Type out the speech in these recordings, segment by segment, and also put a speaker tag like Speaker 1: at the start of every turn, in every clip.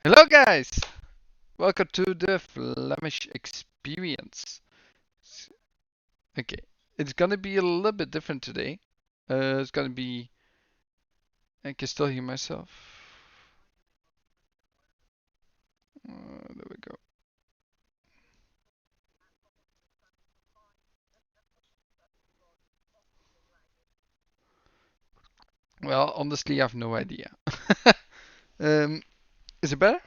Speaker 1: Hello guys! Welcome to the Flamish experience. Okay, it's gonna be a little bit different today. It's gonna be... I can still hear myself. There we go. Well, honestly, I have no idea. um, is it better?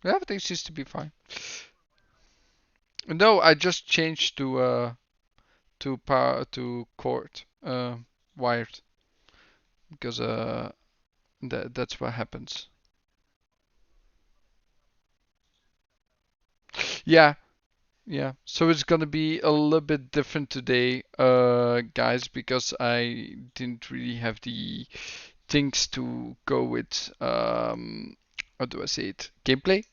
Speaker 1: Yeah, everything seems to be fine. No, I just changed to power to cord wired because that's what happens. Yeah, yeah, so it's gonna be a little bit different today, guys, because I didn't really have the things to go with, how do I say it? Gameplay.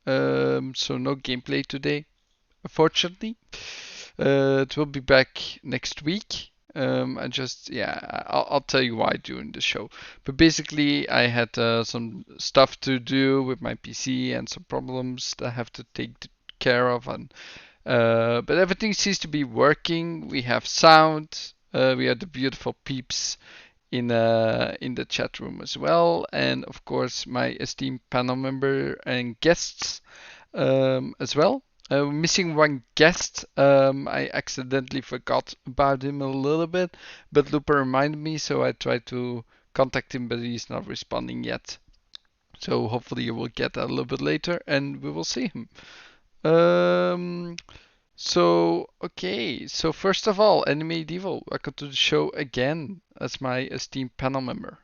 Speaker 1: So no gameplay today, unfortunately. It will be back next week. I just, yeah, I'll tell you why during the show. But basically, I had some stuff to do with my PC and some problems that I have to take care of, and but everything seems to be working. We have sound. We have the beautiful peeps in the chat room as well, and of course my esteemed panel member and guests as well. Missing one guest. I accidentally forgot about him a little bit, but Looper reminded me, so I tried to contact him, but he's not responding yet. So hopefully you will get that a little bit later, and we will see him. Um, so first of all, Anime Devil, welcome to the show again as my esteemed panel member.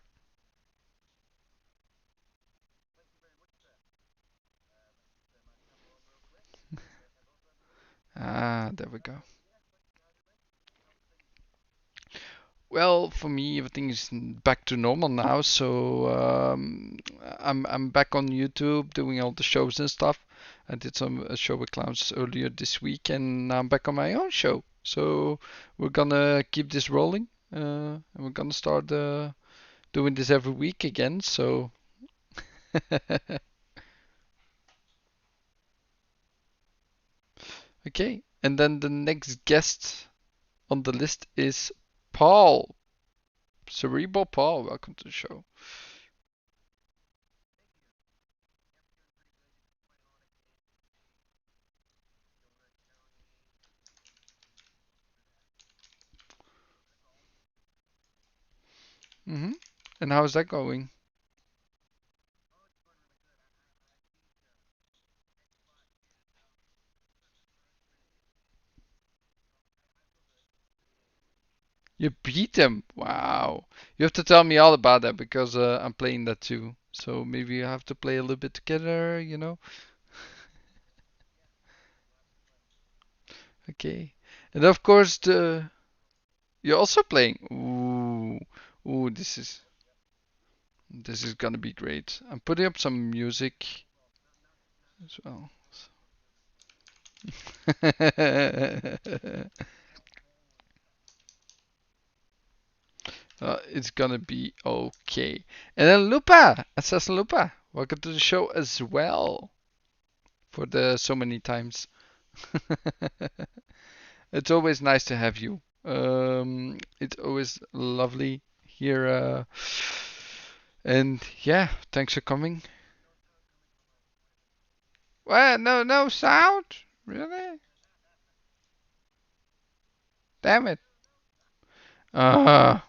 Speaker 1: Ah, there we go. Well, for me, everything is back to normal now. So I'm back on YouTube doing all the shows and stuff. I did some a show with clowns earlier this week, and now I'm back on my own show. So we're gonna keep this rolling, and we're gonna start doing this every week again. So okay, and then the next guest on the list is Paul. Cerebral Paul, welcome to the show. Hmm. And how's that going? You beat him. Wow. You have to tell me all about that because I'm playing that too. So maybe you have to play a little bit together. Okay. And of course the you're also playing. Ooh. Ooh, this is gonna be great. I'm putting up some music as well. It's gonna be okay. And then Lupa, Assassin Lupa, welcome to the show as well for the so many times. It's always nice to have you. It's always lovely here. And yeah, thanks for coming. Well, no sound? Really? Damn it. Uh,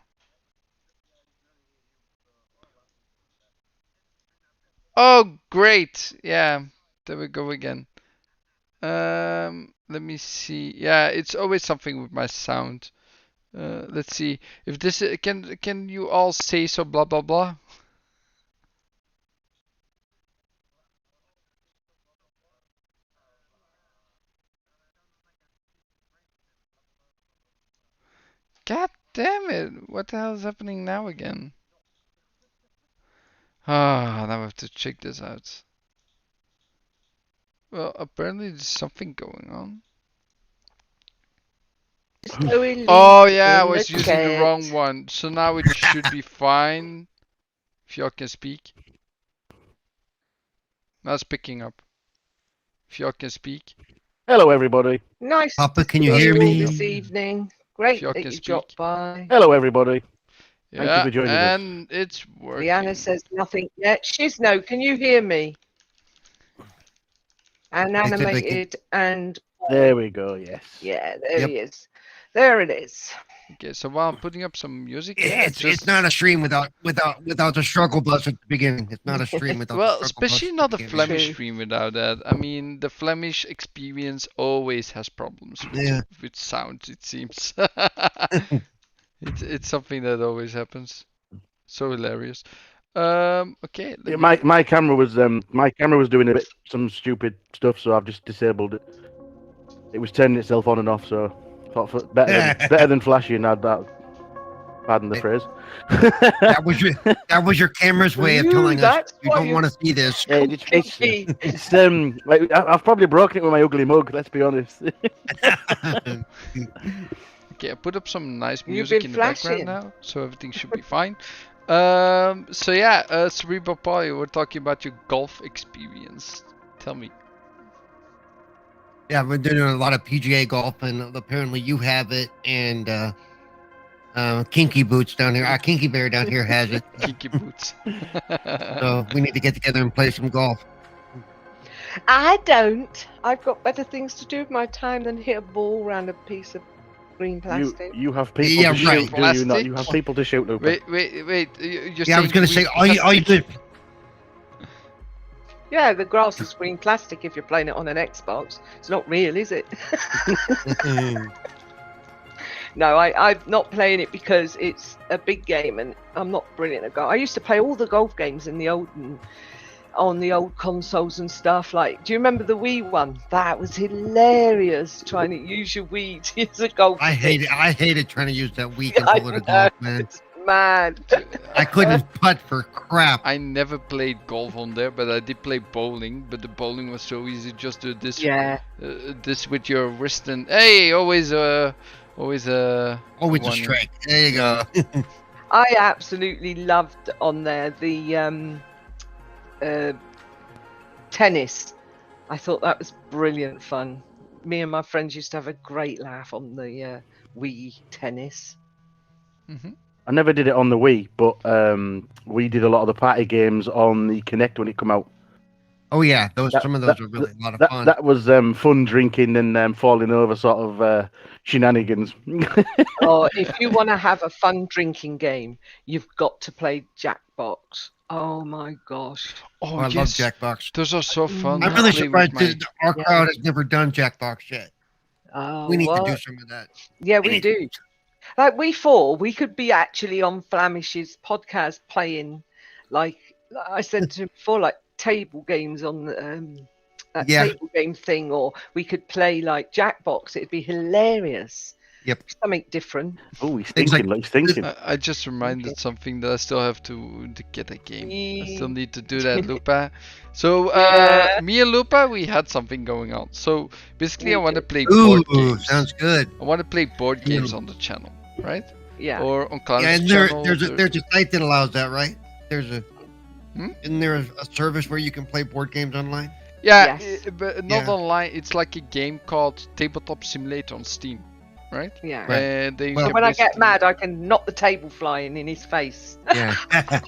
Speaker 1: oh, great. Yeah, there we go again. Let me see. Yeah, it's always something with my sound. Let's see if this can you all say so blah blah blah. God damn it! What the hell is happening now again? Ah, now I have to check this out. Well, apparently there's something going on.
Speaker 2: Slowly
Speaker 1: Oh yeah, I
Speaker 2: in the
Speaker 1: was using the wrong
Speaker 2: chat.
Speaker 1: one. So now it should be fine. If y'all can speak. That's picking up. If y'all can speak.
Speaker 2: Hello, everybody.
Speaker 3: Nice
Speaker 4: Papa,
Speaker 3: to
Speaker 4: can
Speaker 3: see
Speaker 4: you hear
Speaker 3: all
Speaker 4: me?
Speaker 3: this evening. Great
Speaker 1: y'all
Speaker 3: that
Speaker 1: can
Speaker 3: you
Speaker 1: speak.
Speaker 3: dropped by.
Speaker 2: Hello, everybody.
Speaker 1: Yeah,
Speaker 2: Thank you for joining us.
Speaker 1: and it's working.
Speaker 3: Liana says nothing yet. Shizno, can you hear me? And
Speaker 4: said they can-
Speaker 3: animated and
Speaker 2: There we go. Yes.
Speaker 3: yeah, there
Speaker 4: Yep.
Speaker 3: he is. There it is.
Speaker 1: Okay, so while I'm putting up some music, yeah,
Speaker 4: It's not a stream without the struggle bus at the beginning. It's not a stream without
Speaker 1: well,
Speaker 4: the struggle bus.
Speaker 1: especially
Speaker 4: at
Speaker 1: not
Speaker 4: the
Speaker 1: a
Speaker 4: beginning.
Speaker 1: Flemish
Speaker 3: True.
Speaker 1: stream without that. I mean, the Flemish experience always has problems
Speaker 4: Yeah.
Speaker 1: with sound. It seems it's something that always happens. So hilarious. Okay.
Speaker 2: Yeah, my camera was doing some stupid stuff, so I've just disabled it. It was turning itself on and off, so thought better than flashing. Pardon the phrase.
Speaker 4: That was your camera's way of
Speaker 3: Ooh,
Speaker 4: telling us
Speaker 3: that's
Speaker 4: you
Speaker 3: why
Speaker 4: don't
Speaker 3: you-
Speaker 4: want to see this.
Speaker 2: Yeah, it's like I've probably broken it with my ugly mug. Let's be honest.
Speaker 1: Okay, I put up some nice
Speaker 3: You've
Speaker 1: music
Speaker 3: been
Speaker 1: in the background
Speaker 3: flashing.
Speaker 1: now, so everything should be fine. So yeah, Cerebral Party, we're talking about your golf experience. Tell me.
Speaker 4: Yeah, we're doing a lot of PGA golf, and apparently you have it, and Kinky Boots down here, Kinky Bear down here has it.
Speaker 1: Kinky boots.
Speaker 4: So we need to get together and play some golf.
Speaker 3: I don't. I've got better things to do with my time than hit a ball around a piece of green plastic.
Speaker 2: You have people
Speaker 4: Yeah,
Speaker 2: to shoot,
Speaker 4: right.
Speaker 2: do you not? You have people to shoot, Luca.
Speaker 1: Wait. You're
Speaker 4: Yeah, I was gonna say all you did.
Speaker 3: Yeah, the grass is green plastic if you're playing it on an Xbox. It's not real, is it? No, I'm not playing it because it's a big game and I'm not brilliant at golf. I used to play all the golf games in the on the old consoles and stuff. Like, do you remember the Wii one? That was hilarious, trying to use your Wii to use a golf
Speaker 4: I
Speaker 3: stick.
Speaker 4: hated trying to use that Wii
Speaker 3: I
Speaker 4: controller to
Speaker 3: know,
Speaker 4: golf, man.
Speaker 3: it's mad.
Speaker 4: I couldn't putt for crap.
Speaker 1: I never played golf on there, but I did play bowling. But the bowling was so easy. Just do this.
Speaker 3: Yeah.
Speaker 1: This with your wrist and hey, always a
Speaker 4: Always a
Speaker 1: one.
Speaker 4: strike. There you go.
Speaker 3: I absolutely loved on there the tennis. I thought that was brilliant fun. Me and my friends used to have a great laugh on the Wii tennis.
Speaker 2: I never did it on the Wii, but we did a lot of the party games on the Kinect when it came out.
Speaker 4: Oh yeah, some of those were really a lot of fun.
Speaker 2: That was fun drinking and falling over sort of shenanigans.
Speaker 3: Oh, if you want to have a fun drinking game, you've got to play Jackbox. Oh my gosh.
Speaker 1: Oh,
Speaker 4: I love
Speaker 1: yes.
Speaker 4: Jackbox.
Speaker 1: Those are so fun.
Speaker 4: I'm
Speaker 1: I
Speaker 4: really
Speaker 1: play with
Speaker 4: surprised
Speaker 1: my-
Speaker 4: that our crowd has never done Jackbox yet.
Speaker 3: Oh,
Speaker 4: We need
Speaker 3: what?
Speaker 4: to do some of that.
Speaker 3: Yeah, we do. Like we thought we could be actually on Flamish's podcast playing, like I said to him before, like table games on that
Speaker 4: Yeah.
Speaker 3: table game thing, or we could play like Jackbox. It'd be hilarious.
Speaker 4: Yep.
Speaker 3: Something different.
Speaker 2: Oh, he's
Speaker 4: Things
Speaker 2: thinking.
Speaker 4: like-
Speaker 2: He's thinking.
Speaker 1: I just reminded something that I still have to get a game. I still need to do that, Lupa. So
Speaker 3: Yeah.
Speaker 1: me and Lupa, we had something going on. So basically, I
Speaker 3: Me
Speaker 1: want to
Speaker 3: too.
Speaker 1: play
Speaker 4: Ooh,
Speaker 1: board games.
Speaker 4: sounds good.
Speaker 1: I want to play board games on the channel, right?
Speaker 3: Yeah.
Speaker 1: Or on Cloud's
Speaker 4: Yeah, and
Speaker 1: channel.
Speaker 4: there's a site that allows that, right? There's a
Speaker 1: Hmm?
Speaker 4: Isn't there a service where you can play board games online?
Speaker 1: Yeah,
Speaker 3: Yes.
Speaker 1: but not
Speaker 4: Yeah.
Speaker 1: online. It's like a game called Tabletop Simulator on Steam, right?
Speaker 3: Yeah.
Speaker 1: And then you
Speaker 4: Well,
Speaker 1: can
Speaker 3: When I get
Speaker 1: basically-
Speaker 3: mad, I can knock the table flying in his face.
Speaker 4: Yeah.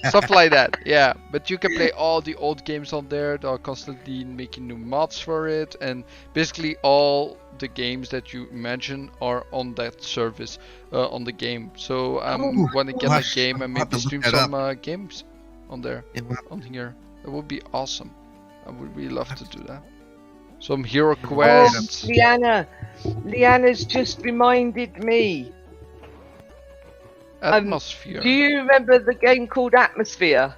Speaker 1: stuff like that. Yeah, but you can play all the old games on there. They are constantly making new mods for it, and basically all the games that you imagine are on that service on the game. So I
Speaker 4: Ooh,
Speaker 1: want to get
Speaker 4: I'll
Speaker 1: a game and
Speaker 4: have to
Speaker 1: maybe
Speaker 4: look
Speaker 1: stream
Speaker 4: that
Speaker 1: some games on there,
Speaker 4: Yeah, well,
Speaker 1: on here. That would be awesome. I would really love to do that. Some hero
Speaker 3: Oh,
Speaker 1: quests.
Speaker 3: Liana's just reminded me.
Speaker 1: Atmosphere.
Speaker 3: Do you remember the game called Atmosphere?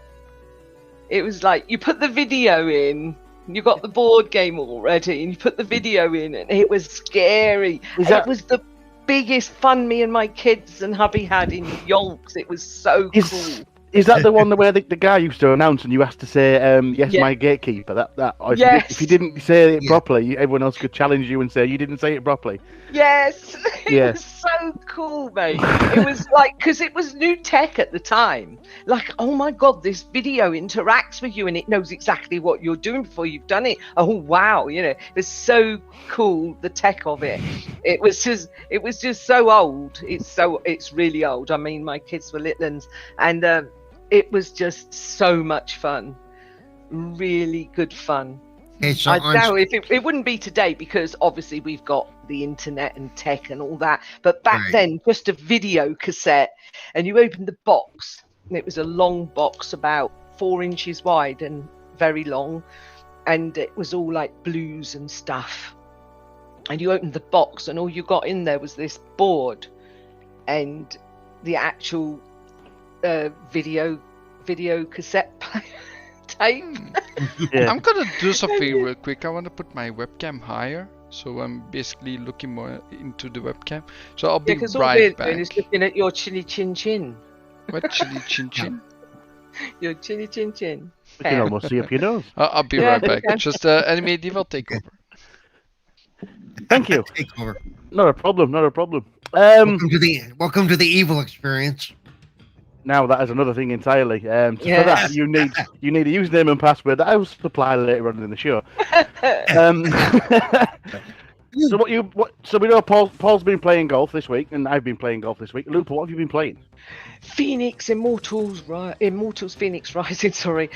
Speaker 3: It was like you put the video in, you got the board game already, and you put the video in, and it was scary. It was the biggest fun me and my kids and hubby had in yonks. It was so cool.
Speaker 2: Is that the one where the guy used to announce and you asked to say, yes,
Speaker 3: Yeah.
Speaker 2: my gatekeeper? Or
Speaker 3: Yes.
Speaker 2: if you didn't say it
Speaker 4: Yeah.
Speaker 2: properly, everyone else could challenge you and say you didn't say it properly.
Speaker 3: Yes, it
Speaker 2: Yeah.
Speaker 3: was so cool, mate. It was like, because it was new tech at the time. Like, oh my God, this video interacts with you and it knows exactly what you're doing before you've done it. Oh wow, it was so cool. The tech of it. It was just so old. It's really old. I mean, my kids were little ones, and it was just so much fun. Really good fun.
Speaker 4: Okay, so
Speaker 3: I know if it wouldn't be today because obviously we've got the internet and tech and all that. But back
Speaker 4: Right.
Speaker 3: then, just a video cassette, and you opened the box, and it was a long box about 4 inches wide and very long, and it was all like blues and stuff. And you opened the box, and all you got in there was this board, and the actual video cassette player. Tape.
Speaker 2: Yeah.
Speaker 1: I'm gonna do something real quick. I want to put my webcam higher, so I'm basically looking more into the webcam. So I'll be
Speaker 3: Because all we're
Speaker 1: right
Speaker 3: doing is
Speaker 1: back.
Speaker 3: looking at your chili chin chin.
Speaker 1: What chili chin chin?
Speaker 3: Your chili chin chin.
Speaker 2: We can almost see up your nose.
Speaker 1: I'll be
Speaker 3: Yeah,
Speaker 1: right back.
Speaker 3: okay.
Speaker 1: Just Anime Diva take over.
Speaker 2: Thank you.
Speaker 4: take over.
Speaker 2: Not a problem. Not a problem.
Speaker 4: Welcome to the evil experience.
Speaker 2: Now that is another thing entirely. So for
Speaker 3: Yes.
Speaker 2: that, you need a username and password that I will supply later on in the show. So we know Paul's been playing golf this week, and I've been playing golf this week. Lupa, what have you been playing?
Speaker 3: Phoenix Immortals Phoenix Rising, sorry.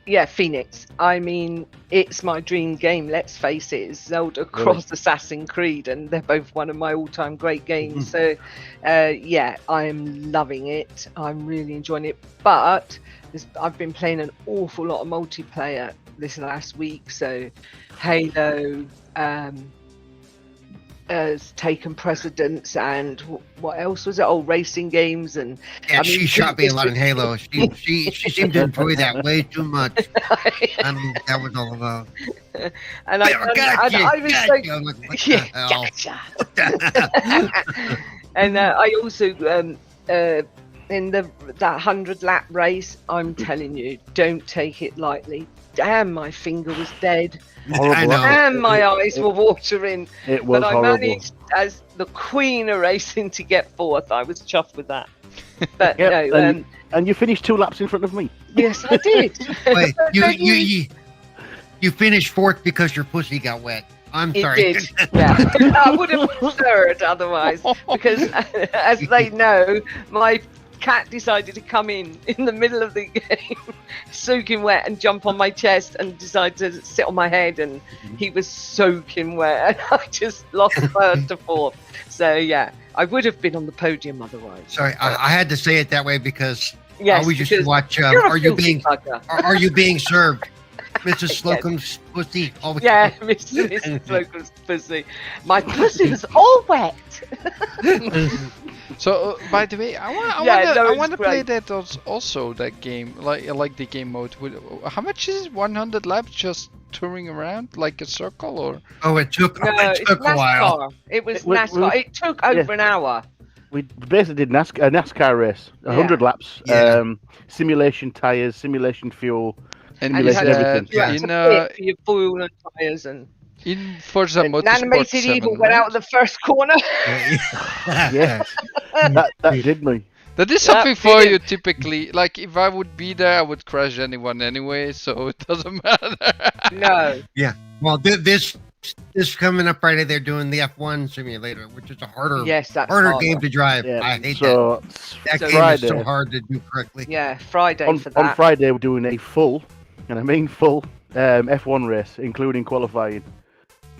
Speaker 3: Yeah, Phoenix. I mean, it's my dream game, let's face it. It's Zelda Cross Assassin's Creed, and they're both one of my all-time great games. So, yeah, I'm loving it. I'm really enjoying it. But I've been playing an awful lot of multiplayer this last week. So, Halo has taken precedence, and what else was it? Oh, racing games, and
Speaker 4: Yeah,
Speaker 3: I mean,
Speaker 4: she shot me a lot in Halo. She seemed to enjoy that way too much. I mean, that was all about.
Speaker 3: and I was like,
Speaker 4: I'm like, what
Speaker 3: yeah,
Speaker 4: the hell?
Speaker 3: gotcha.
Speaker 4: What the hell?
Speaker 3: And I also in that 100-lap race, I'm telling you, don't take it lightly. Damn, my finger was dead.
Speaker 2: Horrible.
Speaker 4: I know.
Speaker 3: Damn, my eyes were watering.
Speaker 2: It was
Speaker 3: But I
Speaker 2: horrible.
Speaker 3: managed, as the queen of racing, to get fourth. I was chuffed with that. But
Speaker 2: Yep,
Speaker 3: no,
Speaker 2: and you finished 2 laps in front of me.
Speaker 3: yes, I did.
Speaker 4: Wait,
Speaker 3: Don't
Speaker 4: you finished fourth because your pussy got wet. I'm
Speaker 3: It
Speaker 4: sorry.
Speaker 3: did, yeah. I would have been third otherwise, because as they know, my cat decided to come in the middle of the game, soaking wet, and jump on my chest, and decided to sit on my head, and he was soaking wet, and I just lost third to fourth. So yeah, I would have been on the podium otherwise.
Speaker 4: Sorry, I had to say it that way because
Speaker 3: Yes,
Speaker 4: I always used to
Speaker 3: because
Speaker 4: watch.
Speaker 3: you're a
Speaker 4: Are you
Speaker 3: filthy
Speaker 4: being
Speaker 3: bugger.
Speaker 4: are you being served, Mrs. Slocum's pussy? Always.
Speaker 3: Yeah, Mr. Slocum's pussy. My pussy was all wet.
Speaker 1: So, by the way, I
Speaker 3: it's
Speaker 1: want to play
Speaker 3: great.
Speaker 1: that also, that game, like the game mode. How much is it? 100 laps just touring around like a circle, or?
Speaker 4: Oh, it took
Speaker 3: No,
Speaker 4: it
Speaker 3: it's
Speaker 4: took a while.
Speaker 3: NASCAR. It was
Speaker 2: We-
Speaker 3: NASCAR. It took over an hour.
Speaker 2: We basically did a NASCAR race, 100 laps,
Speaker 4: Yeah.
Speaker 2: simulation tires, simulation fuel.
Speaker 1: And
Speaker 3: And
Speaker 2: you
Speaker 1: is
Speaker 2: had
Speaker 1: that
Speaker 3: You had
Speaker 1: in
Speaker 3: to pit for your fuel and tyres, and
Speaker 1: in Forza
Speaker 3: an
Speaker 1: Motorsport
Speaker 3: animated
Speaker 1: 7,
Speaker 3: evil went
Speaker 1: right?
Speaker 3: out of the first corner.
Speaker 2: Yes, that did me.
Speaker 1: That is
Speaker 3: Yeah,
Speaker 1: something for
Speaker 3: did
Speaker 1: you typically. Like if I would be there, I would crash anyone anyway, so it doesn't matter.
Speaker 3: No.
Speaker 4: Well, this coming up Friday, they're doing the F1 simulator, which is a harder
Speaker 3: Yes, that's
Speaker 4: harder
Speaker 3: harder.
Speaker 4: game to drive.
Speaker 2: Yeah,
Speaker 4: I hate
Speaker 2: so
Speaker 4: that. That
Speaker 3: so
Speaker 4: game
Speaker 2: Friday,
Speaker 4: is so hard to do correctly.
Speaker 3: Yeah, Friday
Speaker 2: on,
Speaker 3: for that.
Speaker 2: on Friday we're doing a full, and I mean full, F1 race, including qualifying.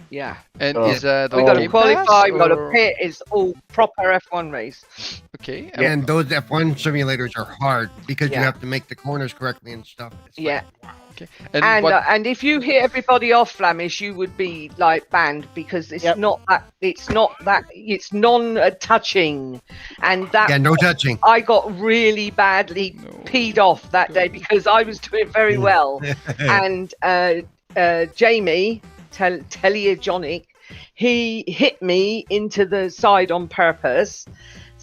Speaker 3: Yeah.
Speaker 1: And
Speaker 2: Oh.
Speaker 1: is that
Speaker 3: We
Speaker 1: on
Speaker 3: got to
Speaker 1: Game
Speaker 3: qualify,
Speaker 1: Pass,
Speaker 3: we got to
Speaker 1: or-
Speaker 3: pit. It's all proper F1 race.
Speaker 1: Okay.
Speaker 4: And those F1 simulators are hard because you
Speaker 3: Yeah.
Speaker 4: have to make the corners correctly and stuff. It's like,
Speaker 3: Yeah.
Speaker 1: Okay.
Speaker 3: And
Speaker 1: what-
Speaker 3: and if you hit everybody off, Flamish, you would be like banned, because it's
Speaker 2: Yep.
Speaker 3: not that. It's non-touching, and that
Speaker 4: yeah, no touching.
Speaker 3: I got really badly
Speaker 1: No.
Speaker 3: peed off that day because I was doing very well, and Jamie Teleogenic, he hit me into the side on purpose.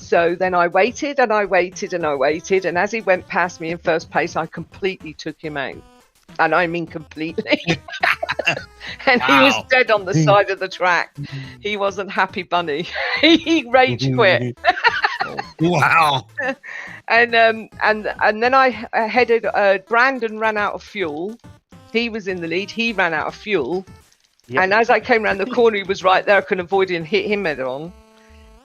Speaker 3: So then I waited and I waited and I waited, and as he went past me in first place, I completely took him out. And I mean completely. And he was
Speaker 4: Wow.
Speaker 3: dead on the side of the track. He wasn't happy bunny. He rage quit.
Speaker 4: Wow.
Speaker 3: And then I headed. Brandon ran out of fuel. He was in the lead. He ran out of fuel.
Speaker 2: Yep.
Speaker 3: And as I came around the corner, he was right there. I couldn't avoid it and hit him head on.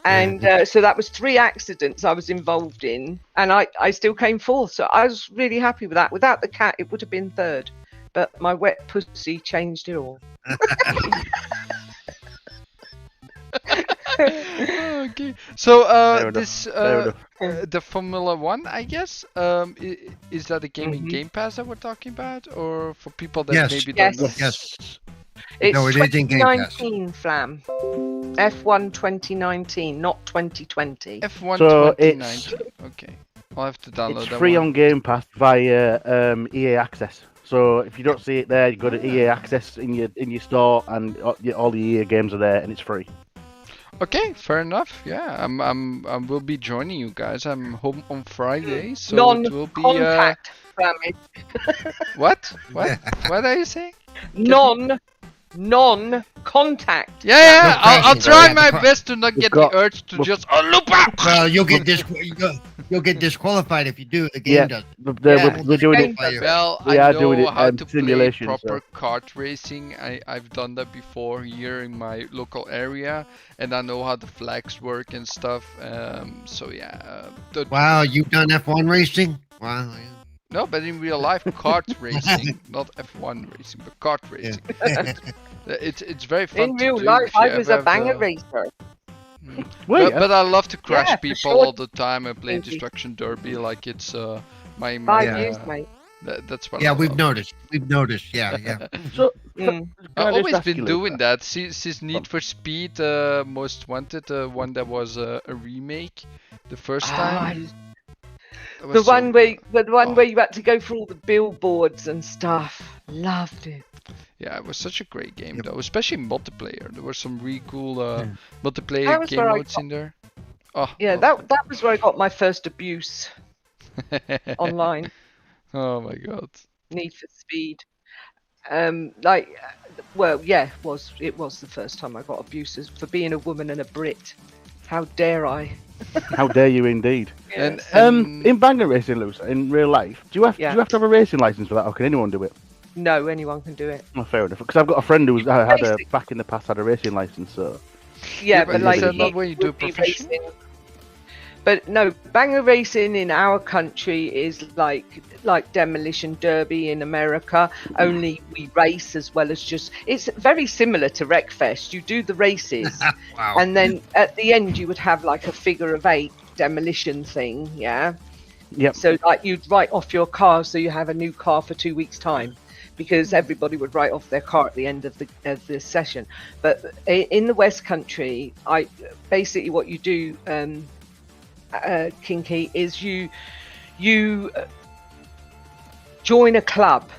Speaker 3: And so that was 3 accidents I was involved in, and I still came fourth. So I was really happy with that. Without the cat, it would have been third, but my wet pussy changed it all.
Speaker 1: Okay. So
Speaker 2: Fair enough,
Speaker 1: this
Speaker 2: fair enough.
Speaker 1: the Formula One, I guess. Is that a game in Game Pass that we're talking about, or for people that
Speaker 4: Yes.
Speaker 1: maybe
Speaker 3: Yes.
Speaker 1: don't know?
Speaker 4: Yes.
Speaker 3: It's
Speaker 4: No, it is in Game Pass.
Speaker 3: 2019, Flam. F1 2019, not 2020.
Speaker 1: F1
Speaker 2: So
Speaker 1: 2019. Okay. I'll have to download
Speaker 2: It's
Speaker 1: that
Speaker 2: free
Speaker 1: one.
Speaker 2: on Game Pass via EA Access. So if you don't see it there, you go to EA Access in your store, and all the EA games are there, and it's free.
Speaker 1: Okay, fair enough. Yeah, I will be joining you guys. I'm home on Friday, so it will be
Speaker 3: Non-contact, Flammy.
Speaker 1: what? What are you saying?
Speaker 3: Non-contact.
Speaker 1: Yeah, I'll
Speaker 4: crashing,
Speaker 1: try
Speaker 4: yeah,
Speaker 1: my
Speaker 4: the
Speaker 1: best to not
Speaker 2: We've
Speaker 1: get
Speaker 2: got-
Speaker 1: the urge to
Speaker 2: we've-
Speaker 1: just loop out.
Speaker 4: Well, you'll get disqualified if you do. The game
Speaker 2: Yeah.
Speaker 4: does.
Speaker 2: We're doing it.
Speaker 1: Well,
Speaker 2: We
Speaker 1: I
Speaker 2: are doing
Speaker 1: know
Speaker 2: it,
Speaker 1: how to play
Speaker 2: simulation,
Speaker 1: proper
Speaker 2: so.
Speaker 1: kart racing. I've done that before here in my local area, and I know how the flags work and stuff. So yeah.
Speaker 4: Wow, you've done F1 racing? Wow. Yeah.
Speaker 1: No, but in real life, kart racing, not F1 racing, but kart racing. It's very fun.
Speaker 3: In
Speaker 1: to
Speaker 3: real
Speaker 1: do
Speaker 3: life,
Speaker 1: if you
Speaker 3: I was
Speaker 1: ever
Speaker 3: a banger
Speaker 1: have the-
Speaker 3: racer.
Speaker 1: But I love to crash
Speaker 3: Yeah, for
Speaker 1: people
Speaker 3: sure.
Speaker 1: all the time. I play
Speaker 3: Easy.
Speaker 1: Destruction Derby like it's my
Speaker 3: 5
Speaker 4: Yeah.
Speaker 3: years, mate.
Speaker 1: that's what.
Speaker 4: Yeah,
Speaker 1: I
Speaker 4: we've
Speaker 1: love.
Speaker 4: noticed. We've noticed. Yeah, yeah.
Speaker 2: So,
Speaker 3: Mm.
Speaker 1: I've always been doing that. Since Need for Speed Most Wanted, one that was a remake, the first time. That
Speaker 3: The
Speaker 1: was so-
Speaker 3: one where
Speaker 1: Oh.
Speaker 3: where you had to go through all the billboards and stuff. Loved it.
Speaker 1: Yeah, it was such a great game though, especially multiplayer. There were some really cool
Speaker 3: That
Speaker 1: multiplayer
Speaker 3: was
Speaker 1: game
Speaker 3: where I
Speaker 1: modes
Speaker 3: got-
Speaker 1: in there. Oh,
Speaker 3: Yeah,
Speaker 1: loved
Speaker 3: that was where I got my first abuse
Speaker 1: it.
Speaker 3: online.
Speaker 1: Oh my god.
Speaker 3: Need for Speed. Well, yeah, it was the first time I got abuses for being a woman and a Brit. How dare I?
Speaker 2: How dare you, indeed.
Speaker 1: And,
Speaker 2: In banger racing, Luce, in real life, do you have
Speaker 3: Yeah.
Speaker 2: to have a racing license for that, or can anyone do it?
Speaker 3: No, anyone can do it.
Speaker 2: Oh, fair enough. Because I've got a friend who's had
Speaker 3: Basic.
Speaker 2: back in the past had a racing license, so
Speaker 3: Yeah,
Speaker 1: but
Speaker 3: but
Speaker 1: is
Speaker 3: like
Speaker 1: that not
Speaker 3: it
Speaker 1: when you do
Speaker 3: would be
Speaker 1: professional?
Speaker 3: racing. But no, banger racing in our country is like Demolition Derby in America. Only we race as well as just. It's very similar to Wreckfest. You do the races,
Speaker 4: Wow.
Speaker 3: and then at the end you would have like a figure of 8 demolition thing. Yeah.
Speaker 2: yep.
Speaker 3: So like you'd write off your car, so you have a new car for 2 weeks' time, because everybody would write off their car at the end of the session. But in the West Country, basically what you do, Kinky, is you join a club.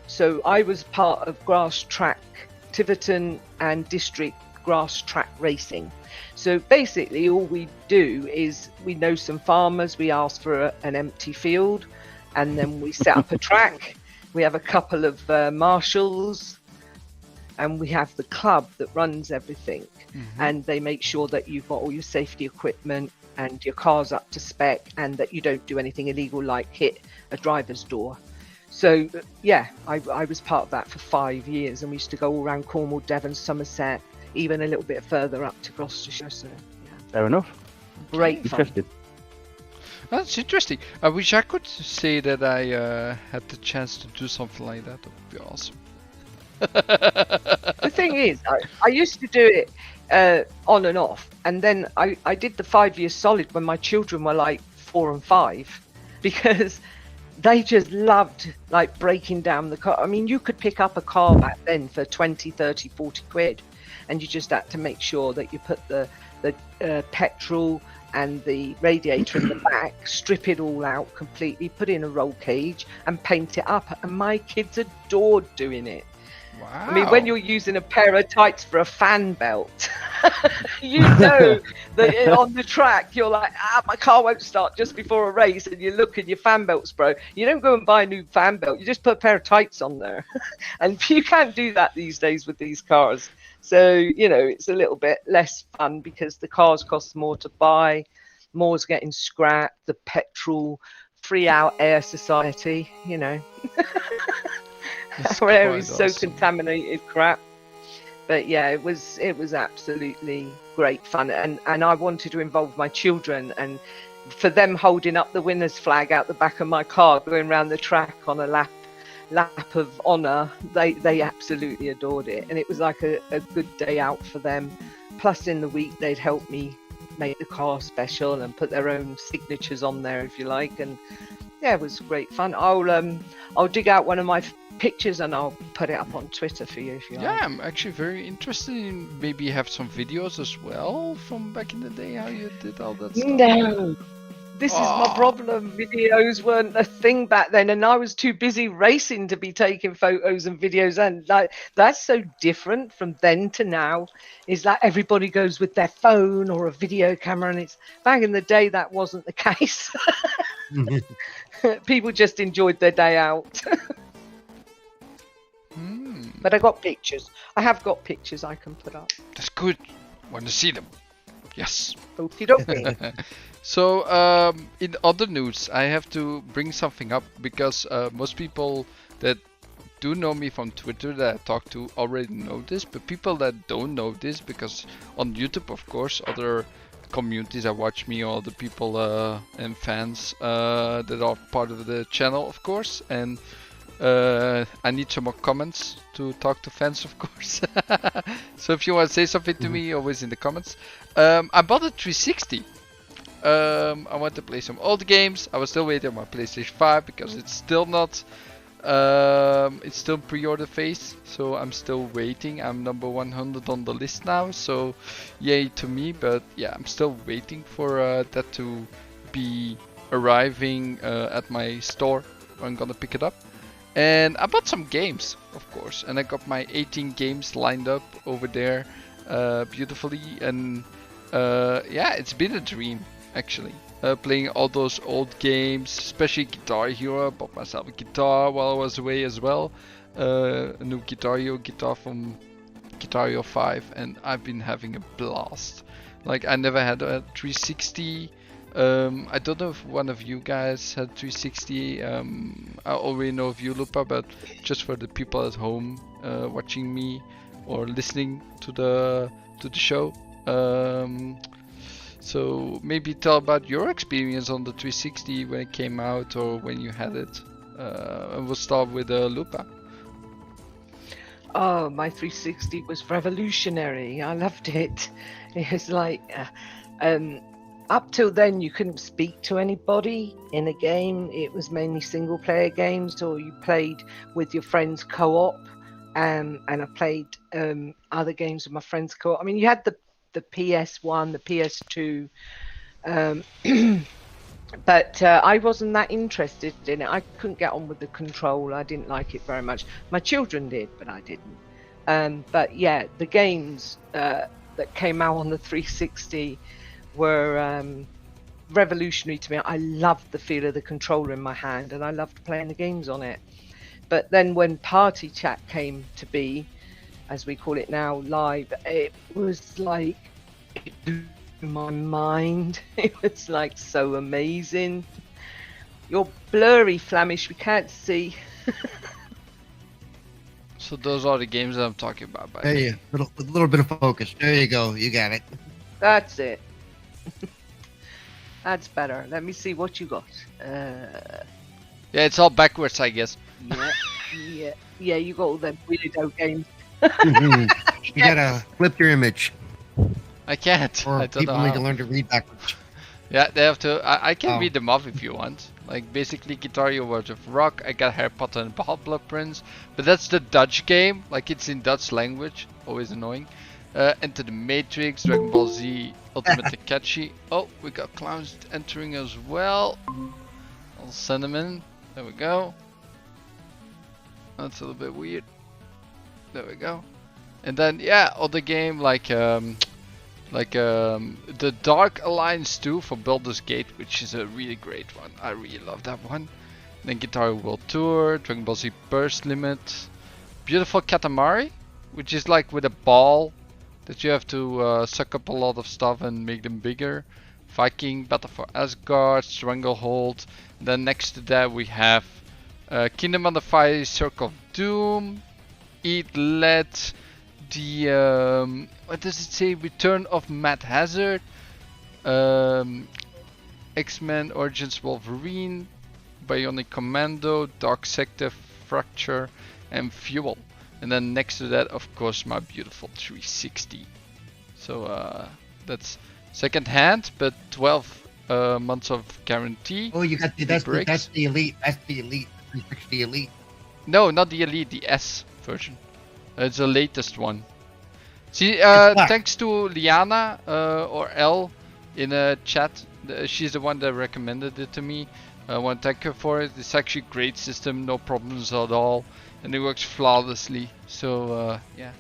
Speaker 3: So I was part of grass track, Tiverton and district grass track racing. So basically all we do is we know some farmers, we ask for an empty field, and then we set up a track. We have a couple of marshals, and we have the club that runs everything. And they make sure that you've got all your safety equipment and your car's up to spec, and that you don't do anything illegal like hit a driver's door. So yeah, I was part of that for 5 years, and we used to go all around Cornwall, Devon, Somerset, even a little bit further up to Gloucestershire. So yeah,
Speaker 2: Fair enough.
Speaker 3: great fun.
Speaker 2: Interesting.
Speaker 1: That's interesting. I wish I could say that I had the chance to do something like that. That would be awesome.
Speaker 3: The thing is, I used to do it on and off, and then I did the 5 years solid when my children were like 4 and 5, because they just loved like breaking down the car. I mean, you could pick up a car back then for 20, 30, 40 quid, and you just had to make sure that you put the petrol and the radiator in the back, strip it all out completely, put in a roll cage and paint it up. And my kids adored doing it.
Speaker 1: Wow.
Speaker 3: I mean, when you're using a pair of tights for a fan belt, You know that on the track you're like, my car won't start just before a race, and you look and your fan belt's broke. You don't go and buy a new fan belt, you just put a pair of tights on there. And you can't do that these days with these cars. So, you know, it's a little bit less fun because the cars cost more to buy, more's getting scrapped, the petrol, free out air society, you know. Our air is so contaminated crap. But yeah, it was absolutely great fun, and I wanted to involve my children, and for them holding up the winner's flag out the back of my car, going around the track on a lap of honour, they absolutely adored it, and it was like a good day out for them. Plus, in the week they'd help me make the car special and put their own signatures on there, if you like, and yeah, it was great fun. I'll dig out one of my pictures and I'll put it up on Twitter for you if you like.
Speaker 1: Yeah, I'm actually very interested in maybe have some videos as well from back in the day, how you did all that stuff.
Speaker 3: No, this is my problem. Videos weren't a thing back then, and I was too busy racing to be taking photos and videos. And like, that's so different from then to now. Is like everybody goes with their phone or a video camera, and it's back in the day that wasn't the case. People just enjoyed their day out. But I got pictures. I have got pictures I can put up.
Speaker 1: That's good. Want to see them? Yes.
Speaker 3: Okie dokie.
Speaker 1: So, in other news, I have to bring something up because most people that do know me from Twitter that I talk to already know this, but people that don't know this, because on YouTube, of course, other communities that watch me, all the people and fans that are part of the channel, of course, and I need some more comments to talk to fans, of course. So if you want to say something to me, always in the comments. I bought a 360. I want to play some old games. I was still waiting on my PlayStation 5 because it's still not. It's still pre-order phase, so I'm still waiting. I'm number 100 on the list now, so yay to me. But yeah, I'm still waiting for that to be arriving at my store. I'm gonna pick it up. And I bought some games, of course, and I got my 18 games lined up over there beautifully, and yeah, it's been a dream actually, playing all those old games, especially Guitar Hero. I bought myself a guitar while I was away as well, a new Guitar Hero guitar from Guitar Hero 5, and I've been having a blast. Like, I never had a 360. I don't know if one of you guys had 360. I already know of you, Lupa, but just for the people at home watching me or listening to the show. So maybe tell about your experience on the 360 when it came out or when you had it. And we'll start with Lupa.
Speaker 3: Oh, my 360 was revolutionary. I loved it. It was like, up till then, you couldn't speak to anybody in a game. It was mainly single player games, or you played with your friends co-op. And I played other games with my friends co-op. I mean, you had the PS1, the PS2, but I wasn't that interested in it. I couldn't get on with the control. I didn't like it very much. My children did, but I didn't. But yeah, the games that came out on the 360 were revolutionary to me. I loved the feel of the controller in my hand, and I loved playing the games on it. But then when Party Chat came to be, as we call it now, live, it was like, it blew my mind. It was like so amazing. You're blurry, Flamish, we can't see.
Speaker 1: So those are the games that I'm talking about.
Speaker 4: There you go. A little bit of focus. There you go. You got it.
Speaker 3: That's it. That's better. Let me see what you got.
Speaker 1: Yeah, it's all backwards, I guess.
Speaker 3: Yeah. You got all them weirdo games.
Speaker 4: You gotta flip your image.
Speaker 1: I can't.
Speaker 4: Or
Speaker 1: I don't
Speaker 4: people
Speaker 1: know
Speaker 4: need
Speaker 1: how.
Speaker 4: to learn to read backwards.
Speaker 1: Yeah, they have to. I can read them off if you want. Like, basically, Guitar Hero World of Rock. I got Harry Potter and the Half-Blood Prince, but that's the Dutch game. Like, it's in Dutch language. Always annoying. Enter the Matrix, Dragon Ball Z, Ultimate Takeshi. Oh, we got clowns entering as well. I'll send them in. There we go. That's a little bit weird. There we go. And then, yeah, other game like Like the Dark Alliance 2 for Baldur's Gate, which is a really great one. I really love that one. Then Guitar World Tour, Dragon Ball Z Burst Limit, Beautiful Katamari, which is like with a ball that you have to suck up a lot of stuff and make them bigger. Viking, Battle for Asgard, Stranglehold. Then next to that we have Kingdom of the Fire, Circle of Doom, Eat Let, the what does it say? Return of Mad Hazard, X-Men Origins Wolverine, Bionic Commando, Dark Sector, Fracture, and Fuel. And then next to that, of course, my beautiful 360. So that's second hand, but 12 months of guarantee.
Speaker 4: Oh, you got that's the elite. That's the elite. 360 elite.
Speaker 1: No, not the elite, the S version. It's the latest one. See, thanks to Liana or L in a chat. She's the one that recommended it to me. I want to thank her for it. It's actually a great system, no problems at all, and it works flawlessly. So yeah.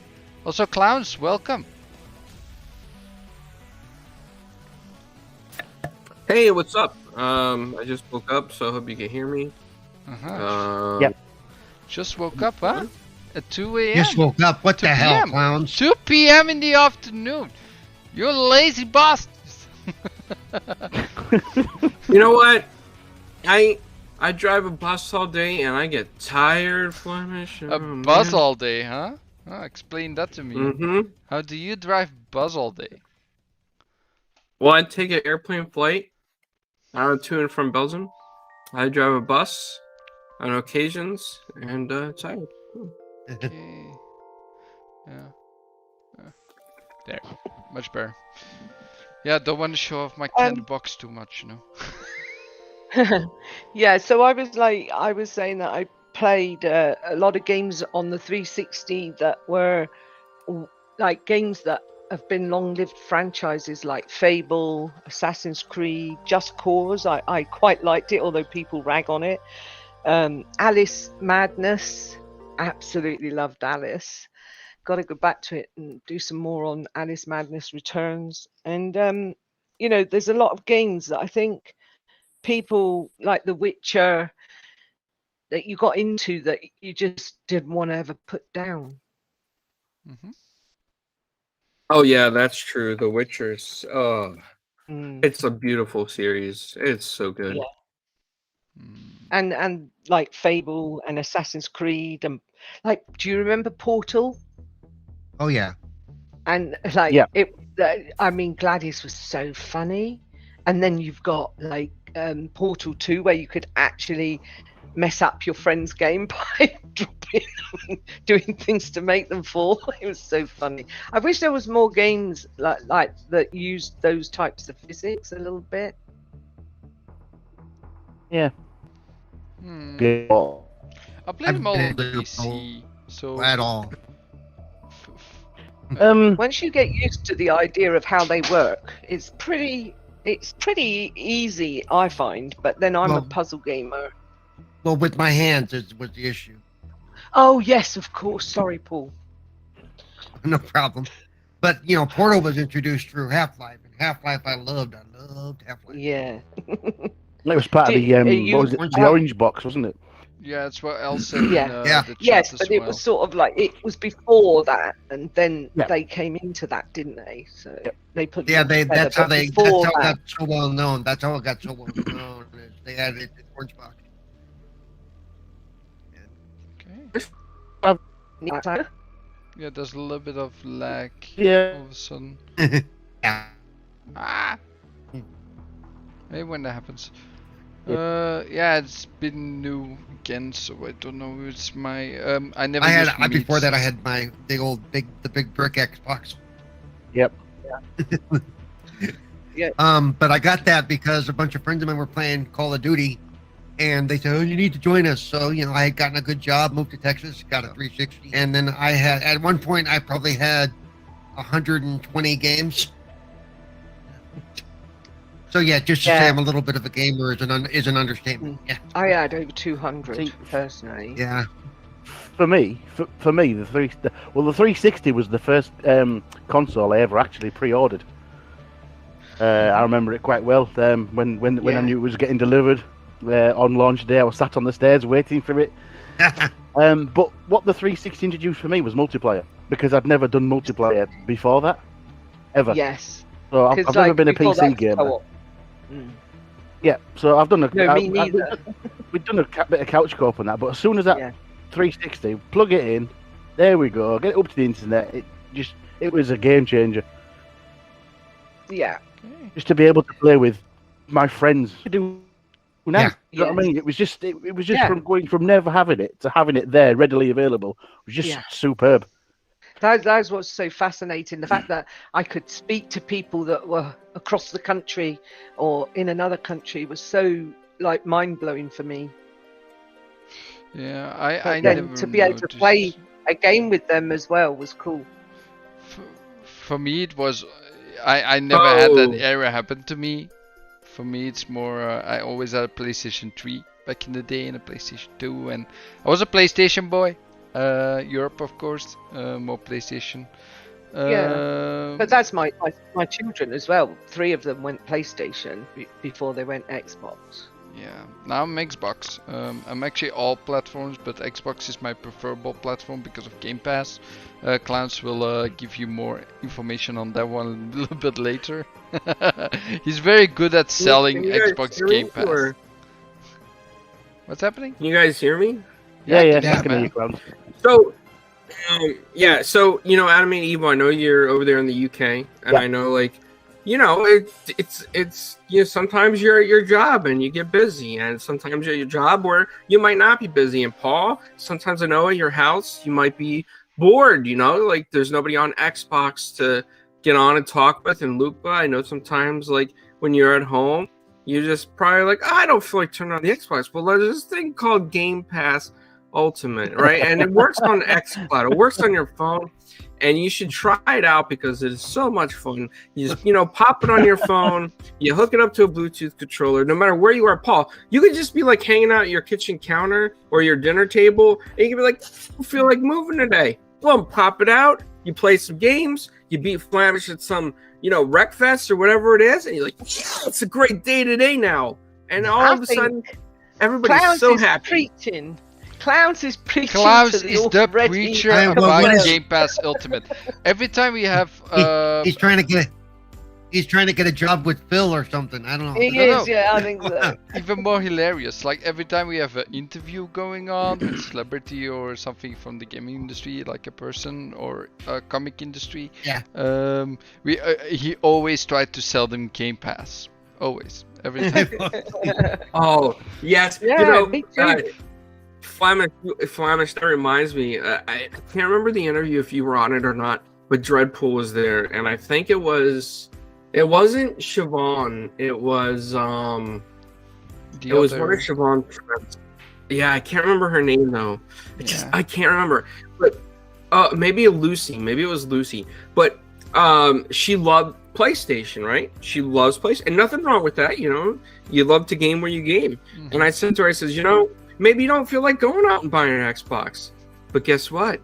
Speaker 1: Also, Clowns, welcome.
Speaker 5: Hey, what's up? I just woke up, so I hope you can hear me.
Speaker 2: Yep.
Speaker 1: Just woke up, huh? At 2 a.m.
Speaker 4: Just woke up. What the hell,
Speaker 1: PM.
Speaker 4: Clowns?
Speaker 1: 2 p.m. in the afternoon. You lazy bastards.
Speaker 5: You know what? I drive a bus all day and I get tired, Flamish.
Speaker 1: A bus all day, huh? Oh, explain that to me.
Speaker 5: Mm-hmm.
Speaker 1: How do you drive bus all day?
Speaker 5: Well, I take an airplane flight to and from Belgium. I drive a bus on occasions and tired.
Speaker 1: Okay. Yeah. There. Much better. Yeah, don't want to show off my candy box too much, you know.
Speaker 3: Yeah, so I was saying that I played a lot of games on the 360 that were like games that have been long-lived franchises like Fable, Assassin's Creed, Just Cause. I quite liked it, although people rag on it. Alice Madness, absolutely loved Alice. Got to go back to it and do some more on Alice Madness Returns. And you know, there's a lot of games that I think people like The Witcher that you got into that you just didn't want to ever put down.
Speaker 1: Mm-hmm.
Speaker 5: Oh yeah, that's true. The Witcher's it's a beautiful series. It's so good.
Speaker 3: Yeah. And like Fable and Assassin's Creed and like, do you remember Portal?
Speaker 4: Oh yeah.
Speaker 3: And like
Speaker 2: Yeah.
Speaker 3: I mean, Gladys was so funny. And then you've got like Portal 2 where you could actually mess up your friend's game by dropping them, doing things to make them fall. It was so funny. I wish there was more games like that used those types of physics a little bit.
Speaker 2: Yeah.
Speaker 1: I played them all on the PC, so
Speaker 4: At all.
Speaker 3: Once you get used to the idea of how they work, it's pretty easy, I find. But then I'm a puzzle gamer.
Speaker 4: Well, with my hands was the issue.
Speaker 3: Oh yes, of course. Sorry, Paul.
Speaker 4: No problem. But you know, Portal was introduced through Half-Life, and Half-Life I loved Half-Life.
Speaker 3: Yeah.
Speaker 2: It was part of the what was it? The orange box, wasn't it?
Speaker 1: yeah, that's what else said in
Speaker 3: Yeah.
Speaker 1: the chat
Speaker 3: Yes,
Speaker 1: as
Speaker 3: but
Speaker 1: well.
Speaker 3: it was sort of like it was before that, and then they came into that, didn't they? So they put
Speaker 4: that's how it
Speaker 3: before
Speaker 4: got so well known. That's how it got so well known. They added the orange box.
Speaker 1: Okay. Yeah, there's a little bit of lag
Speaker 2: Yeah.
Speaker 1: all of a sudden.
Speaker 4: Yeah.
Speaker 1: Ah! Maybe when that happens. Yeah, it's been new again, so I don't know. It's my I never.
Speaker 4: Before that I had my the big brick Xbox.
Speaker 2: Yep.
Speaker 3: Yeah.
Speaker 4: But I got that because a bunch of friends of mine were playing Call of Duty, and they said, "Oh, you need to join us." So you know, I had gotten a good job, moved to Texas, got a 360, and then I had at one point I probably had 120 games. So yeah, just to say I'm a little bit of a gamer is an understatement. Yeah.
Speaker 3: I had over 200 personally.
Speaker 4: Yeah.
Speaker 2: For me, the 360 was the first console I ever actually pre-ordered. I remember it quite well. When I
Speaker 3: Yeah.
Speaker 2: knew it was getting delivered on launch day, I was sat on the stairs waiting for it. But what the 360 introduced for me was multiplayer, because I'd never done multiplayer before that, ever.
Speaker 3: Yes.
Speaker 2: So I've
Speaker 3: 'Cause,
Speaker 2: never been a
Speaker 3: before
Speaker 2: PC
Speaker 3: that's
Speaker 2: gamer.
Speaker 3: co-op. Mm.
Speaker 2: Yeah, so I've done a.
Speaker 3: No, me neither.
Speaker 2: We've done a bit of couch co-op on that, but as soon as that
Speaker 3: Yeah.
Speaker 2: 360, plug it in, there we go, get it up to the internet. It was a game changer.
Speaker 3: Yeah.
Speaker 2: Just to be able to play with my friends. To do now.
Speaker 4: Yeah.
Speaker 2: You know what I
Speaker 3: Yes.
Speaker 2: mean? It was just
Speaker 3: Yeah.
Speaker 2: from going from never having it to having it there readily available. It was just
Speaker 3: Yeah.
Speaker 2: superb.
Speaker 3: That's what's so fascinating. The fact that I could speak to people that were across the country or in another country was so like mind blowing for me.
Speaker 1: Yeah,
Speaker 3: But
Speaker 1: I
Speaker 3: then
Speaker 1: never
Speaker 3: to be able to
Speaker 1: noticed.
Speaker 3: play a game with them as well was cool.
Speaker 1: For me, it was I never had that
Speaker 5: Oh.
Speaker 1: era happen to me. For me, it's more I always had a PlayStation 3 back in the day and a PlayStation 2, and I was a PlayStation boy. Europe, of course, more PlayStation.
Speaker 3: Yeah. But that's my children as well. 3 of them went PlayStation before they went Xbox.
Speaker 1: Yeah, now I'm Xbox. I'm actually all platforms, but Xbox is my preferable platform because of Game Pass. Clowns will give you more information on that one a little bit later. He's very good at selling
Speaker 5: Can you guys
Speaker 1: Xbox
Speaker 5: hear me,
Speaker 1: Game Pass.
Speaker 5: or-
Speaker 1: What's happening?
Speaker 5: Can you guys hear me?
Speaker 2: Yeah,
Speaker 1: I
Speaker 2: yeah,
Speaker 1: can
Speaker 4: yeah,
Speaker 2: I can hear
Speaker 1: man.
Speaker 2: you, Clowns.
Speaker 5: So, yeah, so Adam and Evo, I know you're over there in the UK, and
Speaker 2: Yeah.
Speaker 5: I know, like, it's sometimes you're at your job and you get busy, and sometimes you're at your job where you might not be busy. And Paul, sometimes I know at your house you might be bored. Like there's nobody on Xbox to get on and talk with. And Lupa, I know sometimes like when you're at home, you just probably like, I don't feel like turning on the Xbox. Well, there's this thing called Game Pass Ultimate, right? And it works on xCloud. It works on your phone, and you should try it out because it is so much fun. You just, pop it on your phone, you hook it up to a Bluetooth controller, no matter where you are. Paul, you could just be like hanging out at your kitchen counter or your dinner table, and you can be like, I feel like moving today. Boom, pop it out, you play some games, you beat Flamish at some, Wreckfest or whatever it is, and you're like, yeah, it's a great day today now. And all of a sudden, everybody's
Speaker 3: Clowns
Speaker 5: so
Speaker 3: is
Speaker 5: happy.
Speaker 3: preaching. Clowns is preaching
Speaker 1: Clowns
Speaker 3: to the
Speaker 1: is the
Speaker 3: already
Speaker 1: preacher
Speaker 4: Well,
Speaker 1: about
Speaker 4: what is-
Speaker 1: Game Pass Ultimate. Every time we have
Speaker 4: He's trying to get a job with Phil or something. I don't know.
Speaker 3: He
Speaker 1: No,
Speaker 3: is, yeah, I think so.
Speaker 1: even more hilarious, like every time we have an interview going on with a celebrity or something from the gaming industry, like a person or a comic industry,
Speaker 4: Yeah.
Speaker 1: he always tried to sell them Game Pass, always, every time.
Speaker 5: Oh, yes.
Speaker 3: Yeah, me too.
Speaker 5: Flamish, that reminds me. I can't remember the interview if you were on it or not, but Dreadpool was there, and I think it wasn't Siobhan. It was one of Siobhan's friends. Yeah, I can't remember her name though. I can't remember. But maybe Lucy. Maybe it was Lucy. But she loved PlayStation, right? She loves PlayStation, and nothing wrong with that. You love to game where you game.
Speaker 1: Mhm.
Speaker 5: And I said to her, I says, maybe you don't feel like going out and buying an Xbox, but guess what?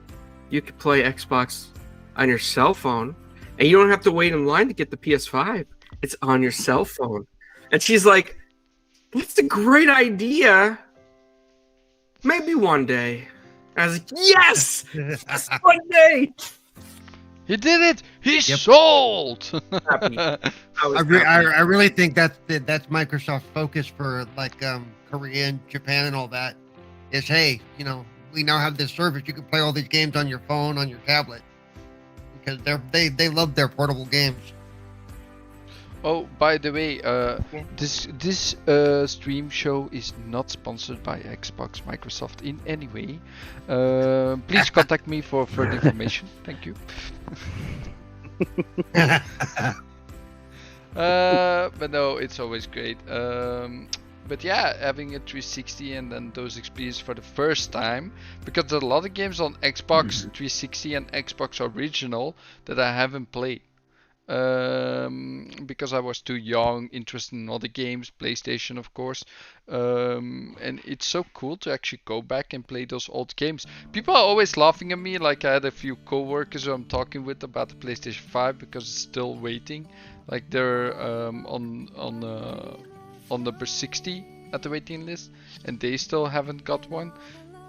Speaker 5: You could play Xbox on your cell phone, and you don't have to wait in line to get the PS5. It's on your cell phone. And she's like, that's a great idea. Maybe one day. I was like, yes! Yes, one day!
Speaker 1: He did it! He
Speaker 4: Yep.
Speaker 1: sold!
Speaker 5: Happy. I was
Speaker 4: I
Speaker 5: happy.
Speaker 4: really think that's Microsoft's focus for like Korea and Japan and all that is, hey, we now have this service. You can play all these games on your phone, on your tablet, because they love their portable games.
Speaker 1: Oh, by the way, this stream show is not sponsored by Xbox Microsoft in any way. Please contact me for further information. Thank you. But no, it's always great. But yeah, having a 360 and then those experiences for the first time, because there's a lot of games on Xbox 360 and Xbox Original that I haven't played. Because I was too young, interested in other games, PlayStation of course, and it's so cool to actually go back and play those old games. People are always laughing at me, like I had a few co-workers who I'm talking with about the PlayStation 5 because it's still waiting. Like they're on number 60 at the waiting list, and they still haven't got one.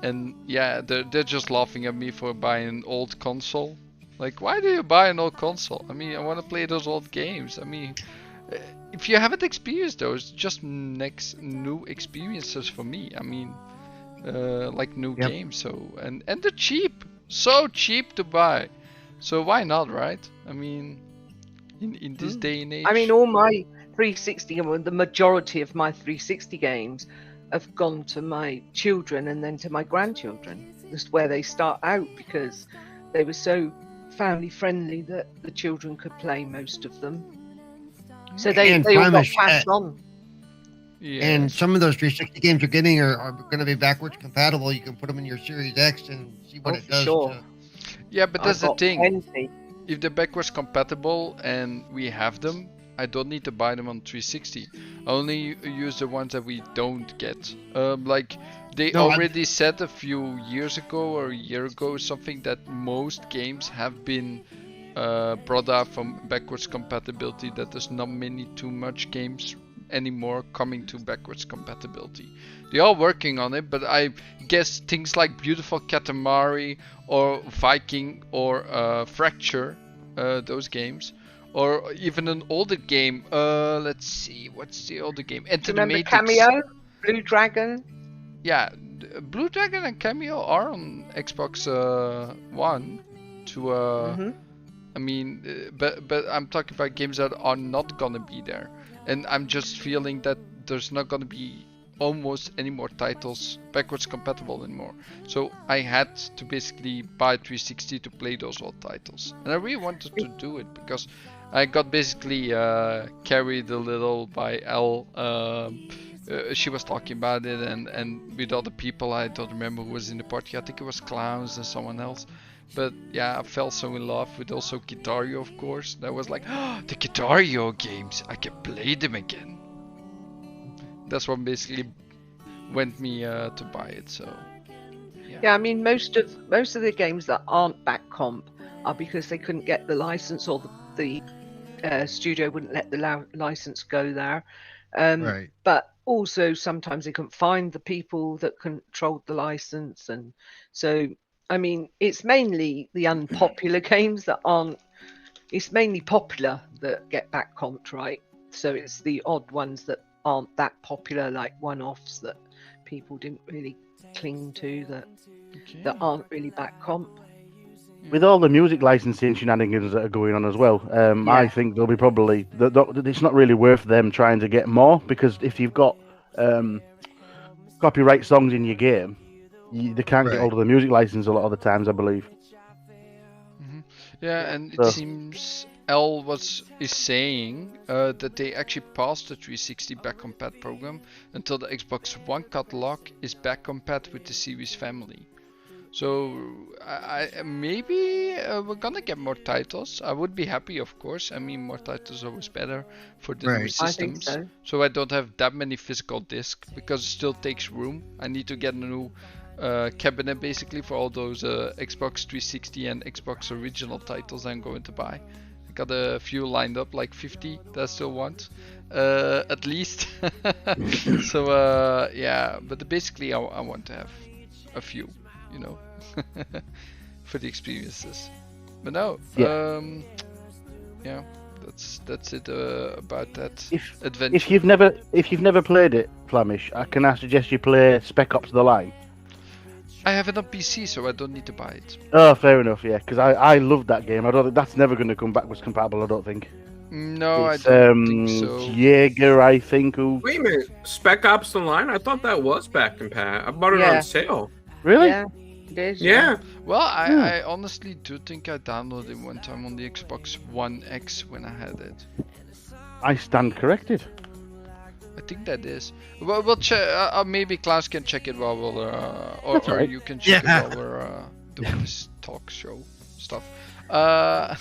Speaker 1: And yeah, they're just laughing at me for buying an old console. Like, why do you buy an old console? I mean, I want to play those old games. I mean, if you haven't experienced those, just new experiences for me. I mean, like new games. So and they're cheap, so cheap to buy. So why not, right? I mean, in this day and age.
Speaker 3: I mean, all my 360, and the majority of my 360 games have gone to my children and then to my grandchildren. Just where they start out, because they were so family friendly that the children could play most of them. So they all got passed on.
Speaker 1: Yeah.
Speaker 4: And some of those 360 games you're getting are going to be backwards compatible. You can put them in your Series X and see what it does.
Speaker 3: Sure.
Speaker 1: Yeah, but that's the thing.
Speaker 3: Plenty.
Speaker 1: If they're backwards compatible and we have them, I don't need to buy them on 360. I only use the ones that we don't get. Like they already said a few years ago or a year ago, something that most games have been brought out from backwards compatibility. That there's not too much games anymore coming to backwards compatibility. They are working on it, but I guess things like Beautiful Katamari or Viking or Fracture, those games. Or even an older game. Let's see, what's the older game? Enter the Matrix.
Speaker 3: Cameo, Blue Dragon.
Speaker 1: Yeah, Blue Dragon and Cameo are on Xbox One. I mean, but I'm talking about games that are not gonna be there, and I'm just feeling that there's not gonna be almost any more titles backwards compatible anymore. So I had to basically buy 360 to play those old titles, and I really wanted to do it because I got basically carried a little by Elle. She was talking about it, and with other people. I don't remember who was in the party. I think it was Clowns and someone else. But yeah, I fell so in love with also Guitario, of course. That was like, oh, the Guitario games, I can play them again. That's what basically went me to buy it. So
Speaker 3: yeah, I mean, most of the games that aren't back comp are because they couldn't get the license, or the studio wouldn't let the license go there.
Speaker 4: Right.
Speaker 3: But also sometimes they couldn't find the people that controlled the license, and so I mean, it's mainly the unpopular games that aren't. It's mainly popular that get back comped, right? So it's the odd ones that aren't that popular, like one-offs that people didn't really cling to, that aren't really back comp.
Speaker 2: With all the music licensing shenanigans that are going on as well, I think they'll be probably it's not really worth them trying to get more, because if you've got copyright songs in your game, they can't get hold of the music license a lot of the times, I believe.
Speaker 1: Yeah, and it seems Elle is saying that they actually passed the 360 back compat program until the Xbox One catalog is back compat with the series family. So I maybe we're gonna get more titles. I would be happy, of course. I mean, more titles are always better for the new systems.
Speaker 3: I think so.
Speaker 1: So I don't have that many physical discs, because it still takes room. I need to get a new cabinet basically for all those Xbox 360 and Xbox original titles I'm going to buy. I got a few lined up, like 50 that I still want, at least. So yeah, but basically I want to have a few, you know, for the experiences. But no, yeah, that's it about that adventure.
Speaker 2: If you've never played it, Flamish, can I suggest you play Spec Ops: The Line?
Speaker 1: I have it on PC, so I don't need to buy it.
Speaker 2: Oh, fair enough, yeah, because I loved that game. I don't think that's never going to come backwards compatible, I don't think.
Speaker 1: No,
Speaker 2: It's,
Speaker 1: I don't think so.
Speaker 2: Jaeger, I think. Who?
Speaker 5: Wait a minute, Spec Ops Online? I thought that was back compat. I bought it on sale.
Speaker 2: Really?
Speaker 3: Yeah, it is.
Speaker 5: Yeah.
Speaker 1: Well, I honestly do think I downloaded it one time on the Xbox One X when I had it.
Speaker 2: I stand corrected.
Speaker 1: I think that is. Well, we'll check. Maybe Klaus can check it while we're, or you can check it while we're doing this talk show stuff.
Speaker 3: I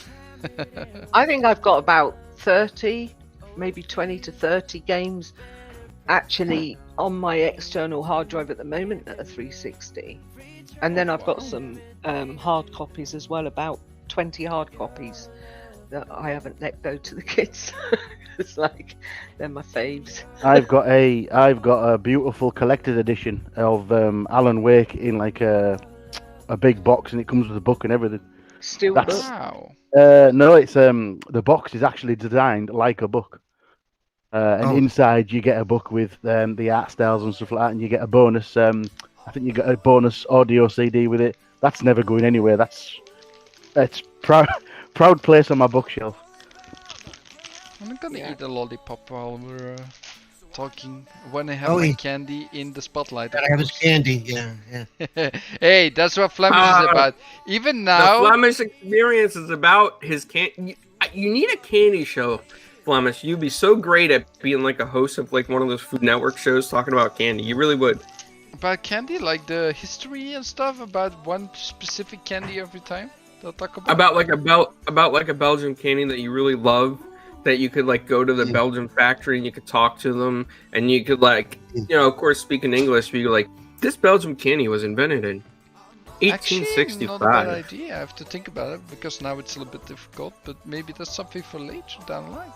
Speaker 3: think I've got about 30, maybe 20 to 30 games actually on my external hard drive at the moment at a 360, and then I've got some hard copies as well, about 20 hard copies that I haven't let go to the kids. It's like they're my faves.
Speaker 2: I've got a beautiful collector's edition of Alan Wake in like a big box, and it comes with a book and everything.
Speaker 3: Still
Speaker 2: That's-
Speaker 3: book.
Speaker 1: Wow.
Speaker 2: No, it's the box is actually designed like a book, and inside you get a book with the art styles and stuff like that, and you get a bonus. I think you get a bonus audio CD with it. That's never going anywhere. That's proud place on my bookshelf.
Speaker 1: I'm gonna
Speaker 3: Yeah.
Speaker 1: eat a lollipop while we're talking. When I have
Speaker 4: Oh,
Speaker 1: my
Speaker 4: he-
Speaker 1: candy in the spotlight.
Speaker 4: Gotta
Speaker 1: of
Speaker 4: have his
Speaker 1: course.
Speaker 4: candy. Yeah.
Speaker 1: Hey, that's what Flemish is about. Even
Speaker 5: The
Speaker 1: now,
Speaker 5: Flemish experience is about his You need a candy show, Flemish. You'd be so great at being like a host of like one of those Food Network shows talking about candy. You really would.
Speaker 1: about candy, like the history and stuff, about one specific candy every time they'll talk about.
Speaker 5: About like a Belgian candy that you really love, that you could like go to the Belgian factory and you could talk to them, and you could like, you know, of course, speak in English, but you're like, this Belgian candy was invented in
Speaker 1: Actually, not a bad
Speaker 5: 1865.
Speaker 1: idea. I have to think about it because now it's a little bit difficult. But maybe that's something for later down the line.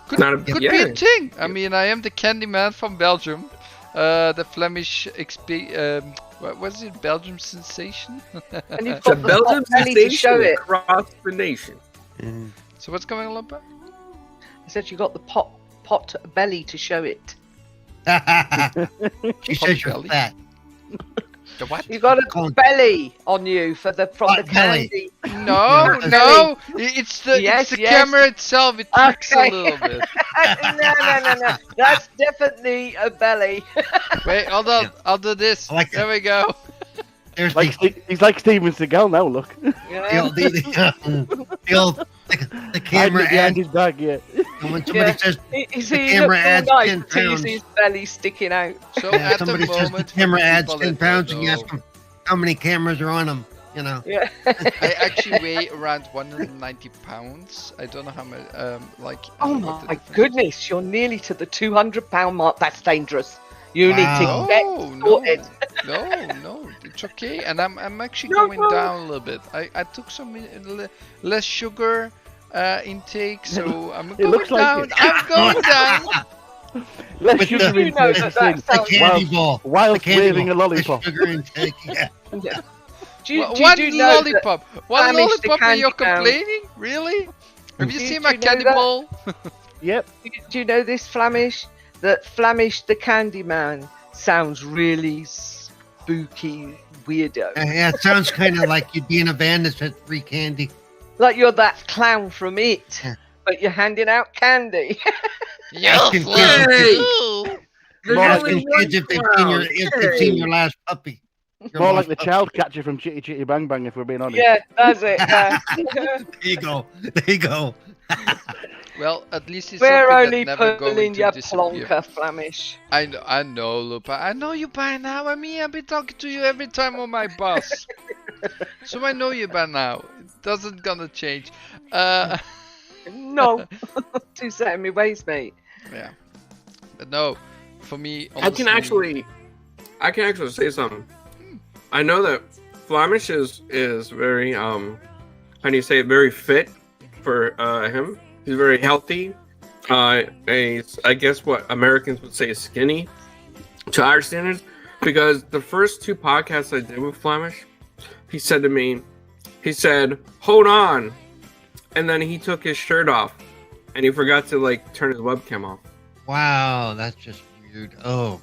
Speaker 1: Could be
Speaker 5: Yeah.
Speaker 1: a thing. I mean, I am the candy man from Belgium. The Flemish EXP. What was it? Belgium sensation.
Speaker 3: And you've
Speaker 5: The
Speaker 3: got the
Speaker 5: Belgian
Speaker 3: pot belly to show
Speaker 5: sensation
Speaker 3: it.
Speaker 5: across the nation.
Speaker 1: So what's going on, Lumpa?
Speaker 3: I said you got the pot belly to show it.
Speaker 4: She says you're
Speaker 1: belly.
Speaker 4: fat.
Speaker 1: The what?
Speaker 3: You got a
Speaker 4: Called-
Speaker 3: belly on you from the
Speaker 4: Pot belly.
Speaker 3: candy.
Speaker 1: No, no. It's the
Speaker 3: Yes,
Speaker 1: it's the
Speaker 3: yes.
Speaker 1: camera itself. It tweaks
Speaker 3: Okay.
Speaker 1: a little bit.
Speaker 3: No. That's definitely a belly.
Speaker 1: Wait, hold on. I'll do this.
Speaker 4: I like
Speaker 1: There
Speaker 4: that.
Speaker 1: we go.
Speaker 4: There's
Speaker 2: He's like Steven Seagal now. Look,
Speaker 3: Yeah.
Speaker 4: the old the camera
Speaker 2: behind
Speaker 4: ad.
Speaker 2: his back. Yeah.
Speaker 4: When somebody
Speaker 3: Yeah.
Speaker 4: says
Speaker 3: He's
Speaker 4: The
Speaker 3: he
Speaker 4: camera
Speaker 3: looks
Speaker 4: adds
Speaker 3: all
Speaker 4: 10
Speaker 3: nice till you
Speaker 4: pounds.
Speaker 3: see his belly sticking out.
Speaker 1: So
Speaker 4: yeah,
Speaker 1: at the
Speaker 4: somebody says the
Speaker 1: moment, for
Speaker 4: camera
Speaker 1: the
Speaker 4: adds
Speaker 1: people
Speaker 4: 10
Speaker 1: that don't
Speaker 4: pounds, and you ask
Speaker 1: know,
Speaker 4: them how many cameras are on them. You know.
Speaker 3: Yeah.
Speaker 1: I actually weigh around 190 pounds. I don't know how much. Like. I
Speaker 3: Oh
Speaker 1: don't know what the
Speaker 3: my
Speaker 1: difference is.
Speaker 3: goodness, you're nearly to the 200-pound mark. That's dangerous. You need
Speaker 4: Wow.
Speaker 3: to get
Speaker 1: No,
Speaker 3: sorted.
Speaker 1: no, it's okay. And I'm actually
Speaker 3: No,
Speaker 1: going
Speaker 3: no.
Speaker 1: down a little bit. I took some less sugar intake, so I'm going
Speaker 2: looks like
Speaker 1: down.
Speaker 2: it.
Speaker 1: I'm going down.
Speaker 2: Let's
Speaker 4: With
Speaker 2: shoot
Speaker 4: the-
Speaker 2: him
Speaker 3: You
Speaker 2: in
Speaker 3: know
Speaker 2: face.
Speaker 3: that that
Speaker 4: The
Speaker 3: sounds
Speaker 4: candy ball.
Speaker 2: Whilst
Speaker 4: The candy
Speaker 2: waving
Speaker 4: ball.
Speaker 2: a lollipop.
Speaker 4: The sugar intake. Yeah.
Speaker 3: Yeah. Do you
Speaker 1: One
Speaker 3: know that
Speaker 1: lollipop. One
Speaker 3: Flamish the
Speaker 1: lollipop and you're
Speaker 3: candy man-
Speaker 1: complaining? Really? Have you
Speaker 3: Do-
Speaker 1: seen
Speaker 3: do
Speaker 1: my
Speaker 3: you know
Speaker 1: candy
Speaker 3: that?
Speaker 1: ball?
Speaker 2: Yep.
Speaker 3: Do you know this, Flamish? That Flamish the Candyman sounds really spooky, weirdo.
Speaker 4: Yeah, it sounds kind of like you'd be in a van that said free candy.
Speaker 3: Like you're that clown from It,
Speaker 4: Yeah.
Speaker 3: but you're handing out candy.
Speaker 4: Asking kids if
Speaker 5: There's
Speaker 2: More
Speaker 5: only
Speaker 4: asking
Speaker 5: one
Speaker 4: kids if they've seen your last puppy. Your
Speaker 2: More
Speaker 4: lost
Speaker 2: like the
Speaker 4: puppy.
Speaker 2: child catcher from Chitty Chitty Bang Bang, if we're being honest.
Speaker 3: Yeah, that's it. Yeah.
Speaker 4: There you go. There you go.
Speaker 1: Well, at least it's
Speaker 3: We're
Speaker 1: something
Speaker 3: only
Speaker 1: that never going
Speaker 3: pulling
Speaker 1: to
Speaker 3: your
Speaker 1: disappear.
Speaker 3: plonker, Flamish.
Speaker 1: I know, Lupa. I know you by now. I mean, I've been talking to you every time on my bus. So I know you by now. It doesn't gonna change.
Speaker 3: No, too set in my ways, mate.
Speaker 1: Yeah. But no, for me,
Speaker 5: I can actually say something. I know that Flamish is very how do you say it, very fit for him. He's very healthy. I guess what Americans would say is skinny to our standards, because the first two podcasts I did with Flamish, he said to me, he said, "Hold on," and then he took his shirt off, and he forgot to like turn his webcam off.
Speaker 4: Wow, that's just weird. Oh,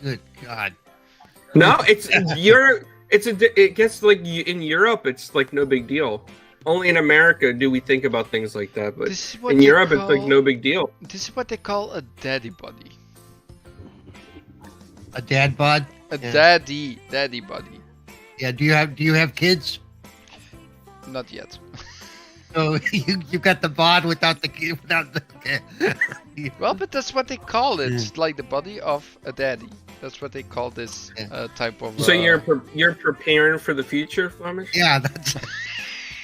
Speaker 4: good God.
Speaker 5: No, it's it gets like in Europe, it's like no big deal. Only in America do we think about things like that, but
Speaker 1: This is what
Speaker 5: in
Speaker 1: they
Speaker 5: Europe, it's like
Speaker 1: call-
Speaker 5: no big deal.
Speaker 1: This is what they call a daddy body.
Speaker 4: A dad bod?
Speaker 1: A
Speaker 4: Yeah.
Speaker 1: daddy body.
Speaker 4: Yeah. Do you have kids?
Speaker 1: Not yet.
Speaker 4: So you got the bod without the kid without the.
Speaker 1: Well, but that's what they call it. It's like the body of a daddy. That's what they call this type of.
Speaker 5: So you're preparing for the future, Flemish?
Speaker 4: Yeah, that's.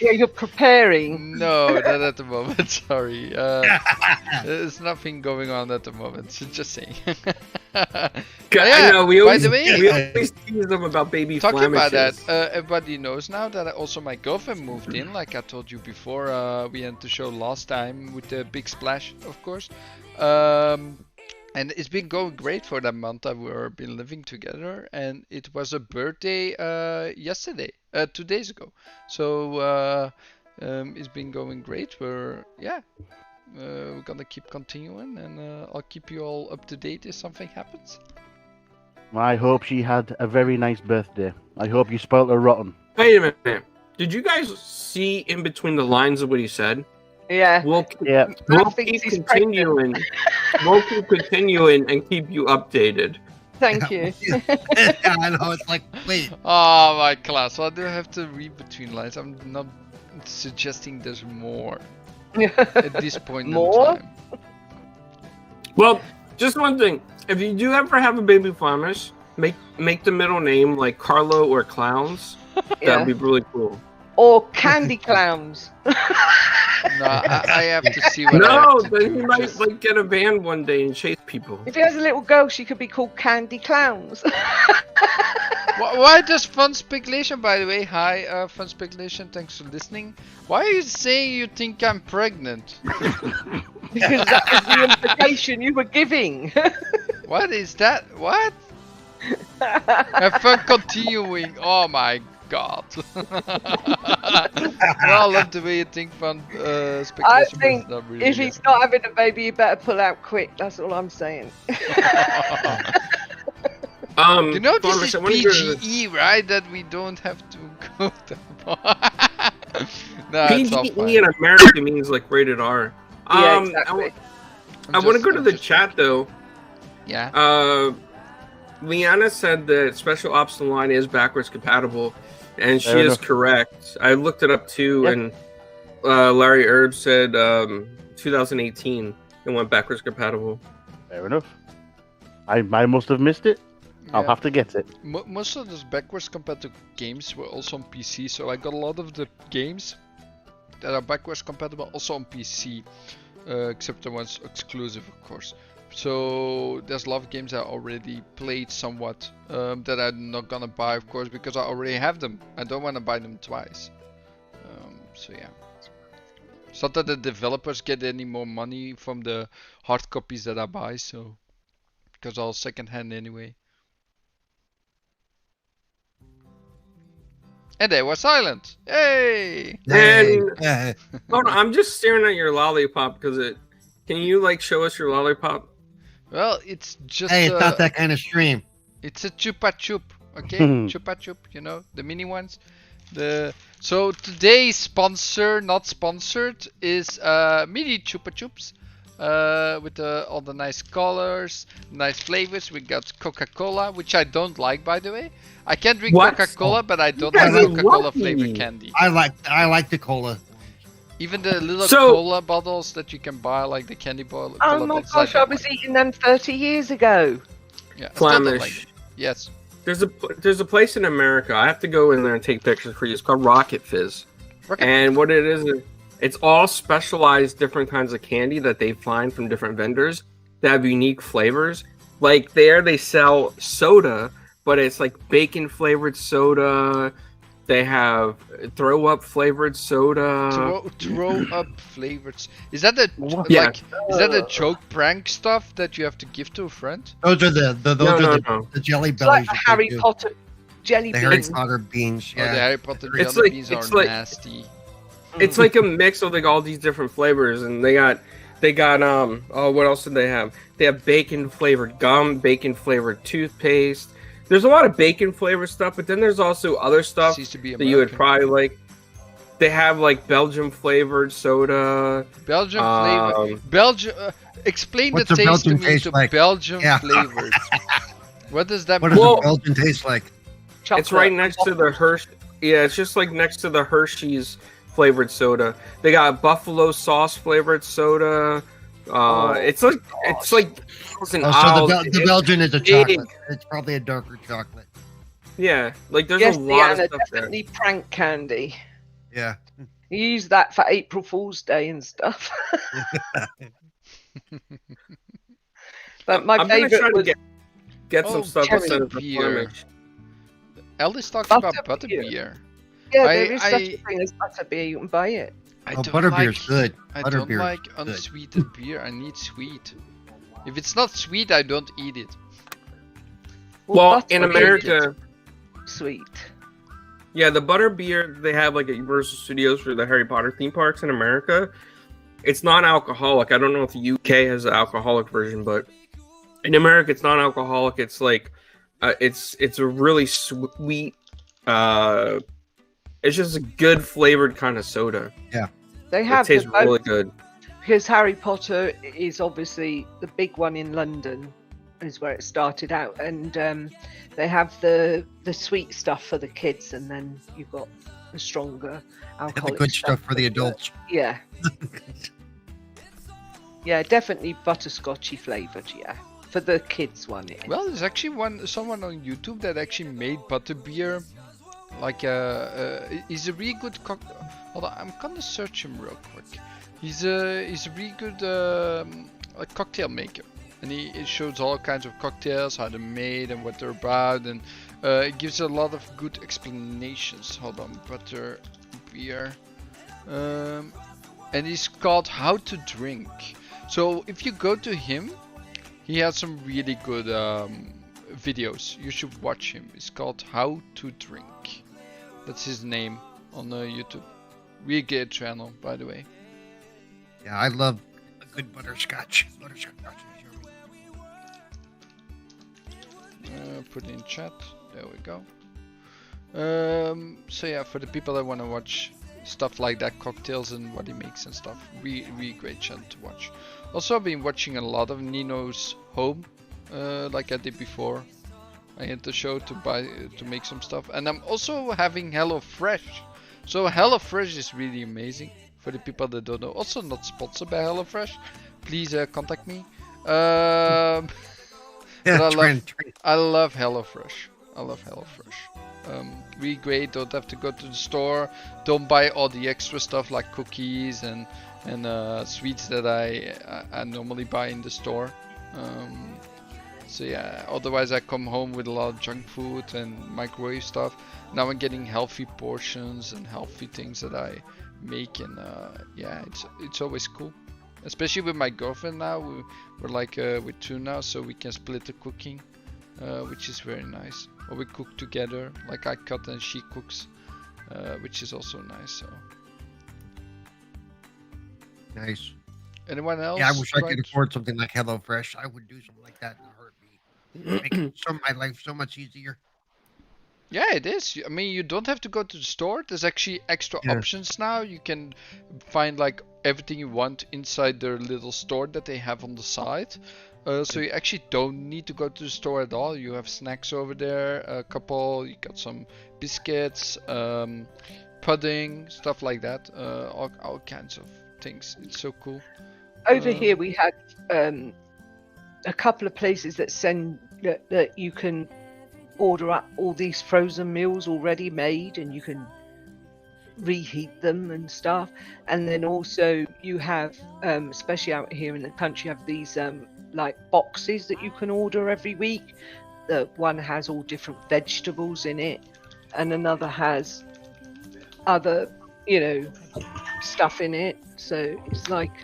Speaker 3: Yeah, you're preparing.
Speaker 1: No, not at the moment. Sorry. There's nothing going on at the moment. So just saying.
Speaker 5: I know we
Speaker 1: by
Speaker 5: always
Speaker 1: the way,
Speaker 5: we always tease them about baby
Speaker 1: talking about that,
Speaker 5: Flamishes.
Speaker 1: everybody knows now that also my girlfriend moved in. Like I told you before, we had the show last time with the big splash, of course. And it's been going great for that month that we've been living together. And it was a birthday yesterday, 2 days ago. So it's been going great. We're gonna keep continuing, and I'll keep you all up to date if something happens.
Speaker 2: I hope she had a very nice birthday. I hope you spoiled her rotten.
Speaker 5: Wait a minute. Did you guys see in between the lines of what he said?
Speaker 3: Yeah.
Speaker 5: We'll
Speaker 2: Yeah.
Speaker 5: we'll
Speaker 3: Ralph thinks
Speaker 5: keep
Speaker 3: he's
Speaker 5: continuing. We'll keep continuing and keep you updated.
Speaker 3: Thank you.
Speaker 4: Yeah, I know. It's like, wait.
Speaker 1: Oh my class, so I do have to read between lines. I'm not suggesting there's more at this point
Speaker 3: More?
Speaker 1: in time.
Speaker 5: Well, just one thing. If you do ever have a baby Flamish, make the middle name like Carlo or Clowns.
Speaker 3: Yeah.
Speaker 5: That'd be really cool.
Speaker 3: Or candy clowns.
Speaker 1: No, I have to see what I
Speaker 5: No,
Speaker 1: have to
Speaker 5: then
Speaker 1: do.
Speaker 5: he might
Speaker 1: Just-
Speaker 5: like get a van one day and chase people.
Speaker 3: If he has a little girl, she could be called Candy Clowns.
Speaker 1: Why does Fun Speculation, by the way? Hi, Fun Speculation, thanks for listening. Why are you saying you think I'm pregnant?
Speaker 3: Because that was the implication you were giving.
Speaker 1: What is that? What? Have fun continuing. Oh my god. I love the way you think Fun Speculation.
Speaker 3: I
Speaker 1: but
Speaker 3: think
Speaker 1: it's not really
Speaker 3: If
Speaker 1: there.
Speaker 3: he's not having a baby, you better pull out quick. That's all I'm saying.
Speaker 1: You know this
Speaker 5: Flamish,
Speaker 1: is
Speaker 5: I wanna go to the-
Speaker 1: PGE, right? That we don't have to go that far. No, it's all
Speaker 5: PGE
Speaker 1: fine.
Speaker 5: in America means like rated R.
Speaker 3: Yeah, exactly.
Speaker 5: I want to go to the chat though.
Speaker 1: Yeah.
Speaker 5: Leanna said that Special Ops Online is backwards compatible, and she
Speaker 2: Fair
Speaker 5: is
Speaker 2: enough.
Speaker 5: correct. I looked it up too,
Speaker 3: Yep.
Speaker 5: and Larry Erb said 2018 it went backwards compatible.
Speaker 2: Fair enough. I must have missed it. I'll
Speaker 1: Yeah.
Speaker 2: have to get it.
Speaker 1: Most of those backwards compatible games were also on PC, so I got a lot of the games that are backwards compatible also on PC, except the ones exclusive, of course. So there's a lot of games I already played somewhat that I'm not gonna buy, of course, because I already have them. I don't want to buy them twice. So yeah. It's not that the developers get any more money from the hard copies that I buy, so because all secondhand anyway. And they were silent. Yay!
Speaker 5: And
Speaker 4: Yeah.
Speaker 5: hold on, I'm just staring at your lollipop because it. Can you like show us your lollipop?
Speaker 1: Well, it's just
Speaker 4: Hey, it's not that kind of stream.
Speaker 1: it's a chupa chup, okay? Chupa chup, you know, the mini ones. So today's sponsor, not sponsored, is mini chupa chups. With all the nice colors, nice flavors. We got Coca-Cola, which I don't like, by the way. I can drink
Speaker 5: What?
Speaker 1: Coca-Cola, but I don't
Speaker 5: You guys
Speaker 1: like
Speaker 5: are
Speaker 1: Coca-Cola
Speaker 5: lucky.
Speaker 1: flavored candy.
Speaker 4: I like the cola.
Speaker 1: Even the little
Speaker 5: So-
Speaker 1: cola bottles that you can buy, like the candy bottle.
Speaker 3: Oh
Speaker 1: cola
Speaker 3: my
Speaker 1: bottles,
Speaker 3: gosh, I
Speaker 1: don't
Speaker 3: was
Speaker 1: like.
Speaker 3: eating them 30 years ago.
Speaker 1: Yeah, I still don't like
Speaker 5: Flamish.
Speaker 1: it. Yes.
Speaker 5: There's a place in America. I have to go in there and take pictures for you. It's called Rocket Fizz.
Speaker 1: Rocket
Speaker 5: And what it is, it's all specialized different kinds of candy that they find from different vendors that have unique flavors. Like there, they sell soda, but it's like bacon flavored soda. They have throw up flavored soda.
Speaker 1: Throw up flavors. Is that a
Speaker 5: Yeah.
Speaker 1: like? Is that a joke prank stuff that you have to give to a friend?
Speaker 4: Those are
Speaker 5: No.
Speaker 4: the jelly
Speaker 3: It's like
Speaker 4: bellies.
Speaker 3: the
Speaker 4: that they
Speaker 3: Harry
Speaker 4: do.
Speaker 3: Potter jelly
Speaker 4: The Harry
Speaker 3: beans.
Speaker 4: Potter beans.
Speaker 1: Oh, the
Speaker 4: Yeah.
Speaker 1: Harry Potter
Speaker 5: It's
Speaker 1: jelly
Speaker 5: like-
Speaker 1: beans
Speaker 5: it's
Speaker 1: are
Speaker 5: like-
Speaker 1: nasty.
Speaker 5: It's like a mix of like all these different flavors, and they got what else did they have? They have bacon flavored gum, bacon flavored toothpaste. There's a lot of bacon flavored stuff, but then there's also other stuff
Speaker 1: Seems to be
Speaker 5: that you would
Speaker 1: American.
Speaker 5: probably like. They have like Belgium flavored soda.
Speaker 1: Belgian flavor.
Speaker 5: Um,
Speaker 1: Belgium. Explain
Speaker 4: What's
Speaker 1: the
Speaker 4: a
Speaker 1: taste
Speaker 4: Belgian
Speaker 1: to me
Speaker 4: taste
Speaker 1: to
Speaker 4: like?
Speaker 1: Belgian
Speaker 4: Yeah.
Speaker 1: flavored. What does that
Speaker 4: What
Speaker 1: mean?
Speaker 4: does
Speaker 5: Well-
Speaker 4: a Belgian taste like?
Speaker 5: It's right next to the Hershey. Yeah, it's just like next to the Hershey's flavored soda. They got buffalo sauce flavored soda. It's like it's an
Speaker 4: Oh, so
Speaker 5: owl.
Speaker 4: the Belgian is a chocolate. It's probably a darker chocolate.
Speaker 5: Yeah, like there's
Speaker 3: Yes,
Speaker 5: a lot
Speaker 3: Deanna,
Speaker 5: of stuff there.
Speaker 3: definitely prank candy.
Speaker 4: Yeah.
Speaker 3: You use that for April Fool's Day and stuff. But my
Speaker 5: I'm gonna try
Speaker 3: favourite
Speaker 5: to
Speaker 3: was
Speaker 5: get some
Speaker 1: Oh,
Speaker 5: stuff
Speaker 3: cherry
Speaker 5: instead of the
Speaker 1: beer.
Speaker 5: Flemish.
Speaker 1: Ellis talking about
Speaker 3: Butterbeer.
Speaker 1: butterbeer.
Speaker 3: Yeah,
Speaker 1: I-
Speaker 3: there is such
Speaker 1: I-
Speaker 3: a thing as butterbeer. You can buy it.
Speaker 1: I
Speaker 4: Oh,
Speaker 1: don't
Speaker 4: butterbeer's
Speaker 1: like,
Speaker 4: good.
Speaker 1: I don't
Speaker 4: Butterbeer's
Speaker 1: like
Speaker 4: good.
Speaker 1: unsweetened beer. I need sweet. If it's not sweet, I don't eat it.
Speaker 5: Well, in
Speaker 3: butterbeer
Speaker 5: America,
Speaker 3: is sweet.
Speaker 5: yeah, the butter beer they have like at Universal Studios for the Harry Potter theme parks in America. It's non-alcoholic. I don't know if the UK has an alcoholic version, but in America, it's non-alcoholic. It's like, it's a really sweet. It's just a good flavored kind of soda.
Speaker 3: They
Speaker 5: It
Speaker 3: have
Speaker 5: tastes
Speaker 3: the both,
Speaker 5: really good.
Speaker 3: because Harry Potter is obviously the big one in London, is where it started out, and they have the sweet stuff for the kids, and then you've got the stronger
Speaker 4: And
Speaker 3: alcoholic
Speaker 4: the good stuff for the adults.
Speaker 3: Yeah. Yeah, definitely butterscotchy flavoured, yeah. For the kids one. It is.
Speaker 1: Well, there's actually someone on YouTube that actually made butterbeer. Like he's a really good cock. Hold on, I'm gonna search him real quick. He's a really good a cocktail maker, and he shows all kinds of cocktails, how they're made and what they're about, and it gives a lot of good explanations. Hold on, butter beer, and he's called How to Drink. So if you go to him, he has some really good videos. You should watch him. It's called How to Drink. That's his name on YouTube. Really good channel, by the way.
Speaker 4: Yeah, I love a good butterscotch. Butterscotch is yummy.
Speaker 1: Put it in chat. There we go. So yeah, for the people that want to watch stuff like that, cocktails and what he makes and stuff, really great channel to watch. Also, I've been watching a lot of Nino's Home, like I did before. I hit the show to make some stuff, and I'm also having HelloFresh. So HelloFresh is really amazing for the people that don't know. Also, not sponsored by HelloFresh. Please contact me. But I love HelloFresh. I love HelloFresh. Really great. Don't have to go to the store. Don't buy all the extra stuff like cookies and sweets that I normally buy in the store. So yeah, otherwise I come home with a lot of junk food and microwave stuff. Now I'm getting healthy portions and healthy things that I make, and yeah, it's always cool. Especially with my girlfriend now, we're like with two now, so we can split the cooking, which is very nice. Or we cook together, like I cut and she cooks, which is also nice. So
Speaker 4: Nice.
Speaker 1: anyone else?
Speaker 4: Yeah, I wish I could
Speaker 1: tried?
Speaker 4: afford something like HelloFresh. I would do something like that in a heartbeat. Make my life so much easier.
Speaker 1: Yeah, it is. I mean, you don't have to go to the store. There's actually extra options now. You can find like everything you want inside their little store that they have on the side. So you actually don't need to go to the store at all. You have snacks over there, a couple. You got some biscuits, pudding, stuff like that. All kinds of things. It's so cool.
Speaker 3: Over here we had a couple of places that send that you can order up all these frozen meals already made, and you can reheat them and stuff. And then also you have, especially out here in the country, you have these like boxes that you can order every week. The one has all different vegetables in it, and another has other, stuff in it. So it's like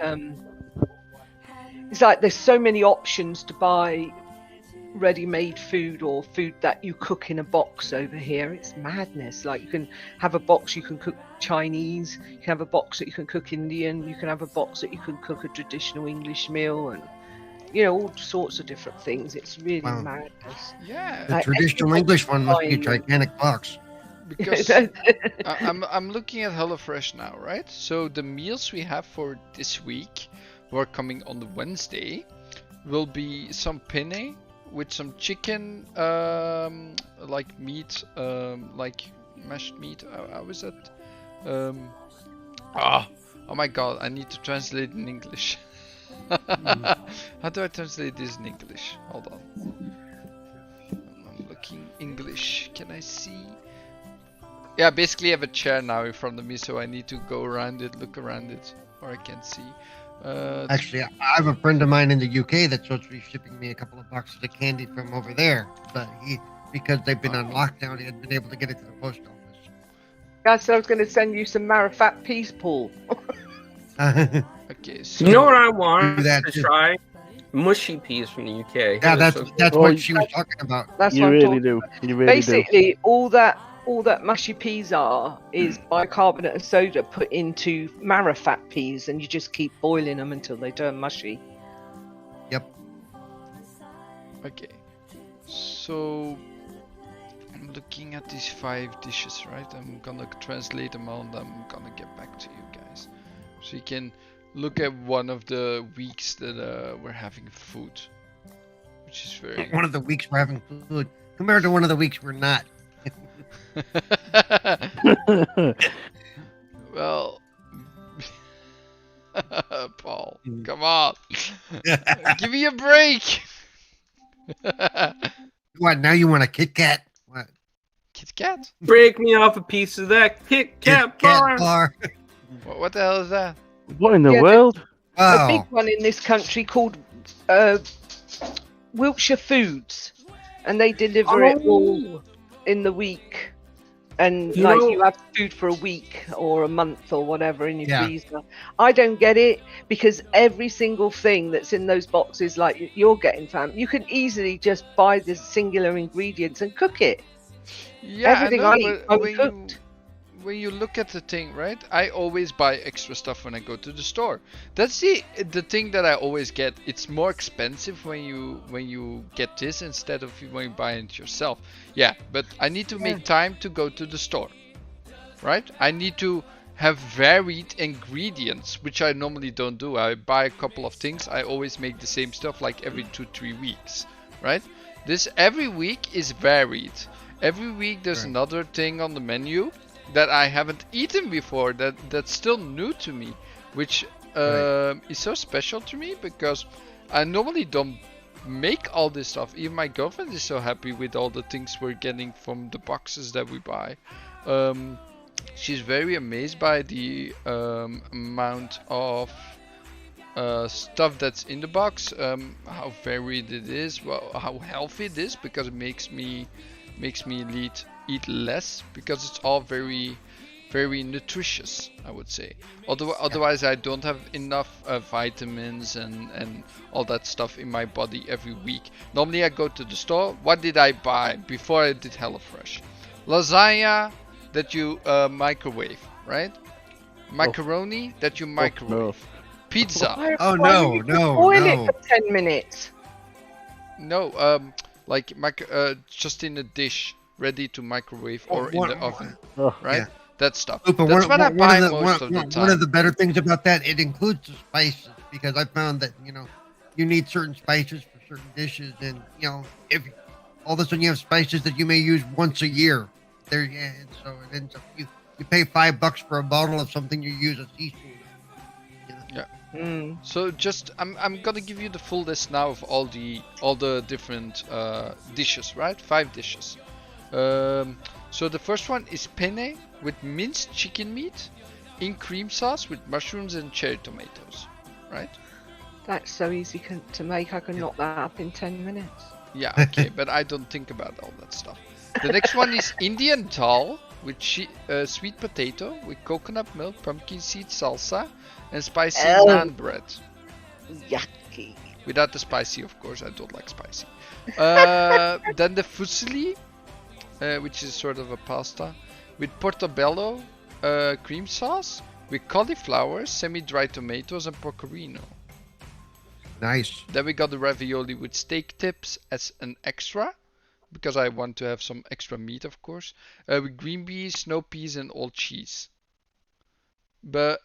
Speaker 3: there's so many options to buy ready-made food or food that you cook in a box over here. It's madness. Like, you can have a box you can cook Chinese, you can have a box that you can cook Indian, you can have a box that you can cook a traditional English meal, and all sorts of different things. It's really madness.
Speaker 1: Yeah.
Speaker 4: The traditional English one must be a gigantic box.
Speaker 1: Because I'm looking at HelloFresh now, right? So the meals we have for this week, who are coming on the Wednesday, will be some penne with some chicken, like meat, like mashed meat. How is that? Oh my god! I need to translate in English. How do I translate this in English? Hold on. I'm looking English. Can I see? Yeah, basically I have a chair now in front of me, so I need to go around it, look around it, or I can't see.
Speaker 4: Actually, I have a friend of mine in the UK that's supposed to be shipping me a couple of boxes of candy from over there, but because they've been on lockdown, he hasn't been able to get it to the post office.
Speaker 3: Guys, I was going to send you some Marifat peas, Paul.
Speaker 1: Okay, so
Speaker 5: You know what I want
Speaker 4: Do that
Speaker 5: to
Speaker 4: too.
Speaker 5: try? Mushy peas from the UK.
Speaker 4: Yeah,
Speaker 5: They're
Speaker 4: that's
Speaker 5: so good.
Speaker 4: that's
Speaker 2: Oh,
Speaker 4: what she was talking about.
Speaker 3: That's
Speaker 2: You
Speaker 3: what I'm
Speaker 2: really
Speaker 3: talking.
Speaker 2: do. You really do.
Speaker 3: Basically, all that mushy peas are is bicarbonate of soda put into Marifat peas, and you just keep boiling them until they turn mushy.
Speaker 4: Yep.
Speaker 1: okay, so I'm looking at these 5 dishes, right? I'm gonna translate them all, and I'm gonna get back to you guys, so you can look at one of the weeks that we're having food, which is very.
Speaker 4: One of the weeks we're having food compared to one of the weeks we're not.
Speaker 1: Well, Paul, come on, give me a break.
Speaker 4: What, now you want a Kit Kat? What?
Speaker 1: Kit Kat?
Speaker 5: Break me off a piece of that Kit Kat bar.
Speaker 4: bar.
Speaker 1: What the hell is that?
Speaker 2: What in the
Speaker 3: Yeah,
Speaker 2: world?
Speaker 3: A
Speaker 4: Wow.
Speaker 3: big one in this country called Wiltshire Foods, and they deliver it all in the week. And
Speaker 5: You
Speaker 3: like
Speaker 5: know-
Speaker 3: you have food for a week or a month or whatever in your
Speaker 4: Yeah.
Speaker 3: freezer. I don't get it because every single thing that's in those boxes, like you're getting, fam, you can easily just buy the singular ingredients and cook it.
Speaker 1: Yeah,
Speaker 3: Everything
Speaker 1: I
Speaker 3: I
Speaker 1: know,
Speaker 3: eat,
Speaker 1: but
Speaker 3: uncooked.
Speaker 1: when you look at the thing, right? I always buy extra stuff when I go to the store. That's the thing that I always get. It's more expensive when you get this instead of when you buy it yourself. Yeah, but I need to make time to go to the store, right? I need to have varied ingredients, which I normally don't do. I buy a couple of things. I always make the same stuff like every 2-3 weeks, right? This every week is varied. Every week there's
Speaker 4: Right.
Speaker 1: another thing on the menu that I haven't eaten before, that's still new to me, which is so special to me because I normally don't make all this stuff. Even my girlfriend is so happy with all the things we're getting from the boxes that we buy. She's very amazed by the amount of stuff that's in the box, how varied it is, well, how healthy it is, because it makes me eat less, because it's all very nutritious, I would say. Otherwise I don't have enough vitamins and all that stuff in my body every week. Normally I go to the store. What did I buy before I did HelloFresh? Lasagna that you microwave, right? Macaroni that you microwave. Pizza.
Speaker 4: Oh,
Speaker 3: Why
Speaker 4: no,
Speaker 3: would you
Speaker 4: no,
Speaker 3: boil
Speaker 4: no.
Speaker 3: it for 10 minutes.
Speaker 1: No, like just in a dish, ready to microwave or in the oven,
Speaker 2: Oh,
Speaker 1: right?
Speaker 4: yeah.
Speaker 1: That stuff.
Speaker 4: But
Speaker 1: That's what I buy most of the
Speaker 4: one
Speaker 1: time.
Speaker 4: of the better things about that, it includes the spices, because I found that, you need certain spices for certain dishes, and, if all of a sudden you have spices that you may use once a year, and so it ends up, you pay $5 for a bottle of something you use a teaspoon.
Speaker 3: Mm.
Speaker 1: So just I'm gonna give you the full list now of all the different dishes, right? 5 dishes. So the first one is penne with minced chicken meat in cream sauce with mushrooms and cherry tomatoes, right?
Speaker 3: That's so easy to make. I can knock that up in 10 minutes.
Speaker 1: Yeah, okay, but I don't think about all that stuff. The next one is Indian dal with sweet potato with coconut milk, pumpkin seed salsa, and spicy
Speaker 3: Oh.
Speaker 1: naan bread.
Speaker 3: Yucky.
Speaker 1: Without the spicy, of course. I don't like spicy. Then the fusilli, which is sort of a pasta, with portobello cream sauce, with cauliflower, semi-dried tomatoes, and pecorino.
Speaker 4: Nice.
Speaker 1: Then we got the ravioli with steak tips as an extra, because I want to have some extra meat, of course, with green beans, snow peas, and all cheese.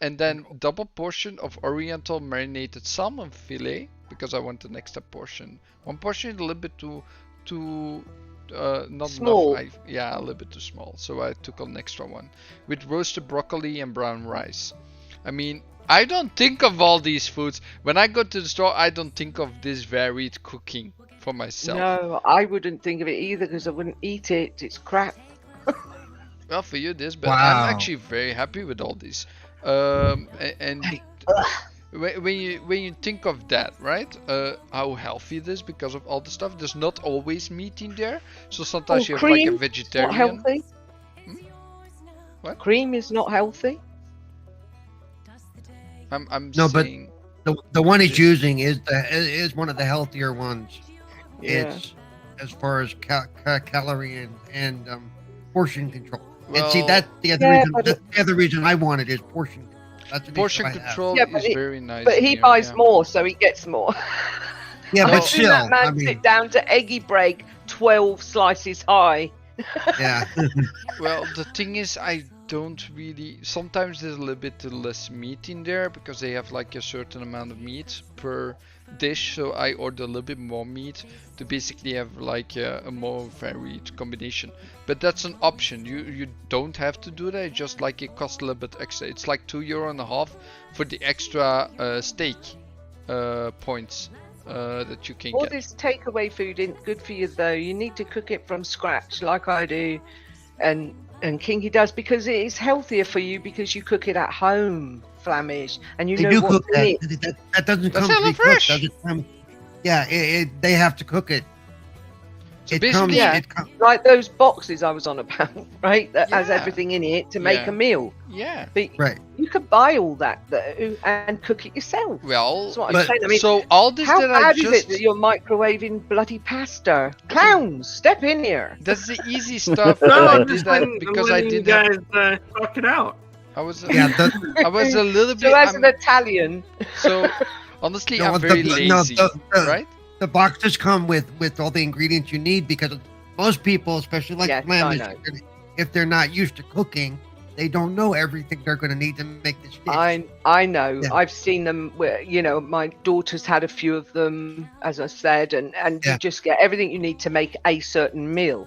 Speaker 1: And then double portion of oriental marinated salmon fillet, because I want an extra portion. One portion is a little bit too not
Speaker 3: Small.
Speaker 1: enough. Yeah, a little bit too small. So I took an extra one with roasted broccoli and brown rice. I mean, I don't think of all these foods. When I go to the store, I don't think of this varied cooking for myself.
Speaker 3: No, I wouldn't think of it either because I wouldn't eat it. It's crap.
Speaker 1: Well, for you this, but I'm
Speaker 4: Wow.
Speaker 1: actually very happy with all these. And when you think of that, right? How healthy it is because of all the stuff. There's not always meat in there, so sometimes you have like a
Speaker 3: Cream, not
Speaker 1: vegetarian.
Speaker 3: healthy.
Speaker 1: What?
Speaker 3: Cream is not healthy.
Speaker 1: I'm
Speaker 4: No, but
Speaker 1: saying.
Speaker 4: the one he's using is one of the healthier ones.
Speaker 3: Yeah.
Speaker 4: It's as far as calorie and portion control. And see,
Speaker 1: Well,
Speaker 4: that's the other
Speaker 3: Yeah,
Speaker 4: reason.
Speaker 3: but
Speaker 4: That's the other reason I want it is portion control. That's an
Speaker 1: portion
Speaker 4: issue I have.
Speaker 1: control
Speaker 3: Yeah, but
Speaker 1: is very nice.
Speaker 3: But
Speaker 1: in
Speaker 3: he
Speaker 1: here,
Speaker 3: buys
Speaker 1: yeah.
Speaker 3: more, so he gets more.
Speaker 4: Yeah,
Speaker 1: Well-
Speaker 3: I've
Speaker 4: but
Speaker 3: seen
Speaker 4: still,
Speaker 3: that man
Speaker 4: I mean,
Speaker 3: sit down to eggy break 12 slices high.
Speaker 4: yeah.
Speaker 1: Well, the thing is, I don't really. Sometimes there's a little bit less meat in there because they have like a certain amount of meat per dish. So I order a little bit more meat to basically have like a more varied combination. But that's an option. You don't have to do that. It's just like it costs a little bit extra. It's like €2.50 for the extra steak points that you can
Speaker 3: All
Speaker 1: get.
Speaker 3: this takeaway food isn't good for you, though. You need to cook it from scratch, like I do, and Kingy does, because it is healthier for you because you cook it at home, Flamish, and you
Speaker 4: They
Speaker 3: know
Speaker 4: do
Speaker 3: what's
Speaker 4: cook
Speaker 3: in
Speaker 4: that.
Speaker 3: it.
Speaker 4: That doesn't
Speaker 1: That's
Speaker 4: come
Speaker 1: hella
Speaker 4: pre-cooked,
Speaker 1: fresh.
Speaker 4: does it? Yeah, they have to cook it.
Speaker 1: So
Speaker 4: It
Speaker 1: basically,
Speaker 4: comes.
Speaker 3: Yeah.
Speaker 4: It comes.
Speaker 3: Like those boxes I was on about, right? That has
Speaker 1: Yeah.
Speaker 3: everything in it to make
Speaker 1: Yeah.
Speaker 3: a meal.
Speaker 1: yeah.
Speaker 3: But
Speaker 4: Right.
Speaker 3: you could buy all that though and cook it yourself.
Speaker 1: Well,
Speaker 3: That's what I'm
Speaker 4: But-
Speaker 3: saying. I mean,
Speaker 1: so all this
Speaker 3: how
Speaker 1: that I
Speaker 3: bad is
Speaker 1: just
Speaker 3: it that you're microwaving bloody pasta? Clowns, step in here.
Speaker 1: that's the easy stuff.
Speaker 5: No,
Speaker 1: that I
Speaker 5: I'm
Speaker 1: did
Speaker 5: just
Speaker 1: that
Speaker 5: letting,
Speaker 1: because
Speaker 5: I'm
Speaker 1: I
Speaker 5: letting you
Speaker 1: didn't.
Speaker 5: guys talk it out.
Speaker 1: I was.
Speaker 4: Yeah.
Speaker 1: I was a little bit.
Speaker 3: So as an Italian,
Speaker 1: So honestly,
Speaker 4: No,
Speaker 1: I'm very
Speaker 4: the-
Speaker 1: lazy,
Speaker 4: no, the-
Speaker 1: right?
Speaker 4: The boxes come with all the ingredients you need because most people, especially like
Speaker 3: Yes, I
Speaker 4: Flamish,
Speaker 3: know.
Speaker 4: if they're not used to cooking, they don't know everything they're going to need to make this dish.
Speaker 3: I know.
Speaker 4: Yeah.
Speaker 3: I've seen them where, you know, my daughter's had a few of them, as I said, and
Speaker 4: Yeah.
Speaker 3: you just get everything you need to make a certain meal.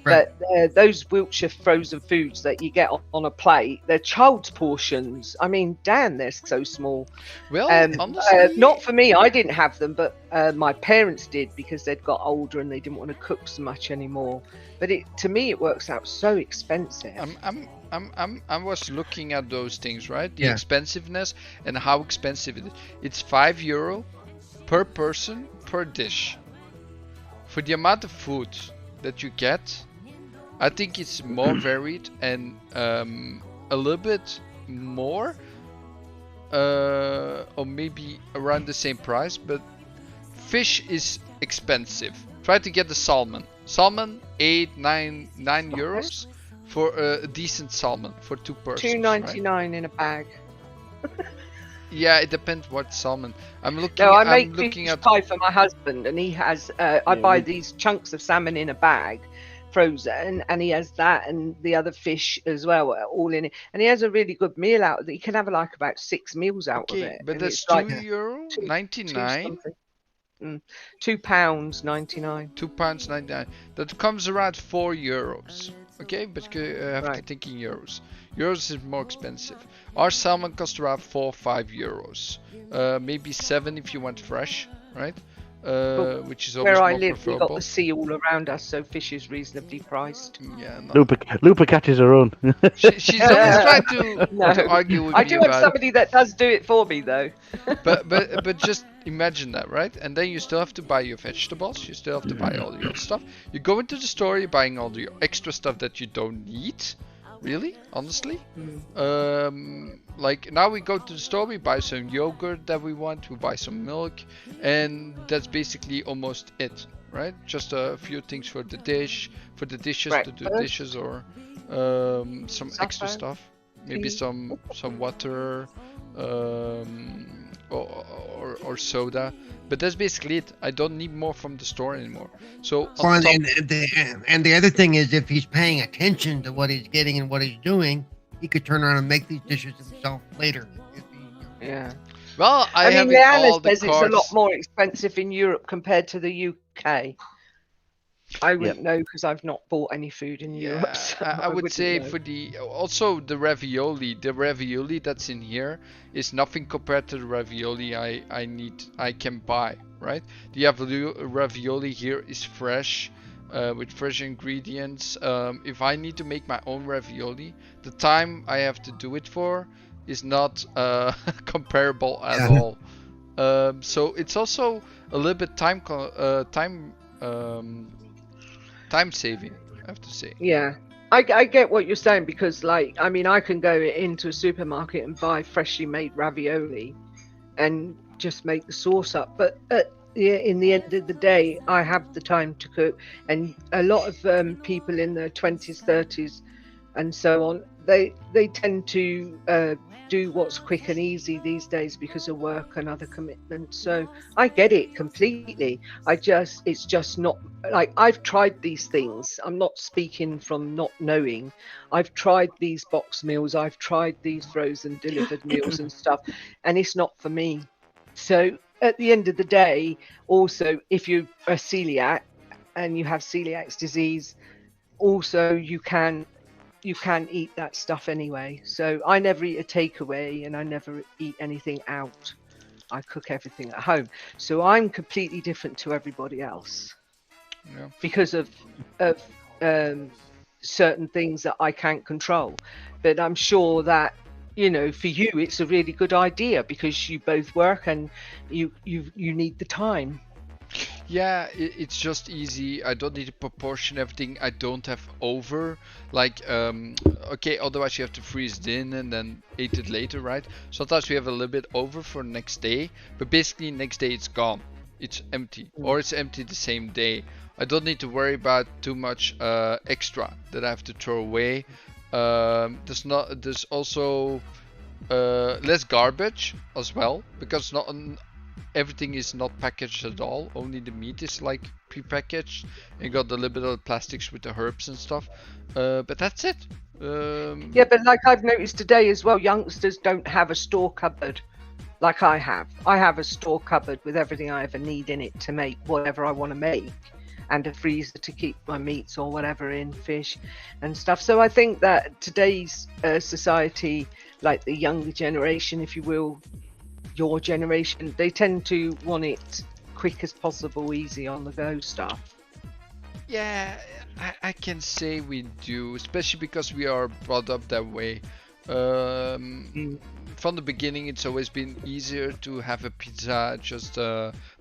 Speaker 4: Right.
Speaker 3: But those Wiltshire frozen foods that you get on a plate, they're child's portions. I mean, damn, they're so small.
Speaker 1: Well,
Speaker 3: Um,
Speaker 1: honestly,
Speaker 3: not for me. I didn't have them, but my parents did because they'd got older and they didn't want to cook so much anymore. But to me, it works out so expensive.
Speaker 1: I was looking at those things, right? The
Speaker 4: Yeah.
Speaker 1: expensiveness and how expensive it is. It's €5 per person per dish. For the amount of food that you get, I think it's more varied and a little bit more, or maybe around the same price. But fish is expensive. Try to get the salmon. Salmon, 9 euros for a decent salmon for two persons.
Speaker 3: $2.99 in a bag.
Speaker 1: Yeah, it depends what salmon. I'm looking.
Speaker 3: No, I
Speaker 1: I'm
Speaker 3: make
Speaker 1: looking
Speaker 3: fish
Speaker 1: at.
Speaker 3: pie for my husband, and he has. I buy these chunks of salmon in a bag, frozen, and he has that and the other fish as well, all in it. And he has a really good meal out of it. He can have like about 6 meals out of
Speaker 1: Okay,
Speaker 3: it.
Speaker 1: but
Speaker 3: and
Speaker 1: that's
Speaker 3: it's like
Speaker 1: €2
Speaker 3: two
Speaker 1: 99.
Speaker 3: something. £2.99.
Speaker 1: £2.99. That comes around €4. Okay, but you have to
Speaker 3: Right.
Speaker 1: think in euros. Euros is more expensive. Our salmon costs around €4-5. Maybe 7 if you want fresh, right? Which is always
Speaker 3: Where
Speaker 1: more
Speaker 3: I live, we've got
Speaker 1: preferable.
Speaker 3: the sea all around us, so fish is reasonably priced.
Speaker 1: Yeah, no.
Speaker 2: Lupa catches her own.
Speaker 1: She's always trying to,
Speaker 3: No.
Speaker 1: to argue with
Speaker 3: I
Speaker 1: me
Speaker 3: do have
Speaker 1: about it.
Speaker 3: somebody that does do it for me, though.
Speaker 1: But just imagine that, right? And then you still have to buy your vegetables. You still have to buy all your stuff. You go into the store, you're buying all the extra stuff that you don't need. Really, honestly. Like now we go to the store, we buy some yogurt that we want, we buy some milk, and that's basically almost it, right? Just a few things for the dish, for the dishes to do
Speaker 3: Breakfast.
Speaker 1: dishes, or some extra
Speaker 3: Supper.
Speaker 1: stuff. Maybe
Speaker 3: Tea.
Speaker 1: some water, or soda. But that's basically it. I don't need more from the store anymore. So on
Speaker 4: Well,
Speaker 1: top-
Speaker 4: and the other thing is, if he's paying attention to what he's getting and what he's doing, he could turn around and make these dishes himself later. If he,
Speaker 3: Yeah.
Speaker 1: well, I,
Speaker 3: I
Speaker 1: have
Speaker 3: mean,
Speaker 1: in
Speaker 3: Leanna
Speaker 1: all the
Speaker 3: says it's a
Speaker 1: cards.
Speaker 3: lot more expensive in Europe compared to the UK. I wouldn't know because I've not bought any food in Europe.
Speaker 1: Yeah,
Speaker 3: so
Speaker 1: I would
Speaker 3: wouldn't
Speaker 1: say
Speaker 3: know.
Speaker 1: for the ravioli that's in here is nothing compared to the ravioli I can buy, right? The ravioli here is fresh, with fresh ingredients. If I need to make my own ravioli, the time I have to do it for is not comparable at
Speaker 4: Yeah.
Speaker 1: all. So it's also a little bit time saving, I have to say.
Speaker 3: Yeah. I get what you're saying, because like, I mean, I can go into a supermarket and buy freshly made ravioli and just make the sauce up, but in the end of the day, I have the time to cook. And a lot of people in their 20s, 30s and so on, they tend to do what's quick and easy these days because of work and other commitments. So I get it completely. It's just not, like, I've tried these things. I'm not speaking from not knowing. I've tried these box meals, I've tried these frozen delivered meals and stuff, and it's not for me. So at the end of the day, also, if you're a celiac and you have celiac disease, also you can eat that stuff anyway. So I never eat a takeaway, and I never eat anything out. I cook everything at home. So I'm completely different to everybody else.
Speaker 1: Yeah.
Speaker 3: Because of certain things that I can't control. But I'm sure that, you know, for you it's a really good idea because you both work and you need the time.
Speaker 1: Yeah, it's just easy. I don't need to proportion everything. I don't have over, like, okay, otherwise you have to freeze it in and then eat it later, right? Sometimes we have a little bit over for next day, but basically next day it's gone. It's empty, or it's empty the same day. I don't need to worry about too much extra that I have to throw away. There's also less garbage as well, because everything is not packaged at all. Only the meat is like pre-packaged. You got a little bit of plastics with the herbs and stuff, but that's it.
Speaker 3: Yeah, but like I've noticed today as well, youngsters don't have a store cupboard like I have. I have a store cupboard with everything I ever need in it to make whatever I want to make, and a freezer to keep my meats or whatever in, fish and stuff. So I think that today's society, like the younger generation, if you will, your generation, they tend to want it quick as possible, easy on the go stuff.
Speaker 1: Yeah, I can say we do, especially because we are brought up that way. From the beginning, it's always been easier to have a pizza just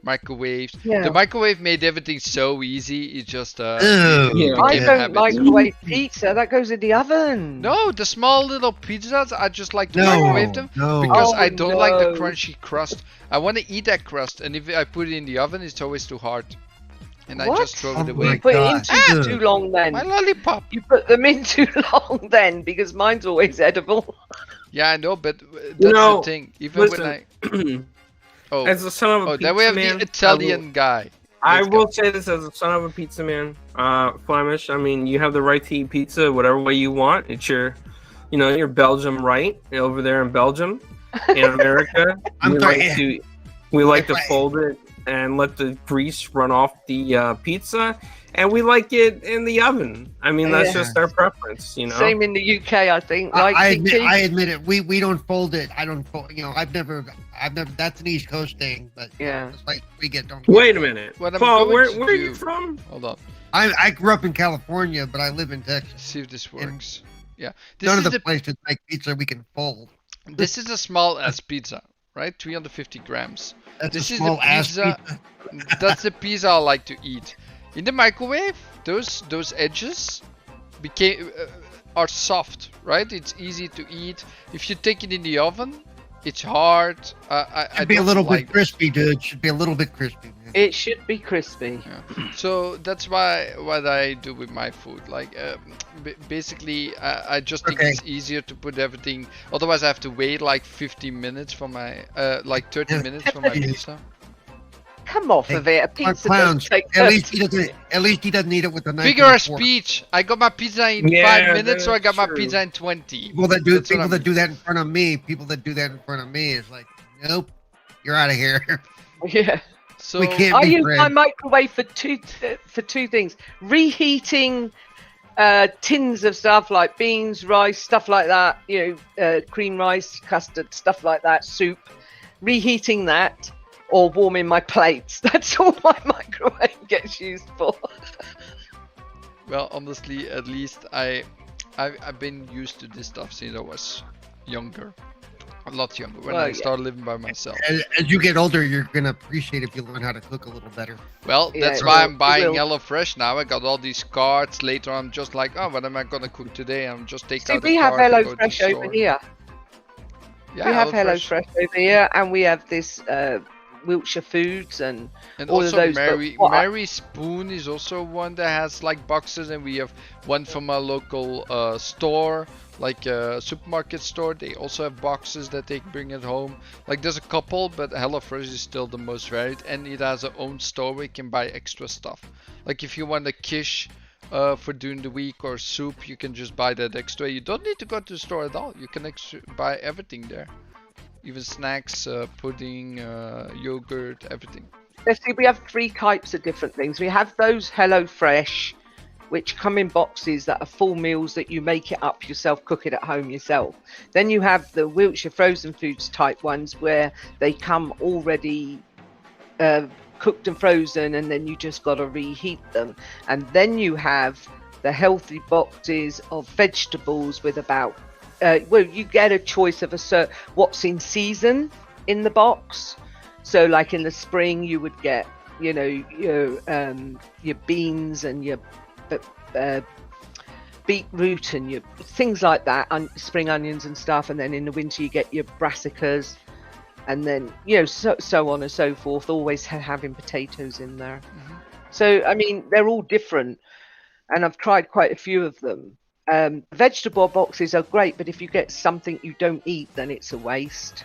Speaker 1: microwaved.
Speaker 3: Yeah.
Speaker 1: The microwave made everything so easy. It just
Speaker 4: Ew.
Speaker 5: Yeah.
Speaker 3: I
Speaker 1: became a
Speaker 3: don't
Speaker 1: habit.
Speaker 3: microwave pizza. That goes in the oven.
Speaker 1: No, the small little pizzas, I just like to
Speaker 4: No,
Speaker 1: microwave them
Speaker 4: no.
Speaker 1: because
Speaker 3: Oh,
Speaker 1: I don't like the
Speaker 3: no.
Speaker 1: crunchy crust. I want to eat that crust, and if I put it in the oven, it's always too hard, and I
Speaker 3: What?
Speaker 1: just throw
Speaker 4: Oh
Speaker 1: it
Speaker 3: You
Speaker 1: away.
Speaker 4: my
Speaker 3: put
Speaker 4: God.
Speaker 3: it in
Speaker 4: Ah!
Speaker 3: too long then.
Speaker 1: My lollipop.
Speaker 3: You put them in too long then, because mine's always edible.
Speaker 1: Yeah, I know, but that's
Speaker 5: know,
Speaker 1: the thing. Even
Speaker 5: listen,
Speaker 1: when oh,
Speaker 5: as the son of a
Speaker 1: oh,
Speaker 5: pizza
Speaker 1: then we have
Speaker 5: man,
Speaker 1: the Italian guy.
Speaker 5: I
Speaker 1: Let's
Speaker 5: will
Speaker 1: go.
Speaker 5: say this as a son of a pizza man, Flamish. I mean, you have the right to eat pizza whatever way you want. It's your, your Belgium right over there in Belgium. In America,
Speaker 4: I'm
Speaker 5: we
Speaker 4: sorry.
Speaker 5: like to
Speaker 4: Right.
Speaker 5: fold it and let the grease run off the pizza, and we like it in the oven. I mean, that's
Speaker 3: Yeah.
Speaker 5: just our preference,
Speaker 3: Same in the UK, I think. Like
Speaker 4: I
Speaker 3: TT.
Speaker 4: admit it. We don't fold it. I don't fold. I've never. That's an East Coast thing. But
Speaker 3: Yeah.
Speaker 4: it's like we don't.
Speaker 5: Wait a minute,
Speaker 1: What I'm
Speaker 5: Paul.
Speaker 1: going
Speaker 5: Where
Speaker 1: to
Speaker 5: are you
Speaker 1: do-
Speaker 5: from?
Speaker 1: Hold on,
Speaker 4: I grew up in California, but I live in Texas.
Speaker 1: see if this works. Yeah,
Speaker 4: None of
Speaker 1: this
Speaker 4: the
Speaker 1: is
Speaker 4: places make pizza we can fold.
Speaker 1: this is a small ass pizza, right? 350 grams.
Speaker 4: That's
Speaker 1: This
Speaker 4: a
Speaker 1: is the
Speaker 4: small ass
Speaker 1: pizza-
Speaker 4: pizza.
Speaker 1: That's the pizza I like to eat. In the microwave, those edges are soft, right? It's easy to eat. If you take it in the oven, it's hard. I
Speaker 4: Should be a
Speaker 1: don't
Speaker 4: little
Speaker 1: like
Speaker 4: bit crispy, dude. Should be a little bit crispy. Man.
Speaker 3: It should be crispy.
Speaker 1: So that's why what I do with my food. Like basically, I just think
Speaker 4: Okay.
Speaker 1: it's easier to put everything. Otherwise, I have to wait like 15 minutes for my like 30 minutes for my pizza.
Speaker 3: Come off
Speaker 4: Hey,
Speaker 3: of it. A
Speaker 4: Our
Speaker 3: pizza
Speaker 4: clowns.
Speaker 3: doesn't take
Speaker 4: At least
Speaker 3: 30
Speaker 4: he doesn't. At least he doesn't eat it with a knife.
Speaker 1: Figure
Speaker 4: and a
Speaker 1: of
Speaker 4: fork.
Speaker 1: speech. I got my pizza in
Speaker 5: Yeah,
Speaker 1: 5 minutes, so I got
Speaker 5: that's
Speaker 1: my
Speaker 5: true.
Speaker 1: pizza in 20.
Speaker 4: People that do
Speaker 1: That's what I mean.
Speaker 4: that in front of me. People that do that in front of me is like, nope, you're out of here.
Speaker 3: Yeah.
Speaker 1: So
Speaker 4: We can't
Speaker 3: I
Speaker 4: be
Speaker 3: use my
Speaker 4: friends.
Speaker 3: microwave for two things: reheating tins of stuff like beans, rice, stuff like that. Cream rice, custard, stuff like that. Soup. Reheating that, or warming my plates. That's all my microwave gets used for.
Speaker 1: Well, honestly, at least I've been used to this stuff since I was younger, a lot younger, when
Speaker 3: Well,
Speaker 1: I
Speaker 3: yeah.
Speaker 1: started living by myself.
Speaker 4: As you get older, you're gonna appreciate if you learn how to cook a little better.
Speaker 1: Well,
Speaker 3: Yeah,
Speaker 1: that's
Speaker 3: it
Speaker 1: why
Speaker 3: will,
Speaker 1: I'm buying
Speaker 3: it will.
Speaker 1: HelloFresh now. I got all these cards. Later, I'm just like, oh, what am I gonna cook today? I'm just take
Speaker 3: See,
Speaker 1: out
Speaker 3: we
Speaker 1: the
Speaker 3: have
Speaker 1: card and go to the
Speaker 3: HelloFresh over
Speaker 1: store.
Speaker 3: here.
Speaker 1: Yeah,
Speaker 3: We have
Speaker 1: HelloFresh.
Speaker 3: HelloFresh over here, and we have this Wiltshire Foods and
Speaker 1: And
Speaker 3: all
Speaker 1: also
Speaker 3: of those. but
Speaker 1: Mary
Speaker 3: what I-
Speaker 1: Mary Spoon is also one that has like boxes, and we have one from a local store, like a supermarket store. They also have boxes that they bring at home. Like there's a couple, but HelloFresh is still the most varied, and it has a own store where you can buy extra stuff. Like if you want a quiche for during the week or soup, you can just buy that extra. You don't need to go to the store at all. You can buy everything there. Even snacks, pudding, yogurt, everything.
Speaker 3: Let's see, we have 3 types of different things. We have those HelloFresh, which come in boxes that are full meals that you make it up yourself, cook it at home yourself. Then you have the Wiltshire frozen foods type ones where they come already cooked and frozen, and then you just got to reheat them. And then you have the healthy boxes of vegetables with about well, you get a choice of what's in season in the box. So like in the spring you would get, you know, your beans and your beetroot and your things like that, spring onions and stuff, and then in the winter you get your brassicas, and then, you know, so on and so forth, always having potatoes in there. So I mean, they're all different, and I've tried quite a few of them. Vegetable boxes are great, but if you get something you don't eat, then it's a waste.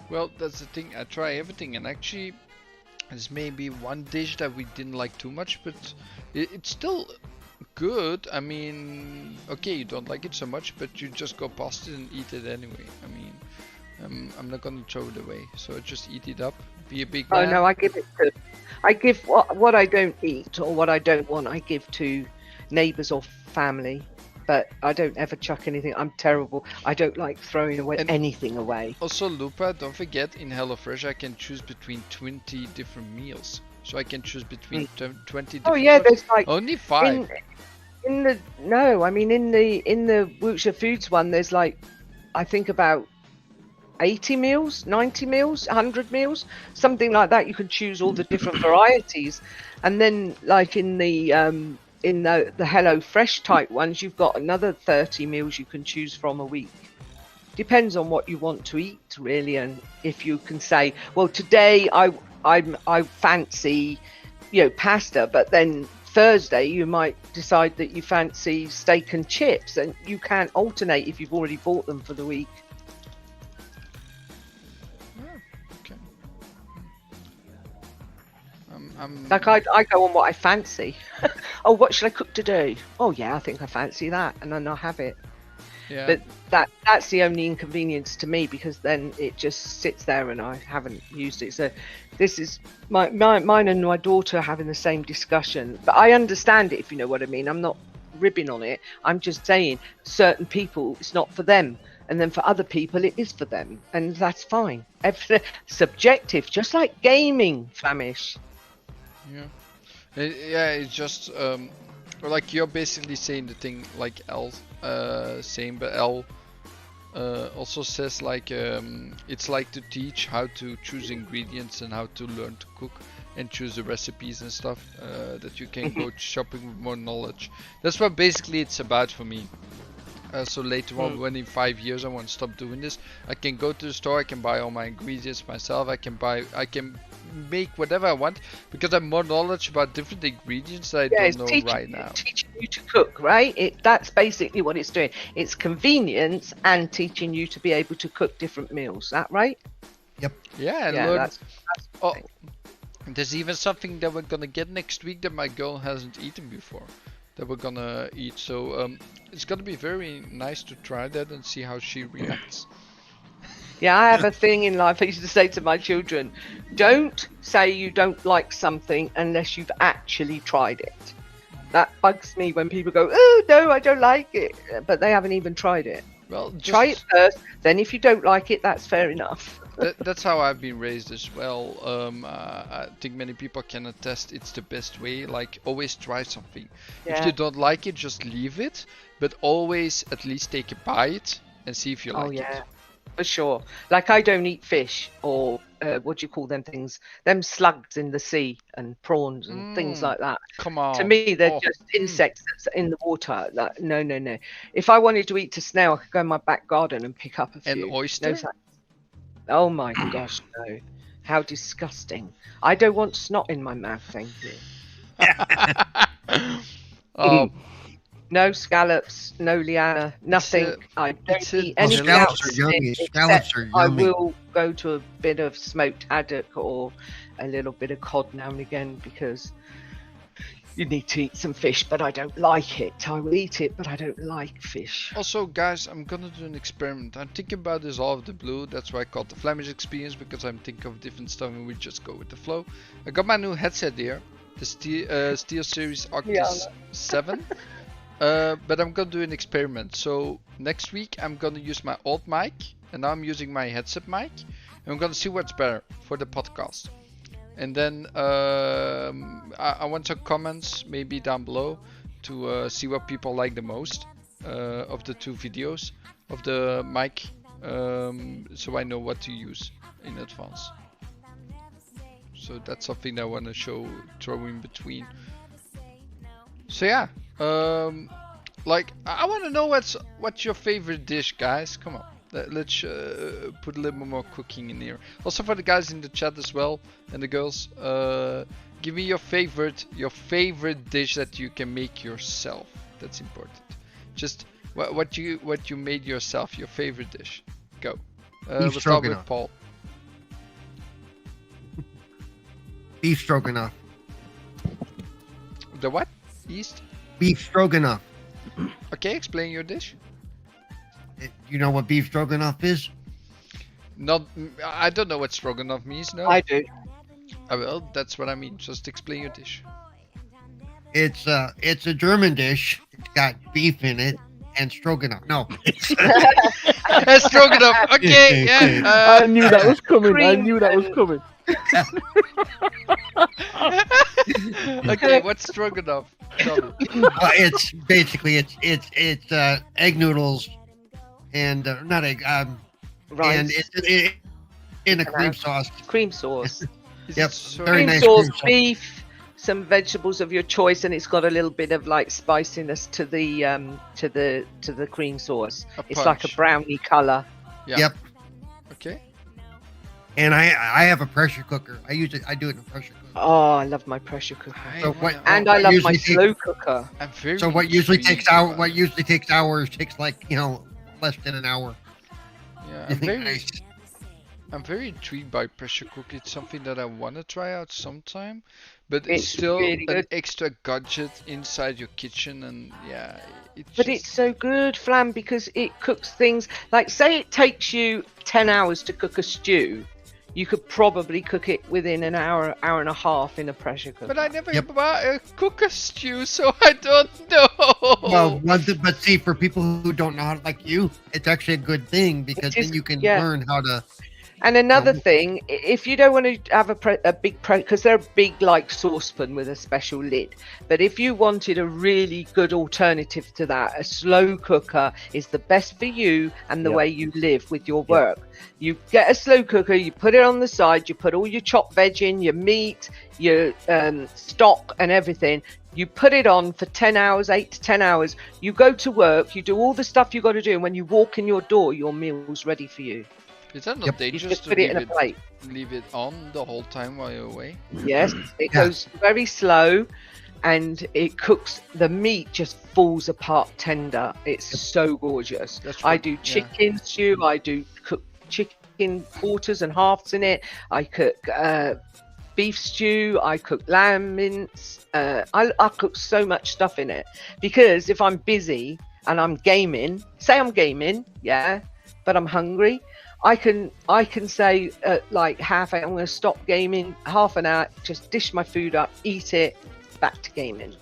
Speaker 1: Well, that's the thing. I try everything, and actually, there's maybe one dish that we didn't like too much, but it's still good. I mean, okay, you don't like it so much, but you just go past it and eat it anyway. I mean, I'm not gonna throw it away, so I just eat it up. Be a big man.
Speaker 3: Oh no, I give what I don't eat or what I don't want, I give to neighbours or family, but I don't ever chuck anything. I'm terrible. I don't like throwing away anything away.
Speaker 1: Also, Lupa, don't forget, in HelloFresh I can choose between 20 different meals. So I can choose between 20 different
Speaker 3: Oh yeah,
Speaker 1: ones.
Speaker 3: there's like
Speaker 1: Only 5.
Speaker 3: in the Wiltshire Foods one, there's like, I think about 80 meals, 90 meals, 100 meals, something like that. You can choose all the different varieties, and then like in the HelloFresh type ones, you've got another 30 meals you can choose from a week. Depends on what you want to eat, really, and if you can say, well, today I fancy, you know, pasta, but then Thursday you might decide that you fancy steak and chips, and you can't alternate if you've already bought them for the week. Like I go on what I fancy. Oh, what should I cook today? Oh yeah, I think I fancy that, and then I'll have it.
Speaker 1: Yeah.
Speaker 3: But that's the only inconvenience to me, because then it just sits there and I haven't used it. So this is mine and my daughter having the same discussion. But I understand it, if you know what I mean. I'm not ribbing on it. I'm just saying certain people it's not for them, and then for other people it is for them, and that's fine. Subjective, just like gaming, Flamish.
Speaker 1: Yeah. It's just like you're basically saying the thing like L saying, but L also says like it's like to teach how to choose ingredients and how to learn to cook and choose the recipes and stuff, that you can go shopping with more knowledge. That's what basically it's about for me. So later on, when in 5 years I want to stop doing this, I can go to the store, I can buy all my ingredients myself, I can make whatever I want, because I have more knowledge about different ingredients that I don't know right now.
Speaker 3: Teaching you to cook, right? That's basically what it's doing. It's convenience and teaching you to be able to cook different meals. Is that right?
Speaker 4: Yep.
Speaker 1: Yeah, and
Speaker 3: Yeah,
Speaker 1: learn.
Speaker 3: that's
Speaker 1: There's even something that we're gonna get next week that my girl hasn't eaten before, that we're gonna eat. So it's gonna be very nice to try that and see how she reacts.
Speaker 3: Yeah, I have a thing in life I used to say to my children, don't say you don't like something unless you've actually tried it. That bugs me when people go, oh no, I don't like it, but they haven't even tried it.
Speaker 1: Well,
Speaker 3: Try it first. Then, if you don't like it, that's fair enough.
Speaker 1: That's how I've been raised as well. I think many people can attest it's the best way. Like, always try something. If you don't like it, just leave it. But always at least take a bite and see if you like it.
Speaker 3: For sure. Like, I don't eat fish or what do you call them things? Them slugs in the sea and prawns and things like that.
Speaker 1: Come on.
Speaker 3: To me, they're just insects that's in the water. Like, no. If I wanted to eat a snail, I could go in my back garden and pick up a few.
Speaker 1: An oyster?
Speaker 3: No thanks. Oh my gosh, no. How disgusting. I don't want snot in my mouth, thank you. No scallops, no liana, nothing. I don't eat anything
Speaker 4: scallops
Speaker 3: else.
Speaker 4: are yummy. Scallops are
Speaker 3: I
Speaker 4: yummy.
Speaker 3: will go to a bit of smoked haddock or a little bit of cod now and again because you need to eat some fish, but I don't like it. I will eat it, but I don't like fish.
Speaker 1: Also, guys, I'm gonna do an experiment. I'm thinking about this all of the blue. That's why I called the Flamish experience, because I'm thinking of different stuff and we just go with the flow. I got my new headset here, the Steel Series Octus 7. But I'm gonna do an experiment. So next week I'm gonna use my old mic, and now I'm using my headset mic, and I'm gonna see what's better for the podcast. And then I want some comments maybe down below to see what people like the most of the two videos of the mic, so I know what to use in advance. So that's something that I want to throw in between. So yeah, like I want to know what's your favorite dish, guys. Come on, let's put a little bit more cooking in here. Also for the guys in the chat as well and the girls, give me your favorite dish that you can make yourself. That's important. Just what you made yourself, your favorite dish. Go. We'll start with Paul.
Speaker 4: Beef stroganoff.
Speaker 1: The what? East?
Speaker 4: Beef stroganoff.
Speaker 1: Okay, explain your dish.
Speaker 4: You know what beef stroganoff is?
Speaker 1: Not, I don't know what stroganoff means. No,
Speaker 3: I do.
Speaker 1: I will. That's what I mean. Just explain your dish.
Speaker 4: It's a German dish. It's got beef in it and stroganoff. No.
Speaker 1: Stroganoff. Okay, yeah.
Speaker 2: I knew that was coming. I
Speaker 3: cream
Speaker 2: knew that was coming.
Speaker 1: Okay, what's stroganoff? Tell me.
Speaker 4: It's basically it's egg noodles and not egg
Speaker 3: Rice.
Speaker 4: and it's in a cream sauce.
Speaker 3: Cream sauce.
Speaker 4: Yep,
Speaker 1: So-
Speaker 4: very
Speaker 3: Cream
Speaker 4: nice
Speaker 3: sauce,
Speaker 4: cream sauce.
Speaker 3: beef, some vegetables of your choice, and it's got a little bit of like spiciness to the cream sauce. It's like a
Speaker 1: punch.
Speaker 3: brownie color.
Speaker 1: Yeah.
Speaker 4: Yep.
Speaker 1: Okay.
Speaker 4: And I have a pressure cooker. I do it in a pressure cooker.
Speaker 3: Oh, I love my pressure cooker.
Speaker 4: So what-
Speaker 3: And I love my
Speaker 4: usually
Speaker 3: slow cooker.
Speaker 1: I'm very
Speaker 4: So what usually takes
Speaker 1: intrigued
Speaker 4: hours takes like less than an hour.
Speaker 1: Yeah, I'm very intrigued by pressure cooker. It's something that I want to try out sometime, but it's
Speaker 3: It's
Speaker 1: still
Speaker 3: really
Speaker 1: an
Speaker 3: good.
Speaker 1: extra gadget inside your kitchen, and yeah,
Speaker 3: But it's so good, Flam, because it cooks things like, say it takes you 10 hours to cook a stew, you could probably cook it within an hour and a half in a pressure cooker.
Speaker 1: But I never
Speaker 4: Yep.
Speaker 1: cook a stew, so I don't know.
Speaker 4: Well, but see, for people who don't know how to, like you, it's actually a good thing because
Speaker 3: It is,
Speaker 4: then you can
Speaker 3: yeah.
Speaker 4: learn how to.
Speaker 3: And another thing, if you don't want to have a big because they're a big like saucepan with a special lid. But if you wanted a really good alternative to that, a slow cooker is the best for you and the
Speaker 2: Yep.
Speaker 3: way you live with your work. You get a slow cooker, you put it on the side, you put all your chopped veg in, your meat, your stock and everything. You put it on for 10 hours, 8 to 10 hours. You go to work, you do all the stuff you got to do. And when you walk in your door, your meal's ready for you.
Speaker 1: Is that not
Speaker 4: Yep.
Speaker 3: You
Speaker 1: dangerous
Speaker 3: just
Speaker 1: to
Speaker 3: put it in a plate.
Speaker 1: leave it on the whole time while you're away?
Speaker 3: Yes, it
Speaker 4: Yeah.
Speaker 3: goes very slow and it cooks. The meat just falls apart tender. It's so gorgeous.
Speaker 1: That's
Speaker 3: I
Speaker 1: what-
Speaker 3: do
Speaker 1: yeah.
Speaker 3: chicken stew. I do cook chicken quarters and halves in it. I cook beef stew. I cook lamb mince. I cook so much stuff in it because if I'm busy and I'm gaming, say I'm gaming, yeah, but I'm hungry. I can say like half an hour, I'm going to stop gaming, half an hour, just dish my food up, eat it, back to gaming.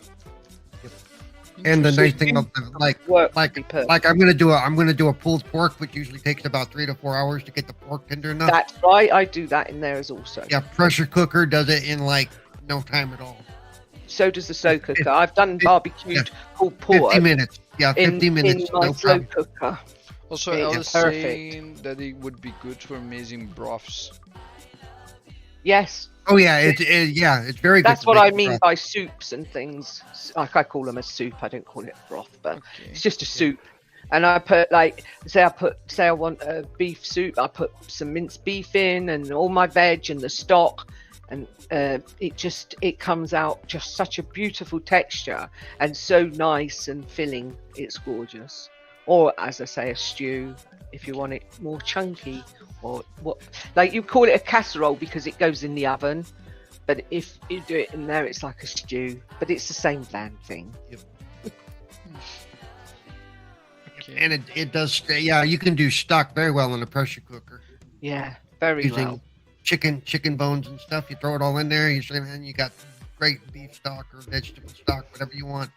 Speaker 4: And the nice thing
Speaker 3: Interesting.
Speaker 4: about like
Speaker 3: Work
Speaker 4: like
Speaker 3: would be perfect.
Speaker 4: like I'm gonna do a pulled pork, which usually takes about 3 to 4 hours to get the pork tender enough.
Speaker 3: That's right. I do that in there as also.
Speaker 4: Yeah, pressure cooker does it in like no time at all.
Speaker 3: So does the slow cooker. I've done barbecued pulled
Speaker 4: 50
Speaker 3: pork
Speaker 4: minutes. Yeah, 50
Speaker 3: in
Speaker 4: minutes.
Speaker 3: my
Speaker 4: No
Speaker 3: slow
Speaker 4: problem.
Speaker 3: cooker.
Speaker 1: Also,
Speaker 3: Yeah,
Speaker 1: I was
Speaker 3: perfect.
Speaker 1: saying that it would be good for amazing broths.
Speaker 3: Yes,
Speaker 4: Oh yeah, it's very good.
Speaker 3: that's
Speaker 4: to
Speaker 3: what
Speaker 4: make
Speaker 3: I
Speaker 4: it
Speaker 3: mean
Speaker 4: broth.
Speaker 3: by soups and things. Like I call them a soup. I don't call it broth, but
Speaker 1: Okay.
Speaker 3: it's just a soup. And I put like say I want a beef soup. I put some minced beef in and all my veg and the stock, and it comes out just such a beautiful texture and so nice and filling. It's gorgeous. Or as I say, a stew if you want it more chunky, or what like you call it a casserole because it goes in the oven. But if you do it in there, it's like a stew. But it's the same damn thing.
Speaker 1: Okay.
Speaker 4: And it does. Yeah, you can do stock very well in a pressure cooker
Speaker 3: Yeah, very
Speaker 4: using
Speaker 3: well.
Speaker 4: chicken bones and stuff. You throw it all in there. And you got great beef stock or vegetable stock, whatever you want,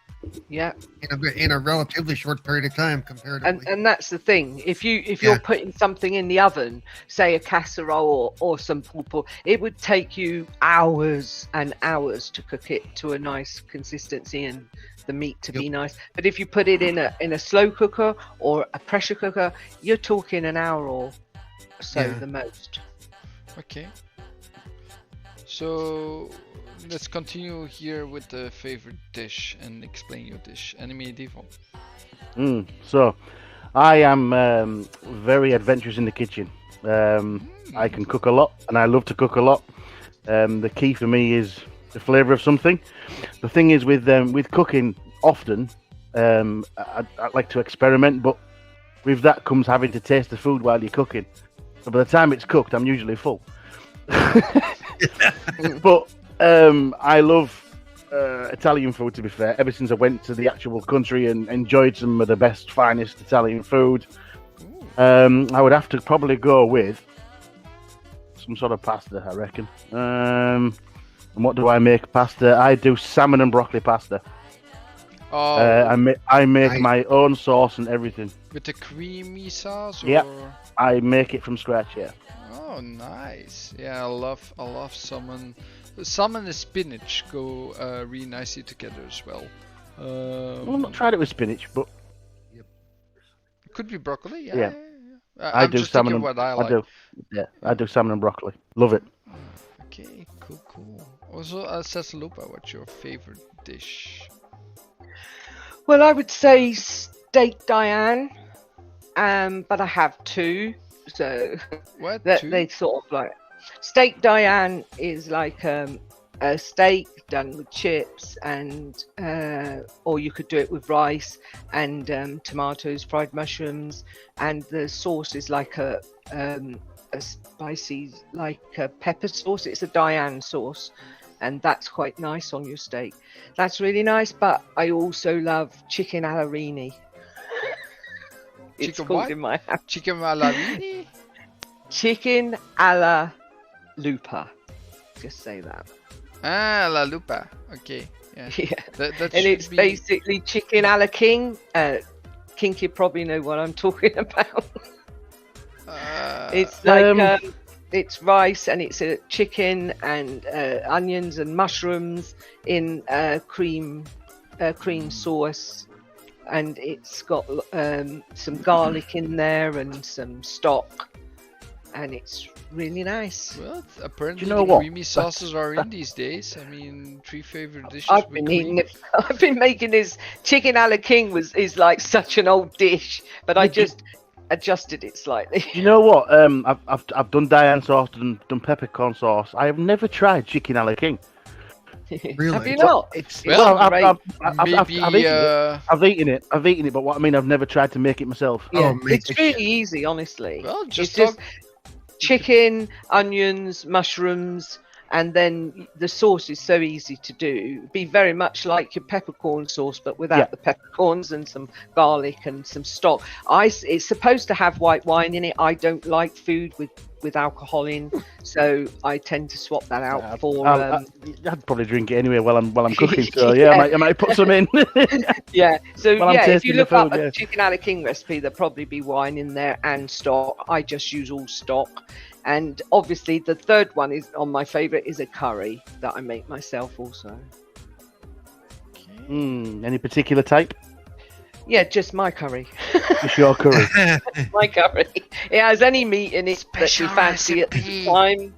Speaker 3: Yeah,
Speaker 4: in a relatively short period of time comparatively.
Speaker 3: and that's the thing. If you're
Speaker 4: Yeah.
Speaker 3: putting something in the oven, say a casserole or some pulled pork, it would take you hours and hours to cook it to a nice consistency and the meat to be nice. But if you put it in a slow cooker or a pressure cooker, you're talking an hour or so
Speaker 4: Yeah.
Speaker 3: the most.
Speaker 1: Okay. So let's continue here with the favorite dish and explain your dish. Enemy Devil.
Speaker 2: So, I am very adventurous in the kitchen. I can cook a lot, and I love to cook a lot. The key for me is the flavour of something. The thing is with cooking, often I like to experiment, but with that comes having to taste the food while you're cooking. So by the time it's cooked, I'm usually full. But I love Italian food, to be fair. Ever since I went to the actual country and enjoyed some of the best, finest Italian food, I would have to probably go with some sort of pasta, I reckon. And what do I make pasta? I do salmon and broccoli pasta.
Speaker 1: Oh,
Speaker 2: I make
Speaker 4: Nice.
Speaker 2: my own sauce and everything.
Speaker 1: with the creamy sauce.
Speaker 2: Yeah.
Speaker 1: Or...
Speaker 2: I make it from scratch, yeah.
Speaker 1: Oh, nice. Yeah, I love salmon. Salmon and spinach go really nicely together as well.
Speaker 2: Well, I've not tried it with spinach, but
Speaker 1: It could be broccoli. Yeah.
Speaker 2: Yeah.
Speaker 1: yeah.
Speaker 2: I
Speaker 1: I'm
Speaker 2: do
Speaker 1: just
Speaker 2: salmon.
Speaker 1: thinking what I like.
Speaker 2: I do salmon and broccoli. Love it.
Speaker 1: Okay, cool. Also, Cesalupa, what's your favorite dish?
Speaker 3: Well, I would say steak Diane, but I have two. So
Speaker 1: What?
Speaker 3: that
Speaker 1: Two?
Speaker 3: they sort of like steak Diane is like a steak done with chips and or you could do it with rice and tomatoes, fried mushrooms, and the sauce is like a spicy like a pepper sauce. It's a Diane sauce, and that's quite nice on your steak. That's really nice. But I also love chicken alarini. It's
Speaker 1: Chicken
Speaker 3: called
Speaker 1: what?
Speaker 3: in my house.
Speaker 1: Chicken malarini?
Speaker 3: Chicken alla lupa. Just say that.
Speaker 1: Ah, la lupa. Okay. Yeah.
Speaker 3: Yeah.
Speaker 1: That
Speaker 3: And
Speaker 1: should
Speaker 3: it's
Speaker 1: be...
Speaker 3: basically chicken a la king. King, you probably know what I'm talking about. It's like it's rice and it's a chicken and onions and mushrooms in cream sauce, and it's got some garlic in there and some stock, and it's really nice.
Speaker 1: Well, apparently
Speaker 2: know
Speaker 1: the
Speaker 2: what?
Speaker 1: creamy sauces are in these days. I mean, 3 favorite dishes
Speaker 3: I've
Speaker 1: with
Speaker 3: been
Speaker 1: cream.
Speaker 3: eating it. I've been making this chicken a la king is like such an old dish, but I just adjusted it slightly.
Speaker 2: Do you know what? I've done Diane sauce and done peppercorn sauce. I have never tried chicken a la king.
Speaker 4: Really?
Speaker 3: Have you not?
Speaker 4: It's
Speaker 1: Well,
Speaker 3: great.
Speaker 1: Maybe
Speaker 2: I've eaten it. But what I mean, I've never tried to make it myself.
Speaker 3: Yeah,
Speaker 4: mate,
Speaker 3: it's really easy, honestly.
Speaker 1: well,
Speaker 3: It's
Speaker 1: just
Speaker 3: just
Speaker 1: talk.
Speaker 3: chicken, onions, mushrooms, and then the sauce is so easy to do. It'd be very much like your peppercorn sauce, but without
Speaker 2: Yeah.
Speaker 3: the peppercorns and some garlic and some stock. It's supposed to have white wine in it. I don't like food with with alcohol in, so I tend to swap that out for.
Speaker 2: I'd probably drink it anyway while I'm cooking. So yeah, I might put some in.
Speaker 3: Yeah. So
Speaker 2: While I'm
Speaker 3: yeah, if
Speaker 2: tasting
Speaker 3: you
Speaker 2: the
Speaker 3: look up
Speaker 2: food,
Speaker 3: a
Speaker 2: yeah.
Speaker 3: chicken a la king recipe, there'll probably be wine in there and stock. I just use all stock. And obviously, the third one is on my favorite is a curry that I make myself also.
Speaker 2: Any particular type?
Speaker 3: Yeah, just my curry.
Speaker 2: Just your curry.
Speaker 3: My curry. It has any meat in it that you
Speaker 1: Special
Speaker 3: fancy at the
Speaker 1: recipe.
Speaker 3: time.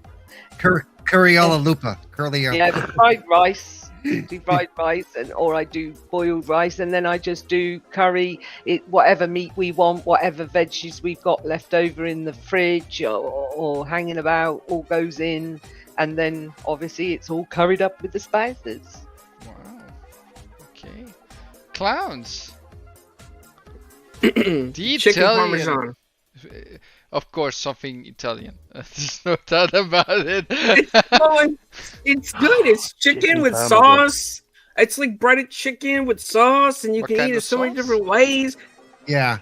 Speaker 4: Curry alla lupa. Curly.
Speaker 3: Yeah, the fried rice. Do fried rice, or I do boiled rice, and then I just do curry. Whatever meat we want, whatever veggies we've got left over in the fridge or hanging about, all goes in, and then obviously it's all curried up with the spices.
Speaker 1: Wow. Okay. Clowns. The
Speaker 5: Chicken
Speaker 1: Italian.
Speaker 5: parmesan.
Speaker 1: Of course, something Italian. There's no doubt about it.
Speaker 5: It's good. It's chicken with
Speaker 2: parmesan.
Speaker 5: sauce. It's like breaded chicken with sauce, and you
Speaker 1: What
Speaker 5: can
Speaker 1: kind
Speaker 5: eat it
Speaker 1: of
Speaker 5: so many
Speaker 1: sauce?
Speaker 5: different ways.
Speaker 4: Yeah.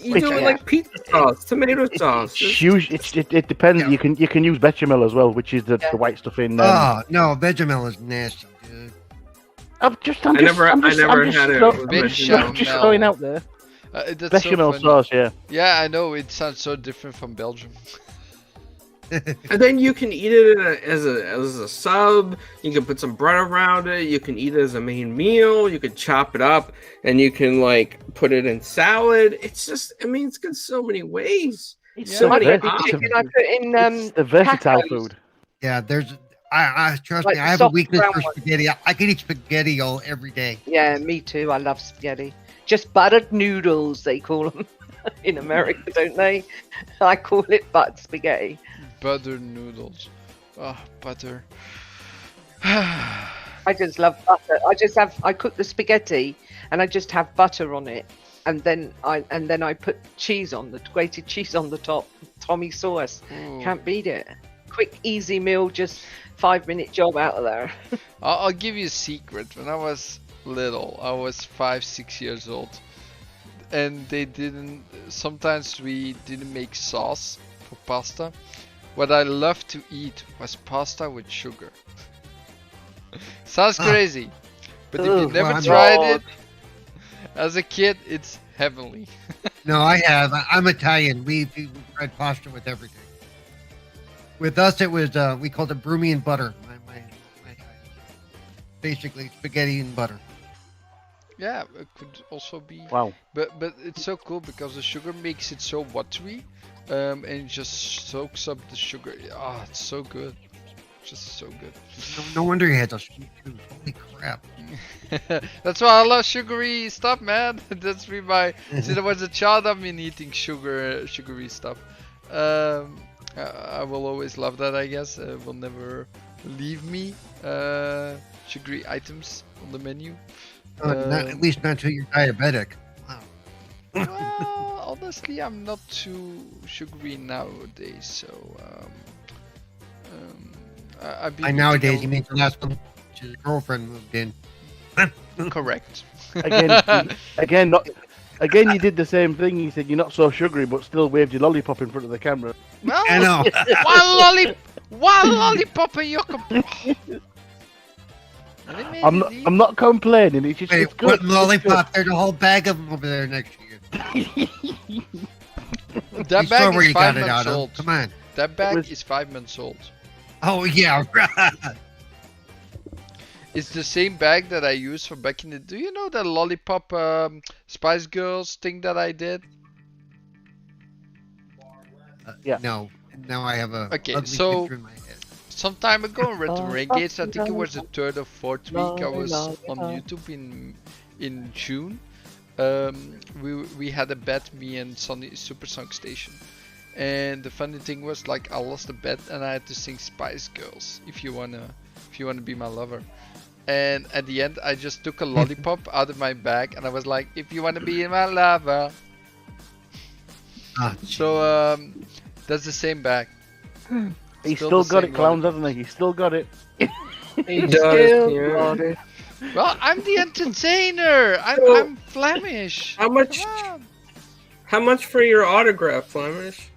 Speaker 5: You
Speaker 2: Wait,
Speaker 5: do it
Speaker 2: yeah.
Speaker 5: like pizza sauce, tomato sauce.
Speaker 2: It depends.
Speaker 4: Yeah.
Speaker 2: You can use bechamel as well, which is the white stuff in.
Speaker 4: Oh no, Vegemel is nasty, dude.
Speaker 2: I'm
Speaker 5: I never had it with
Speaker 1: bechamel.
Speaker 2: I'm just throwing out there.
Speaker 1: That's so
Speaker 2: Bechamel
Speaker 1: funny.
Speaker 2: sauce, yeah.
Speaker 1: Yeah, I know. It sounds so different from Belgium.
Speaker 5: And then you can eat it as a sub. You can put some bread around it. You can eat it as a main meal. You can chop it up, and you can like put it in salad. It's just, I mean, it's good so many ways.
Speaker 2: It's
Speaker 1: Yeah.
Speaker 2: so
Speaker 3: Honey,
Speaker 2: versatile.
Speaker 3: every chicken I put in
Speaker 2: It's a versatile
Speaker 3: tacos.
Speaker 2: food.
Speaker 4: Yeah, I trust
Speaker 3: Like
Speaker 4: me,
Speaker 3: the
Speaker 4: I have a
Speaker 3: soft
Speaker 4: weakness
Speaker 3: brown
Speaker 4: for
Speaker 3: one.
Speaker 4: spaghetti. I can eat spaghetti every day.
Speaker 3: Yeah, me too. I love spaghetti. Just buttered noodles, they call them in America, don't they? I call it buttered spaghetti.
Speaker 1: Butter noodles. Oh, butter.
Speaker 3: I just love butter. I cook the spaghetti and I just have butter on it, and then I put cheese on the grated cheese on the top. Tommy sauce.
Speaker 1: Ooh.
Speaker 3: Can't beat it. Quick, easy meal, just 5-minute job out of there.
Speaker 1: I'll give you a secret. When I was little, I was 5-6 years old, and sometimes we didn't make sauce for pasta. What I loved to eat was pasta with sugar. Sounds crazy, but if you
Speaker 4: Ugh,
Speaker 1: never
Speaker 4: well,
Speaker 1: tried it as a kid, it's heavenly.
Speaker 4: No, I have. I'm Italian. We bread pasta with everything. With us, it was we called it broomy and butter. My basically spaghetti and butter.
Speaker 1: Yeah, it could also be.
Speaker 2: Wow.
Speaker 1: But it's so cool because the sugar makes it so watery, and it just soaks up the sugar. Ah, it's so good. Just so good.
Speaker 4: No wonder you had those sweet tooth. Holy crap!
Speaker 1: That's why I love sugary stuff, man. That's me. Since I was a child, I've been eating sugary stuff. I will always love that. I guess will never leave me. Sugary items on the menu.
Speaker 4: Not, at least not until you're diabetic. Wow.
Speaker 1: Well, honestly, I'm not too sugary nowadays. So I've been
Speaker 4: Nowadays,
Speaker 1: eating
Speaker 4: you mean the last one? His girlfriend moved in.
Speaker 1: correct.
Speaker 2: Again, you did the same thing. You said you're not so sugary, but still waved your lollipop in front of the camera.
Speaker 1: Well,
Speaker 4: I know.
Speaker 1: One lollipop and you're
Speaker 2: I'm not complaining. It's just
Speaker 4: Wait,
Speaker 2: it's good.
Speaker 4: what lollipop? There's a whole bag of them over there next to you.
Speaker 1: That
Speaker 4: You saw
Speaker 1: bag
Speaker 4: where
Speaker 1: is
Speaker 4: you
Speaker 1: 5
Speaker 4: got it
Speaker 1: months
Speaker 4: out of.
Speaker 1: old.
Speaker 4: Come on.
Speaker 1: That bag
Speaker 2: was-
Speaker 1: is 5 months old.
Speaker 4: Oh yeah, right.
Speaker 1: It's the same bag that I used for back in the. Do you know the lollipop Spice Girls thing that I did?
Speaker 2: Yeah.
Speaker 4: No, now I have a
Speaker 1: Okay,
Speaker 4: ugly
Speaker 1: so-
Speaker 4: picture in my head.
Speaker 1: Some time ago in Red Renegades, I think it was the 3rd or 4th week. I was on YouTube in June. We had a bet, me and Sonny Super Song Station, and the funny thing was like I lost the bet and I had to sing Spice Girls. If you wanna be my lover. And at the end, I just took a lollipop out of my bag and I was like, if you wanna be my lover.
Speaker 4: Ah,
Speaker 1: So that's the same bag.
Speaker 2: He's
Speaker 1: Still
Speaker 2: still
Speaker 1: the
Speaker 2: got
Speaker 1: same
Speaker 2: it, clowns,
Speaker 1: lollipop.
Speaker 2: hasn't he? He's still got it.
Speaker 5: He does, yeah.
Speaker 1: Well, I'm the entertainer.
Speaker 5: So-
Speaker 1: I'm Flamish.
Speaker 5: How much?
Speaker 1: Come on.
Speaker 5: How much for your autograph, Flamish?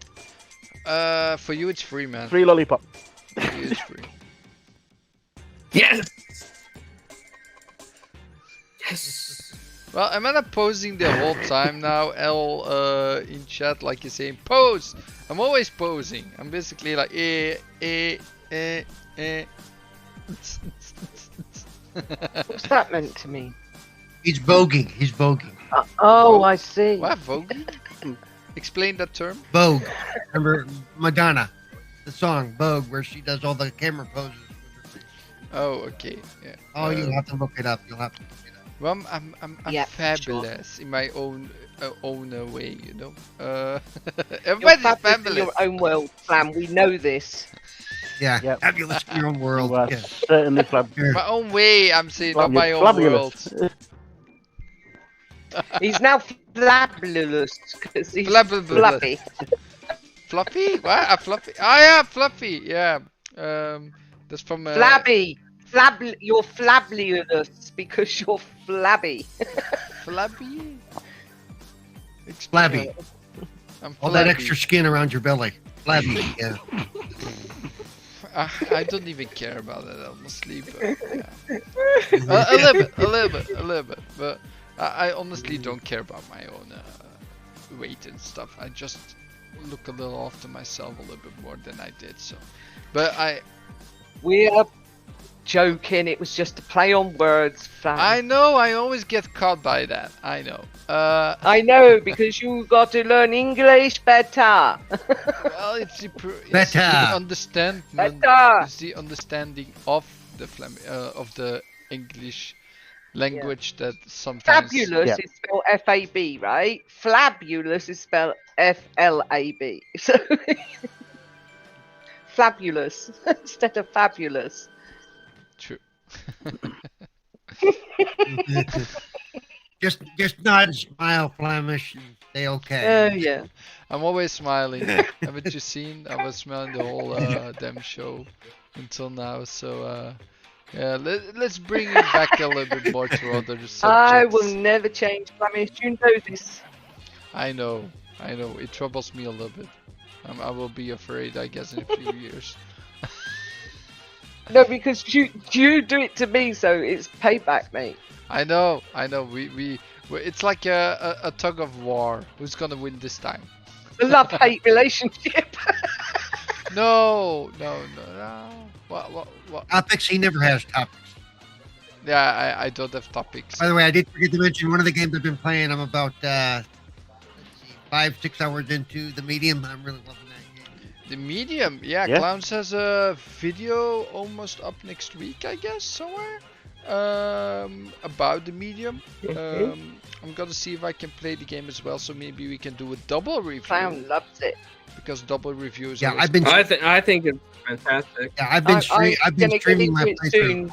Speaker 1: For you it's free, man.
Speaker 2: Free lollipop.
Speaker 1: For you it's free.
Speaker 5: Yes. Yes.
Speaker 1: Well, am I not posing the whole time now, L, in chat, like you're saying, pose! I'm always posing. I'm basically like, eh.
Speaker 3: What's that meant to me?
Speaker 4: He's voguing. He's voguing.
Speaker 3: Oh, I see.
Speaker 1: What, Vogue? Explain that term.
Speaker 4: Vogue. Remember Madonna, the song Vogue, where she does all the camera poses with her face.
Speaker 1: Oh, okay, yeah.
Speaker 4: Oh, you'll have to look it up. You'll have to look it up.
Speaker 1: Well, I'm
Speaker 3: Yeah,
Speaker 1: fabulous in my own way, you know.
Speaker 3: You're
Speaker 1: Everybody's
Speaker 3: fabulous in
Speaker 1: fabulous.
Speaker 3: your own world, Flam. We know this.
Speaker 4: Yeah,
Speaker 2: Yep.
Speaker 4: fabulous in your own world.
Speaker 2: You are
Speaker 4: Yeah.
Speaker 2: certainly flab.
Speaker 1: My own way, I'm saying, not my own
Speaker 2: flabulous.
Speaker 1: world.
Speaker 3: He's now flabulous because he's
Speaker 1: Flabulous.
Speaker 3: fluffy.
Speaker 1: Fluffy? What? A fluffy? Oh yeah, fluffy. Yeah. That's from.
Speaker 3: Flabby. You're flabulous because you're flabby.
Speaker 1: Flabby.
Speaker 4: Flabby.
Speaker 1: I'm
Speaker 4: All that
Speaker 1: flabby.
Speaker 4: extra skin around your belly. Flabby. Yeah.
Speaker 1: I don't even care about it, honestly. But yeah. a little bit. But I honestly don't care about my own weight and stuff. I just look a little after myself a little bit more than I did. So, but
Speaker 3: We're joking. It was just a play on words, Flam.
Speaker 1: I know I always get caught by that. I know.
Speaker 3: I know because you got to learn English better.
Speaker 1: Well, it's the
Speaker 4: Better.
Speaker 1: understanding.
Speaker 3: Better.
Speaker 1: It's the understanding of the of the English language that sometimes.
Speaker 3: Fabulous
Speaker 2: Yeah.
Speaker 3: is spelled F-A-B, right? Flabulous is spelled F-L-A-B. So flabulous instead of fabulous.
Speaker 1: True.
Speaker 4: Just nod and smile, Flamish, and stay okay.
Speaker 3: Oh yeah.
Speaker 1: I'm always smiling. Haven't you seen? I was smiling the whole damn show until now. So yeah, let's bring it back a little bit more to other subjects.
Speaker 3: I will never change, Flamish. You know this.
Speaker 1: I know. It troubles me a little bit. I will be afraid, I guess, in a few years.
Speaker 3: No, because you do it to me, so it's payback, mate.
Speaker 1: I know. It's like a tug of war. Who's gonna win this time?
Speaker 3: A love-hate relationship.
Speaker 1: No. What?
Speaker 4: Topics, he never has topics.
Speaker 1: Yeah, I don't have topics.
Speaker 4: By the way, I did forget to mention one of the games I've been playing. I'm about 5-6 hours into the medium. I'm really loving that game.
Speaker 1: The medium, yeah. Clowns has a video almost up next week, I guess, somewhere. About the medium. I'm gonna see if I can play the game as well, so maybe we can do a double review.
Speaker 3: Clown loves it.
Speaker 1: Because double reviews.
Speaker 4: Yeah,
Speaker 1: always
Speaker 4: I've been.
Speaker 5: I think it's fantastic.
Speaker 4: Yeah, I've been
Speaker 3: gonna
Speaker 4: streaming
Speaker 3: get
Speaker 4: my
Speaker 3: into it
Speaker 4: playthrough.
Speaker 3: soon.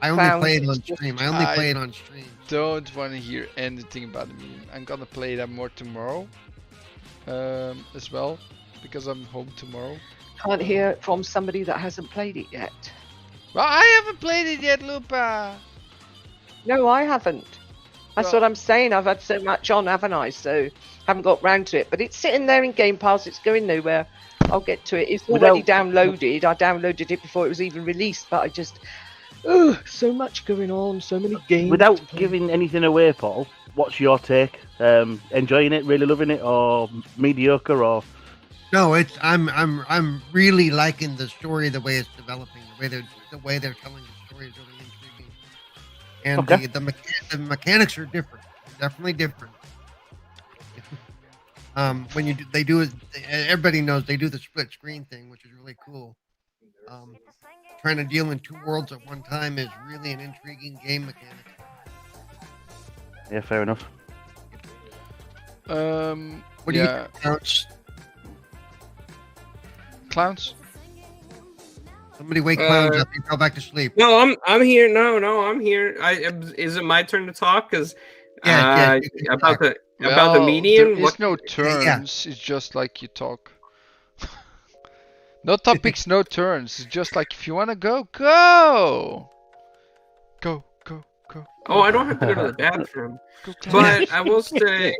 Speaker 4: I only
Speaker 3: Found
Speaker 4: play it on
Speaker 3: just-
Speaker 4: stream. I only
Speaker 1: I-
Speaker 4: play it on stream.
Speaker 1: don't want to hear anything about the medium. I'm gonna play that more tomorrow, as well, because I'm home tomorrow.
Speaker 3: Can't hear it from somebody that hasn't played it yet.
Speaker 1: Well, I haven't played it yet, Lupa.
Speaker 3: No, I haven't. That's
Speaker 1: Well-
Speaker 3: what I'm saying. I've had so much on, haven't I? So haven't got round to it. But it's sitting there in Game Pass. It's going nowhere. I'll get to it. It's already downloaded. I downloaded it before it was even released. But I just, so much going on. So many games.
Speaker 2: Without
Speaker 3: to play.
Speaker 2: giving anything away, Paul, what's your take? Enjoying it, really loving it, or mediocre, or
Speaker 4: No, it's I'm really liking the story, the way it's developing, the way they're telling the story is really intriguing, and
Speaker 2: Okay.
Speaker 4: the mechanics are different, definitely different. When they do it, everybody knows they do the split screen thing, which is really cool. Trying to deal in two worlds at one time is really an intriguing game mechanic.
Speaker 2: yeah, fair enough.
Speaker 4: What do you
Speaker 1: Yeah,
Speaker 4: think, Couch?
Speaker 1: clowns.
Speaker 4: Somebody wake clowns up and go back to sleep.
Speaker 5: No, I'm here. No, I'm here. Is it my turn to talk? Because
Speaker 4: Yeah, you can
Speaker 5: about
Speaker 4: talk.
Speaker 5: the
Speaker 1: Well,
Speaker 5: medium.
Speaker 1: There is no turns. It's just like you talk. No topics, no turns. It's just like if you wanna go, go.
Speaker 5: Oh, I don't have to go to the bathroom.
Speaker 1: Go, clown.
Speaker 5: But I will say,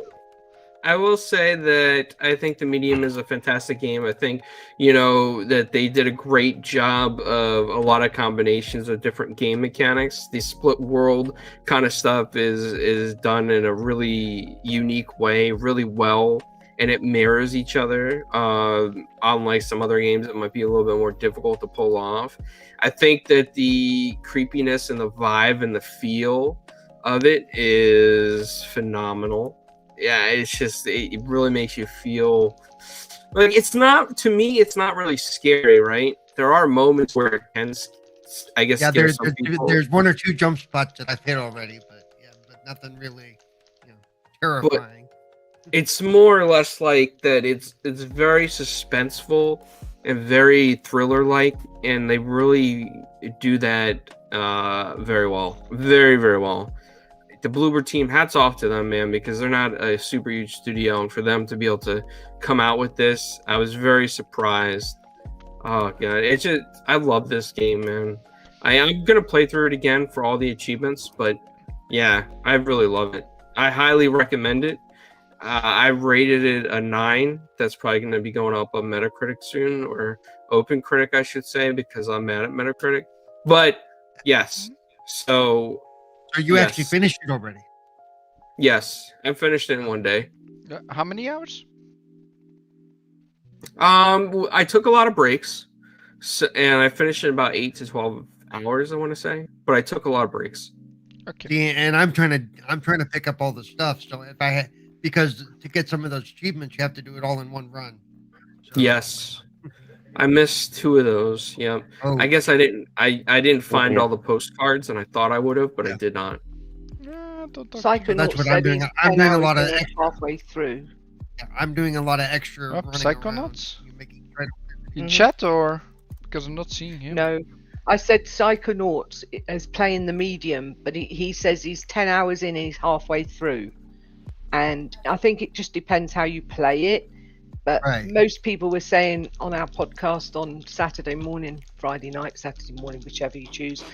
Speaker 5: I will say that I think The Medium is a fantastic game. I think, that they did a great job of a lot of combinations of different game mechanics. The split world kind of stuff is done in a really unique way, really well, and it mirrors each other. Unlike some other games, it might be a little bit more difficult to pull off. I think that the creepiness and the vibe and the feel of it is phenomenal. Yeah, it really makes you feel like it's not really scary, right? There are moments where it can, I guess, scare some people.
Speaker 4: There's one or two jump spots that I've hit already, but nothing really, terrifying.
Speaker 5: But it's more or less like that. It's very suspenseful and very thriller-like, and they really do that very well, very, very well. The Bloober team, hats off to them, man, because they're not a super huge studio, and for them to be able to come out with this, I was very surprised. Oh god, I love this game, man. I'm gonna play through it again for all the achievements, but yeah, I really love it. I highly recommend it. I rated it a 9. That's probably gonna be going up on Metacritic soon, or OpenCritic, I should say, because I'm mad at Metacritic. But yes, so.
Speaker 4: So you actually finished it already?
Speaker 5: Yes, I finished it in one day.
Speaker 1: How many hours?
Speaker 5: I took a lot of breaks, and I finished in about 8 to 12 hours, I want to say. But I took a lot of breaks.
Speaker 1: Okay.
Speaker 4: See, and I'm trying to pick up all the stuff. So because to get some of those achievements, you have to do it all in one run. So.
Speaker 5: Yes. I missed 2 of those. Yeah, I guess I didn't find all the postcards, and I thought I would have, but I did not.
Speaker 3: Psychonauts.
Speaker 4: That's what I'm doing. I'm doing a lot of
Speaker 3: halfway through.
Speaker 4: I'm doing a lot of extra.
Speaker 1: Psychonauts. In chat or because I'm not seeing him?
Speaker 3: No, I said Psychonauts as playing The Medium, but he says he's 10 hours in and he's halfway through, and I think it just depends how you play it. But most people were saying on our podcast on Saturday morning, Friday night, Saturday morning, whichever you choose,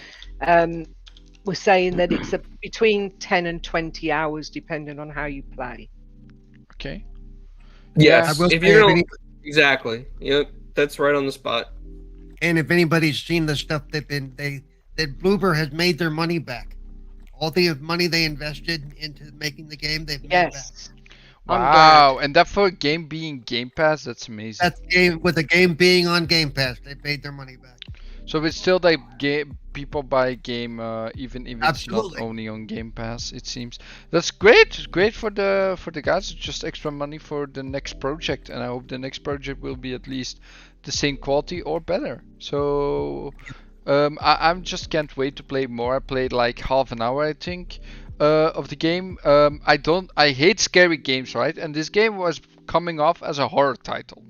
Speaker 3: were saying that it's between 10 and 20 hours, depending on how you play.
Speaker 1: Okay.
Speaker 5: Yes. Exactly. Yep. That's right on the spot.
Speaker 4: And if anybody's seen the stuff that Bloober has made their money back. All the money they invested into making the game, they've made back.
Speaker 1: Wow, and that for a game being Game Pass, that's amazing.
Speaker 4: With a game being on Game Pass, they paid their money back.
Speaker 1: So it's still like people buy a game even if it's
Speaker 4: Absolutely.
Speaker 1: not only on Game Pass, it seems. That's great. Great for the guys. It's just extra money for the next project, and I hope the next project will be at least the same quality or better. So I'm just can't wait to play more. I played like half an hour, I think. Of the game. I hate scary games, right? And this game was coming off as a horror title.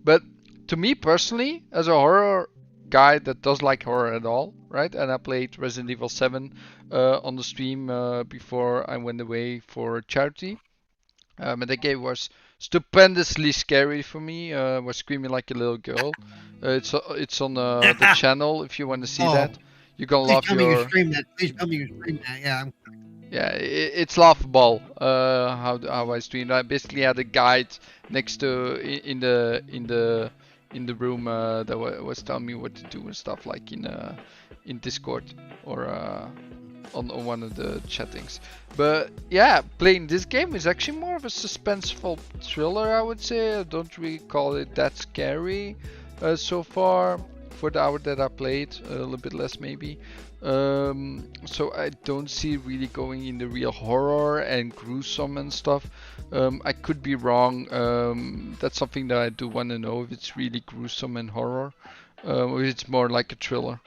Speaker 1: But to me personally, as a horror guy that does like horror at all, right? And I played Resident Evil 7 on the stream before I went away for charity. And the game was stupendously scary for me. Was screaming like a little girl. It's on the channel if you want to see that. You're gonna love your.
Speaker 4: Please tell me you stream that. Yeah.
Speaker 1: Yeah, it's laughable how I streamed. I basically had a guide next to in the room that was telling me what to do and stuff, like in Discord or on one of the chattings. But yeah, playing this game is actually more of a suspenseful thriller, I would say. I don't really call it that scary so far for the hour that I played, a little bit less maybe. So I don't see really going in the real horror and gruesome and stuff. I could be wrong. That's something that I do want to know, if it's really gruesome and horror, or if it's more like a thriller.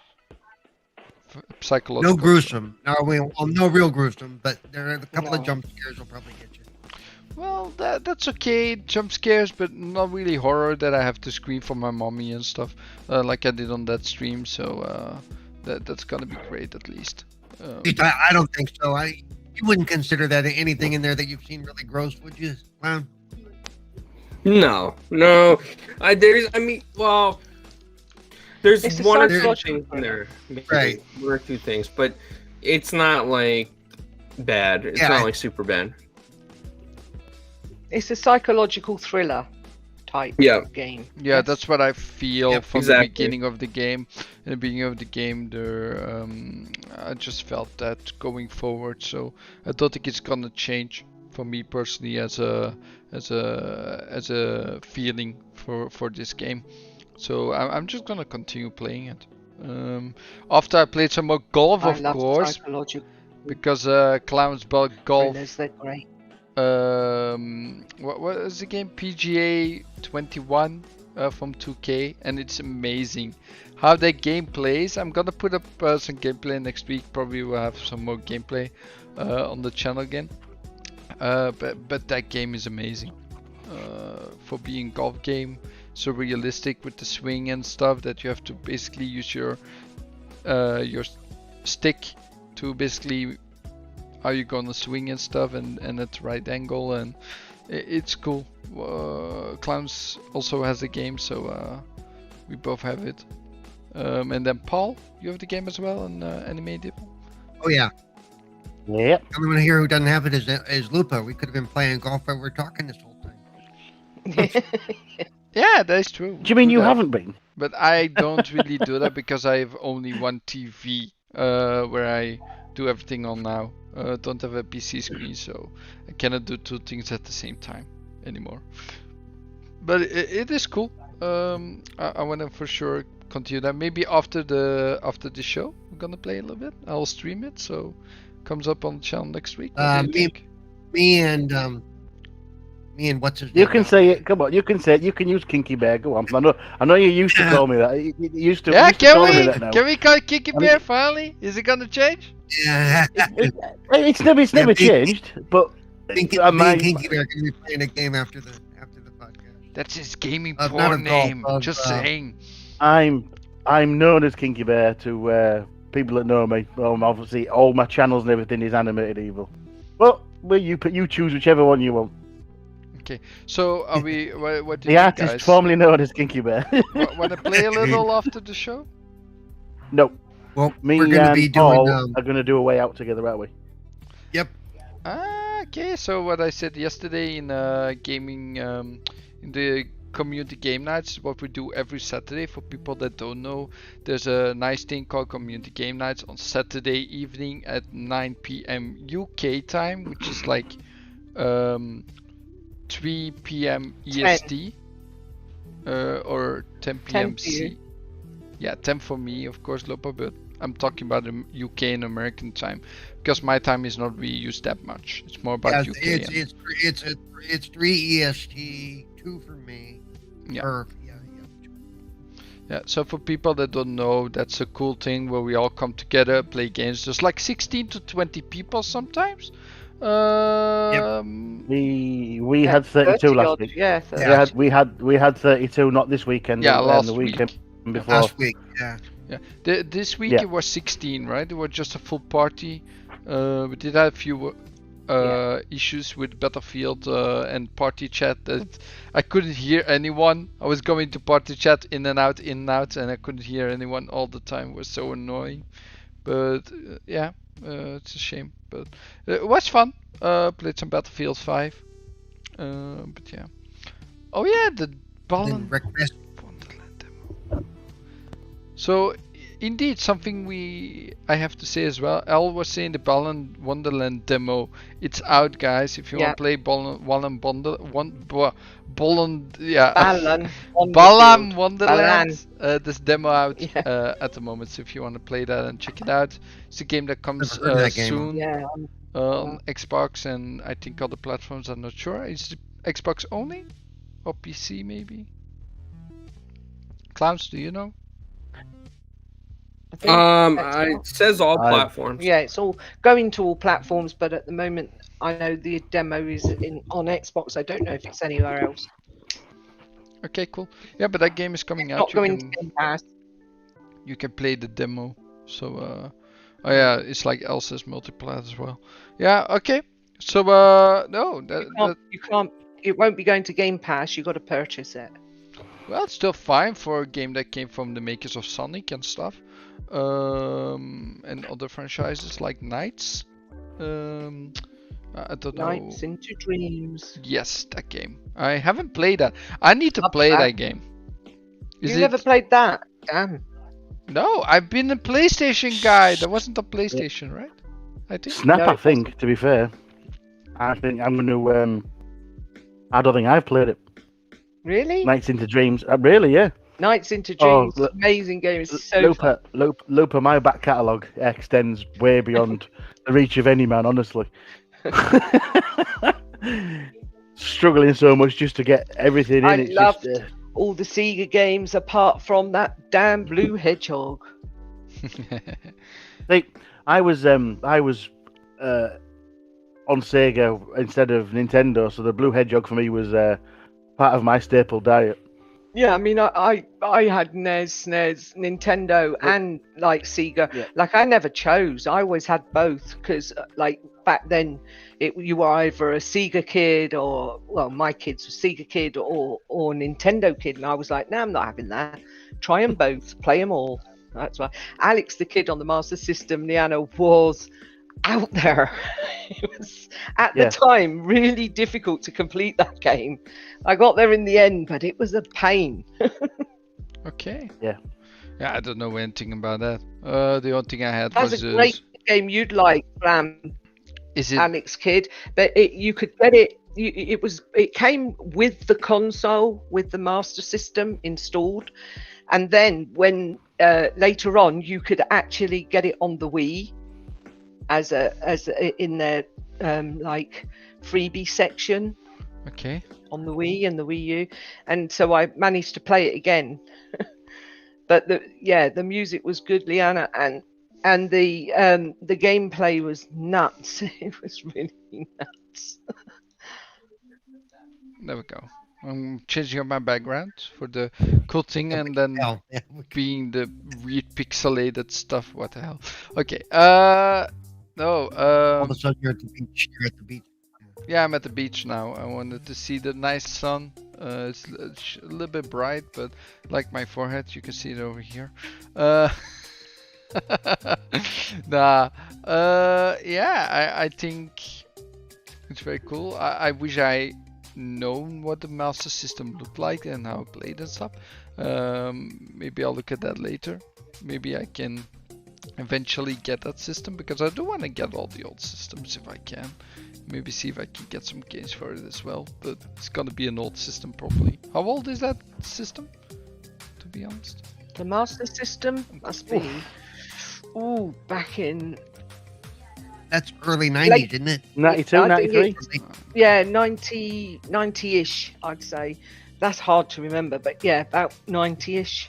Speaker 1: Psychological.
Speaker 4: No gruesome. No real gruesome, but there are a couple of jump scares will probably get you.
Speaker 1: Well, that's okay. Jump scares, but not really horror that I have to scream for my mommy and stuff, like I did on that stream. So that's gonna be great at least.
Speaker 4: I don't think so. You wouldn't consider that anything in there that you've seen really gross, would you, Clown?
Speaker 5: No. There's
Speaker 3: it's
Speaker 5: one or two things in there,
Speaker 4: right?
Speaker 5: One or two things, but it's not like bad. It's not like super bad.
Speaker 3: It's a psychological thriller type
Speaker 5: Yeah.
Speaker 3: game.
Speaker 1: Yeah,
Speaker 3: Yes.
Speaker 1: that's what I feel
Speaker 4: Yep,
Speaker 1: from the
Speaker 5: exactly.
Speaker 1: beginning of the game. In the beginning of the game, I just felt that going forward. So I don't think it's gonna change for me personally as a feeling for this game. So I'm just gonna continue playing it. After I played some more golf,
Speaker 3: I
Speaker 1: of
Speaker 3: love
Speaker 1: course,
Speaker 3: psychological
Speaker 1: because Clowns bought golf.
Speaker 3: thrillers. They're great.
Speaker 1: What is the game? PGA 21 from 2K, and it's amazing how that game plays. I'm gonna put up some gameplay next week. Probably we'll have some more gameplay on the channel again. But that game is amazing for being a golf game. So realistic with the swing and stuff that you have to basically use your stick to basically how you gonna swing and stuff, and at the right angle, and it's cool. Clowns also has a game, so we both have it. And then Paul, you have the game as well, and animated.
Speaker 4: Oh yeah.
Speaker 2: Yep.
Speaker 4: The only one here who doesn't have it is Lupa. We could have been playing golf while we're talking this whole time.
Speaker 1: Yeah, that's true.
Speaker 2: Do you mean
Speaker 1: Do
Speaker 2: you
Speaker 1: that.
Speaker 2: haven't been?
Speaker 1: But I don't really do that because I have only one TV where I do everything on now. Don't have a PC screen, so I cannot do two things at the same time anymore. But it is cool. I want to for sure continue that. Maybe after the show, I'm gonna play a little bit. I'll stream it, so comes up on the channel next week. What do you think?
Speaker 4: Me and what's his name?
Speaker 2: You can say it. Come on, you can say it. You can use Kinky Bear. Go on. I know you used to call me that. You used to.
Speaker 1: Yeah,
Speaker 2: used to
Speaker 1: can
Speaker 2: call me
Speaker 1: we?
Speaker 2: that now.
Speaker 1: Can we call it Kiki Bear finally? Is it gonna change?
Speaker 4: Yeah.
Speaker 2: It's never
Speaker 4: Yeah,
Speaker 2: changed. But
Speaker 4: Me and
Speaker 2: my-
Speaker 4: Kinky Bear are going to be playing a game after the podcast.
Speaker 1: That's his gaming
Speaker 4: Not
Speaker 1: porn
Speaker 4: of golf,
Speaker 1: name.
Speaker 4: of,
Speaker 1: Just saying.
Speaker 2: I'm known as Kinky Bear to people that know me. Obviously, all my channels and everything is animated evil. Well, you choose whichever one you want.
Speaker 1: Okay. So are we? What do
Speaker 2: The
Speaker 1: you
Speaker 2: artist
Speaker 1: guys
Speaker 2: formerly known as Kinky Bear.
Speaker 1: want to play a little after the show?
Speaker 2: No,
Speaker 4: Well,
Speaker 2: me
Speaker 4: we're going to
Speaker 2: and
Speaker 4: be
Speaker 2: Paul
Speaker 4: doing.
Speaker 2: are going to do a way out together, aren't we?
Speaker 4: Yep.
Speaker 1: Okay. So what I said yesterday in gaming, in the community game nights, what we do every Saturday. For people that don't know, there's a nice thing called community game nights on Saturday evening at 9 p.m. UK time, which is like 3 p.m. EST or 10 p.m.
Speaker 3: 10 for you.
Speaker 1: C. Yeah, 10 for me, of course, Lopa, but I'm talking about the UK and American time because my time is not really used that much. It's more about
Speaker 4: Yeah,
Speaker 1: UK.
Speaker 4: it's 3 EST, 2 for me.
Speaker 1: Yeah.
Speaker 4: Or,
Speaker 1: Yeah, so for people that don't know, that's a cool thing where we all come together, play games. There's like 16 to 20 people sometimes.
Speaker 2: We had 32 last week.
Speaker 3: Yeah,
Speaker 4: Yeah.
Speaker 2: We had 32, not this weekend.
Speaker 1: Yeah,
Speaker 2: and
Speaker 1: last
Speaker 2: the weekend before.
Speaker 4: Last week, yeah.
Speaker 1: This week
Speaker 2: Yeah.
Speaker 1: it was 16, right? It was just a full party. We did have a few issues with Battlefield and party chat that I couldn't hear anyone. I was going to party chat in and out, and I couldn't hear anyone all the time. It was so annoying. But yeah, it's a shame. But it was fun. Played some Battlefield 5. But yeah. Oh yeah, the
Speaker 4: Then
Speaker 1: Ballen
Speaker 4: request.
Speaker 1: Wonderland demo. So indeed, something I have to say as well. Al was saying the Ballen Wonderland demo. It's out, guys. If you want to play Ballen Wonderland, this demo out at the moment. So if you want to play that and check it out, it's a game that comes
Speaker 4: Never heard of that game.
Speaker 1: soon
Speaker 3: Yeah.
Speaker 1: on Xbox and I think other platforms. I'm not sure. Is it Xbox only or PC maybe? Clowns, do you know?
Speaker 3: I think
Speaker 5: It says all platforms.
Speaker 3: yeah, it's all going to all platforms, but at the moment, I know the demo is on Xbox. I don't know if it's anywhere else.
Speaker 1: Okay, cool. Yeah, but that game is coming out.
Speaker 3: Not going to Game Pass.
Speaker 1: You can play the demo. So, oh yeah, it's like Elsa's multiplayer as well. Yeah, okay. So, no,
Speaker 3: You can't. It won't be going to Game Pass. You got to purchase it.
Speaker 1: well, it's still fine for a game that came from the makers of Sonic and stuff, and other franchises like Knights. I don't know.
Speaker 3: Nights into Dreams.
Speaker 1: Yes, that game. I haven't played that. I need to
Speaker 3: Love
Speaker 1: play
Speaker 3: that.
Speaker 1: that game. Is
Speaker 3: You
Speaker 1: it?
Speaker 3: never played that? Damn.
Speaker 1: No, I've been a PlayStation guy. There wasn't a PlayStation, right? I think.
Speaker 2: Snap,
Speaker 3: No,
Speaker 2: I
Speaker 3: it
Speaker 2: think, to be fair. I think I'm going to. I don't think I've played it.
Speaker 3: Really?
Speaker 2: Nights into Dreams. Really, yeah.
Speaker 3: Nights into
Speaker 2: Oh,
Speaker 3: Dreams.
Speaker 2: look-
Speaker 3: Amazing game. It's so fun.
Speaker 2: Lupa, my back catalogue extends way beyond the reach of any man, honestly. Struggling so much just to get everything in.
Speaker 3: I
Speaker 2: It's
Speaker 3: loved
Speaker 2: just,
Speaker 3: all the Sega games apart from that damn blue hedgehog.
Speaker 2: I was on Sega instead of Nintendo, so the Blue Hedgehog for me was part of my staple diet.
Speaker 3: Yeah, I mean, I had NES, SNES, Nintendo, and like Sega.
Speaker 2: Yeah.
Speaker 3: Like I never chose. I always had both because, like back then, you were either a Sega kid or, well, my kids were Sega kid or Nintendo kid, and I was like, no, I'm not having that. Try them both, play them all. That's why Alex, the kid on the Master System, Liana, was out there. It was at the time really difficult to complete that game. I got there in the end, but it was a pain.
Speaker 1: Okay.
Speaker 2: Yeah.
Speaker 1: Yeah, I don't know anything about that. The only thing I had
Speaker 3: That's
Speaker 1: was
Speaker 3: a great game you'd like,
Speaker 1: is it?
Speaker 3: Alex Kidd. But you could get it. It came with the console, with the Master System installed, and then when later on you could actually get it on the Wii as in their like freebie section
Speaker 1: Okay.
Speaker 3: on the Wii and the Wii U, and so I managed to play it again. But the music was good, Liana, and the gameplay was nuts. It was really nuts.
Speaker 1: There we go. I'm changing up my background for the cool thing, and then
Speaker 4: Hell,
Speaker 1: being the weird pixelated stuff. What the hell? Okay. No.
Speaker 4: all of a sudden you're at the beach. You're at the beach.
Speaker 1: Yeah, I'm at the beach now. I wanted to see the nice sun. It's a little bit bright, but like my forehead, you can see it over here. Nah. Yeah, I think it's very cool. I wish I known what the Master System looked like and how it played and stuff. Maybe I'll look at that later. Maybe I can eventually get that system, because I do want to get all the old systems if I can. Maybe see if I can get some games for it as well, but it's gonna be an old system probably. How old is that system, to be honest?
Speaker 3: The Master System must be back in
Speaker 4: That's early 90s,
Speaker 3: Like-
Speaker 4: isn't it?
Speaker 2: 92,
Speaker 3: I think
Speaker 2: 93?
Speaker 3: yeah 90-ish, I'd say. That's hard to remember, but yeah, about 90-ish.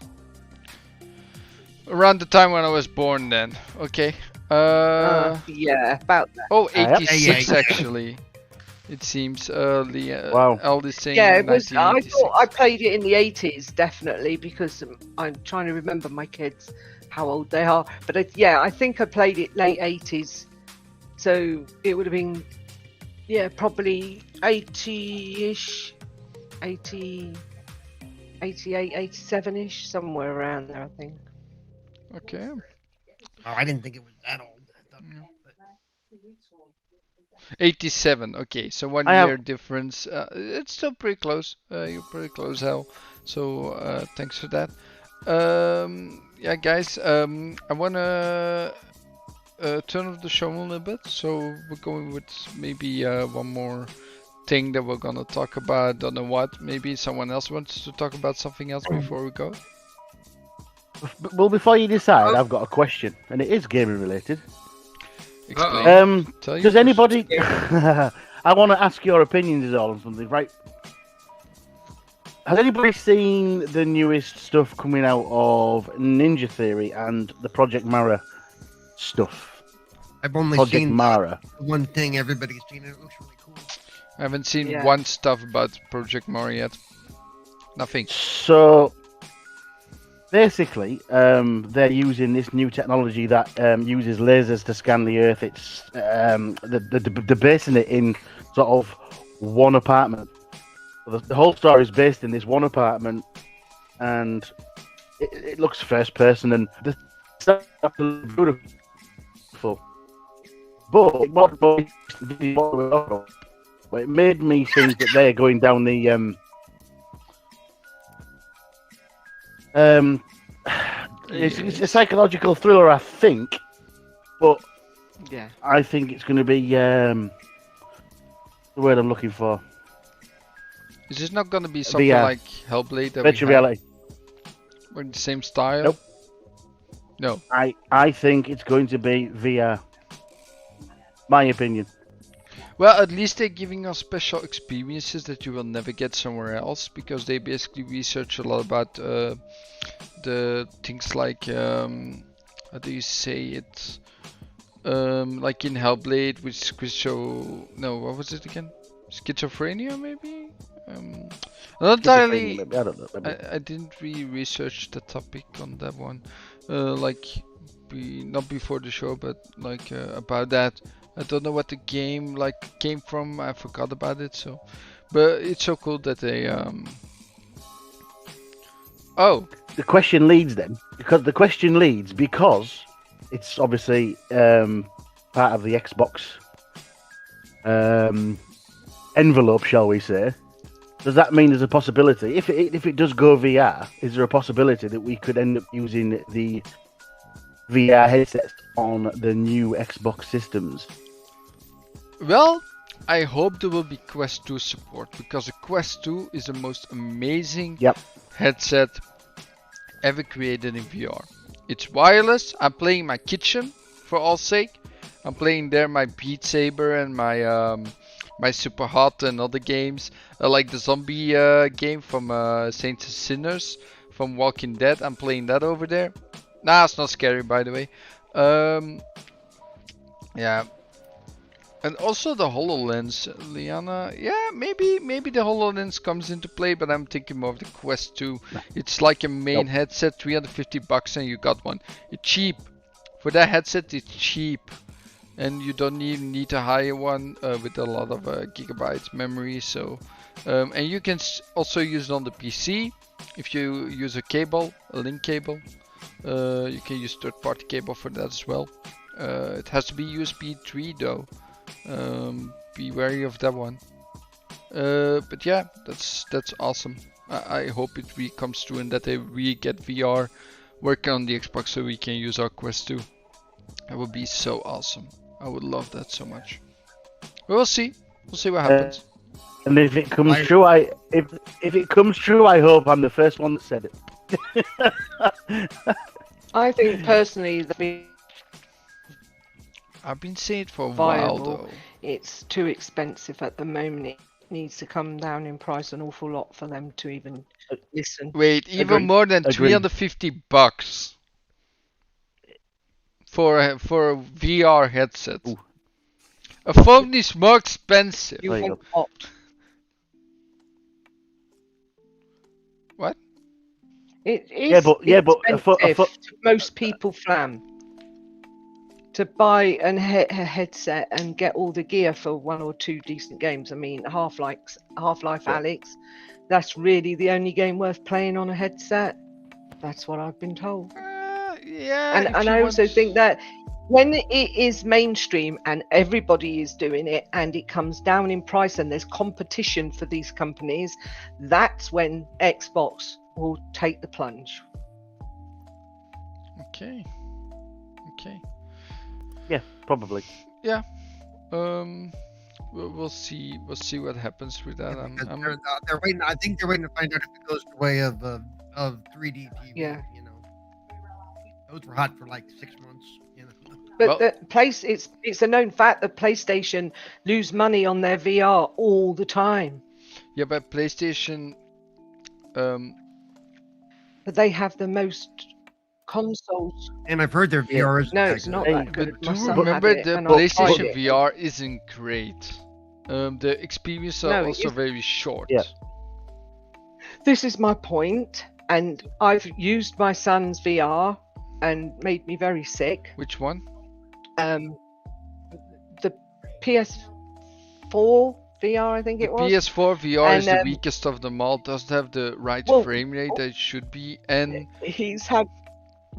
Speaker 1: Around the time when I was born then. Okay.
Speaker 3: Yeah, about that.
Speaker 1: Oh,
Speaker 2: Yep.
Speaker 1: 86
Speaker 4: Yeah.
Speaker 1: actually. It seems early.
Speaker 2: Wow.
Speaker 1: Eldest saying
Speaker 3: Yeah, it was. I
Speaker 1: 1986.
Speaker 3: thought I played it in the 80s, definitely, because I'm trying to remember my kids, how old they are. But I think I played it late 80s, so it would have been, probably 80-ish, 80, 88, 87-ish, somewhere around there, I think.
Speaker 1: Okay.
Speaker 4: Oh, I didn't think it was that old. I thought-
Speaker 1: 87. Okay, so 1
Speaker 2: I have-
Speaker 1: year difference. It's still pretty close. You're pretty close, Hal. So thanks for that. Yeah, guys. I wanna turn off the show a little bit. So we're going with maybe one more thing that we're gonna talk about. Don't know what. Maybe someone else wants to talk about something else before we go.
Speaker 2: Well, before you decide, I've got a question, and it is gaming related.
Speaker 1: Explain. Tell you
Speaker 2: Does
Speaker 1: first.
Speaker 2: anybody? I want to ask your opinions is all on something, right? Has anybody seen the newest stuff coming out of Ninja Theory and the Project Mara stuff?
Speaker 4: I've only
Speaker 2: Project
Speaker 4: seen
Speaker 2: Mara.
Speaker 4: the one thing everybody's seen, and it looks really cool.
Speaker 1: I haven't seen
Speaker 3: Yeah.
Speaker 1: one stuff about Project Mara yet. Nothing.
Speaker 2: So basically, they're using this new technology that uses lasers to scan the Earth. It's they're basing it in sort of one apartment. The whole story is based in this one apartment, and it looks first person, and the stuff is beautiful. But it made me think that they're going down the it's a psychological thriller, I think, but
Speaker 3: Yeah.
Speaker 2: I think it's going to be the word I'm looking for.
Speaker 1: Is this not gonna be something
Speaker 2: VR.
Speaker 1: like Hellblade that
Speaker 2: Virtual
Speaker 1: we had?
Speaker 2: reality.
Speaker 1: Or in the same style?
Speaker 2: Nope.
Speaker 1: No.
Speaker 2: I think it's going to be VR. My opinion.
Speaker 1: Well, at least they're giving us special experiences that you will never get somewhere else, because they basically research a lot about the things like how do you say it? Like in Hellblade with what was it again? Schizophrenia, maybe? Not entirely.
Speaker 2: Maybe, I don't know. Maybe.
Speaker 1: I didn't really research the topic on that one. Not before the show, but like about that. I don't know what the game came from. I forgot about it. So, but it's so cool that they Oh,
Speaker 2: The question leads then, because it's obviously part of the Xbox envelope, shall we say. Does that mean there's a possibility, if it does go VR, is there a possibility that we could end up using the VR headsets on the new Xbox systems?
Speaker 1: well, I hope there will be Quest 2 support, because the Quest 2 is the most amazing
Speaker 2: Yep.
Speaker 1: headset ever created in VR. It's wireless. I'm playing my kitchen for all sake. I'm playing there my Beat Saber and my Super Hot and other games, like the zombie game from Saints and Sinners from Walking Dead. I'm playing that over there. Nah, it's not scary, by the way. Yeah. And also the HoloLens, Liana. Yeah, maybe the HoloLens comes into play, but I'm thinking more of the Quest 2. It's like a main headset, $350 and you got one. It's cheap. For that headset, it's cheap. And you don't even need to hire one with a lot of gigabytes memory. So, and you can also use it on the PC if you use a cable, a link cable. You can use third-party cable for that as well. It has to be USB 3 though. Be wary of that one. But yeah, that's awesome. I hope it really comes through and that they really get VR working on the Xbox so we can use our Quest 2. That would be so awesome. I would love that so much. We'll see. We'll see what happens.
Speaker 2: And if it comes true, if it comes true, I hope I'm the first one that said it.
Speaker 3: I think personally the
Speaker 1: I've been saying it for a while
Speaker 3: viable.
Speaker 1: though.
Speaker 3: It's too expensive at the moment. It needs to come down in price an awful lot for them to even listen.
Speaker 1: Wait, even
Speaker 2: Agreed.
Speaker 1: more than
Speaker 2: Agreed.
Speaker 1: $350 for a VR headset.
Speaker 2: Ooh.
Speaker 1: A phone is more expensive.
Speaker 3: You
Speaker 2: There you
Speaker 3: want what?
Speaker 1: What?
Speaker 3: It is
Speaker 2: but
Speaker 3: expensive to most people, Flam, to buy a headset and get all the gear for one or two decent games. I mean, Half-Life,
Speaker 2: Yeah.
Speaker 3: Alex, that's really the only game worth playing on a headset. That's what I've been told.
Speaker 1: Yeah. if
Speaker 3: And
Speaker 1: you
Speaker 3: I also
Speaker 1: want-
Speaker 3: think that when it is mainstream and everybody is doing it and it comes down in price and there's competition for these companies, that's when Xbox will take the plunge.
Speaker 1: Okay.
Speaker 2: Yeah, probably.
Speaker 1: Yeah. We'll see. We'll see what happens with that.
Speaker 4: Because they're waiting. I think they're waiting to find out if it goes the way of 3D TV.
Speaker 3: Yeah.
Speaker 4: You know, those were hot for like 6 months. You know.
Speaker 3: But
Speaker 1: Well-
Speaker 3: it's a known fact that PlayStation lose money on their VR all the time.
Speaker 1: Yeah, but PlayStation.
Speaker 3: But they have the most consoles.
Speaker 4: And I've heard their VR is
Speaker 3: No, it's not
Speaker 2: Hey,
Speaker 3: that good.
Speaker 1: But
Speaker 3: My
Speaker 1: do
Speaker 3: son
Speaker 1: remember
Speaker 3: had it
Speaker 1: the
Speaker 3: and I tried
Speaker 1: PlayStation
Speaker 3: it.
Speaker 1: VR isn't great. The experience are
Speaker 3: No, it
Speaker 1: also
Speaker 3: isn't.
Speaker 1: very short.
Speaker 2: Yeah.
Speaker 3: This is my point, and I've used my son's VR and made me very sick.
Speaker 1: Which one?
Speaker 3: The PS4 VR, I think
Speaker 1: The
Speaker 3: it was.
Speaker 1: PS4 VR is
Speaker 3: And,
Speaker 1: the weakest of them all. Doesn't have the right
Speaker 3: well,
Speaker 1: frame rate that it should be, and
Speaker 3: He's had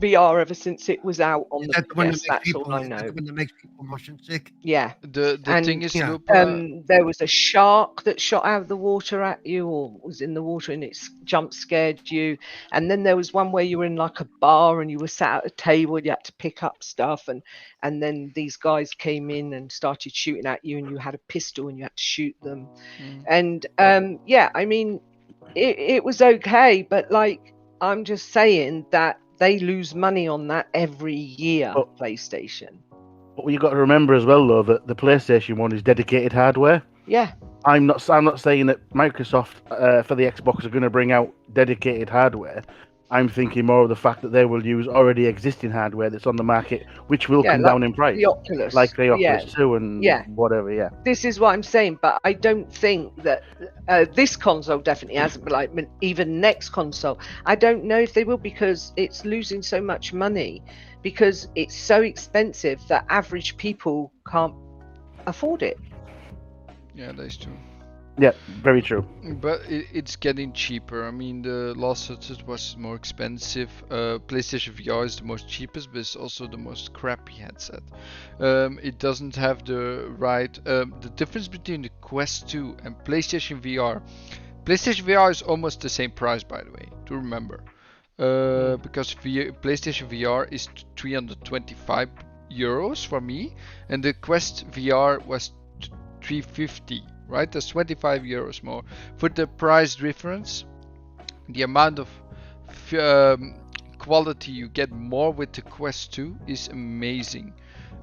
Speaker 3: VR ever since it was out on
Speaker 4: Is
Speaker 3: the
Speaker 4: that the one that
Speaker 3: PS.
Speaker 4: makes
Speaker 3: That's
Speaker 4: people?
Speaker 3: all I
Speaker 4: Is that
Speaker 3: know.
Speaker 4: the one that makes people motion sick?
Speaker 3: Yeah.
Speaker 1: The
Speaker 3: And,
Speaker 1: thing is,
Speaker 4: yeah,
Speaker 1: Lupa.
Speaker 3: There was a shark that shot out of the water at you, or was in the water, and it jump scared you. And then there was one where you were in like a bar and you were sat at a table and you had to pick up stuff, and then these guys came in and started shooting at you, and you had a pistol and you had to shoot them.
Speaker 1: Mm.
Speaker 3: And yeah, I mean, it was okay, but like I'm just saying that they lose money on that every year.
Speaker 2: But-
Speaker 3: PlayStation.
Speaker 2: But you got to remember as well, though, that the PlayStation one is dedicated hardware.
Speaker 3: Yeah.
Speaker 2: I'm not saying that Microsoft for the Xbox are going to bring out dedicated hardware. I'm thinking more of the fact that they will use already existing hardware that's on the market, which will come
Speaker 3: like
Speaker 2: down in price,
Speaker 3: the Oculus.
Speaker 2: like the
Speaker 3: Yeah.
Speaker 2: Oculus 2 and
Speaker 3: Yeah.
Speaker 2: whatever. Yeah.
Speaker 3: This is what I'm saying, but I don't think that this console definitely hasn't. But like even next console, I don't know if they will, because it's losing so much money, because it's so expensive that average people can't afford it.
Speaker 1: Yeah, that's true.
Speaker 2: Yeah, very true.
Speaker 1: But it's getting cheaper. I mean, the last headset was more expensive. PlayStation VR is the most cheapest, but it's also the most crappy headset. It doesn't have the right. The difference between the Quest 2 and PlayStation VR. PlayStation VR is almost the same price, by the way, to remember. Because PlayStation VR is 325 euros for me, and the Quest VR was 350. Right, that's 25 euros more. For the price difference, the amount of quality you get more with the Quest 2 is amazing.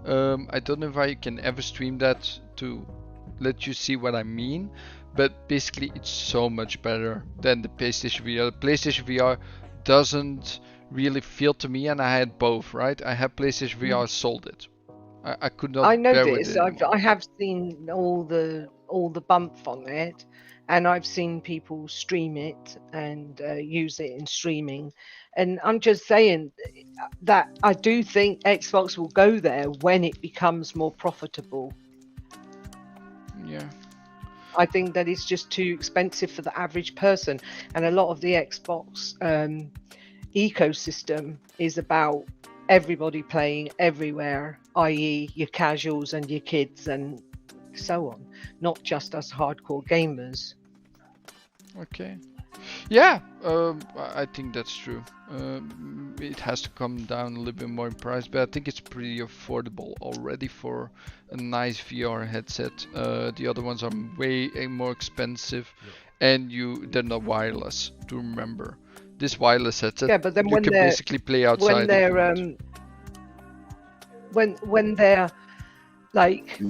Speaker 1: I don't know if I can ever stream that to let you see what I mean, but basically it's so much better than the PlayStation VR. The PlayStation VR doesn't really feel to me, and I had both, right? I had PlayStation VR, sold it. I could not
Speaker 3: I know
Speaker 1: bear with
Speaker 3: this.
Speaker 1: it anymore.
Speaker 3: I have seen all the bump on it, and I've seen people stream it and use it in streaming. And I'm just saying that I do think Xbox will go there when it becomes more profitable.
Speaker 1: Yeah.
Speaker 3: I think that it's just too expensive for the average person, and a lot of the Xbox ecosystem is about everybody playing everywhere, i.e. your casuals and your kids and so on, not just us hardcore gamers.
Speaker 1: Okay. Yeah, I think that's true. It has to come down a little bit more in price, but I think it's pretty affordable already for a nice VR headset. The other ones are way more expensive, and they're not wireless. To remember, this wireless headset,
Speaker 3: Yeah, but then
Speaker 1: you
Speaker 3: when
Speaker 1: can
Speaker 3: they're
Speaker 1: basically play outside.
Speaker 3: when they're when they're like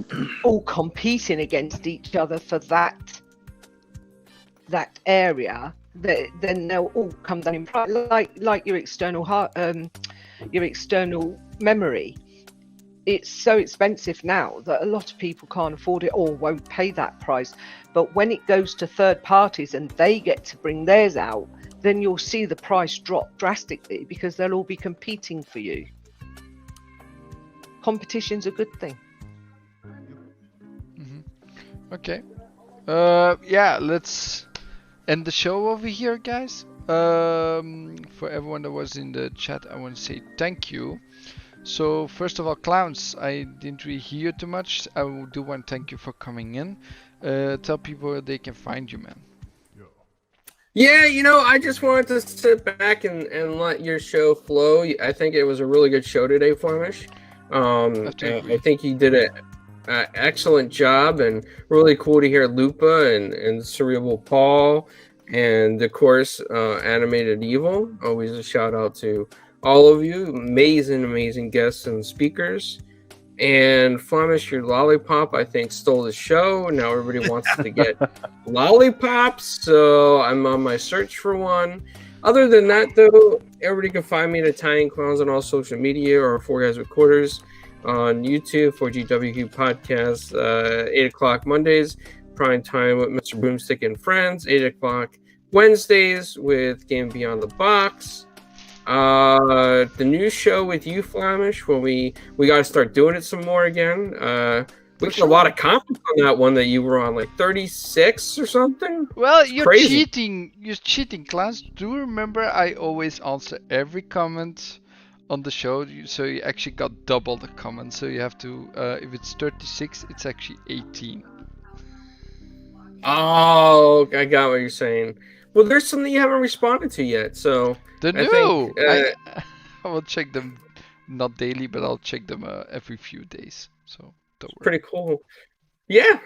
Speaker 3: all competing against each other for that area, then they'll all come down in price, like your external your external memory. It's so expensive now that a lot of people can't afford it or won't pay that price. But when it goes to third parties and they get to bring theirs out, then you'll see the price drop drastically, because they'll all be competing for you. Competition's a good thing.
Speaker 1: Okay. Yeah, let's end the show over here, guys. For everyone that was in the chat, I want to say thank you. So first of all, Clowns, I didn't really hear too much. I do want to thank you for coming in. Tell people where they can find you, man.
Speaker 5: Yeah, I just wanted to sit back and let your show flow. I think it was a really good show today, Flamish. I think you did an excellent job, and really cool to hear Lupa and Cerebral Paul, and of course Animated Evil. Always a shout out to all of you, amazing guests and speakers. And Flamish, your lollipop, I think, stole the show. Now everybody wants to get lollipops, so I'm on my search for one. Other than that, though, everybody can find me at Italian Clowns on all social media, or 4 Guys with Quarters on YouTube, 4GWQ Podcast, 8 o'clock Mondays, prime time with Mr. Boomstick and Friends, 8 o'clock Wednesdays with Game Beyond the Box. The new show with you, Flamish, where we got to start doing it some more again. We got a lot of comments on that one that you were on, like 36 or something.
Speaker 1: Well,
Speaker 5: It's
Speaker 1: you're
Speaker 5: crazy.
Speaker 1: cheating. You're cheating, Clowns. Do remember I always answer every comment on the show, so you actually got double the comments. So you have to, if it's 36, it's actually 18.
Speaker 5: Oh, I got what you're saying. Well, there's something you haven't responded to yet, so
Speaker 1: The
Speaker 5: I think
Speaker 1: new! I will check them, not daily, but I'll check them every few days. So don't worry.
Speaker 5: pretty cool. Yeah.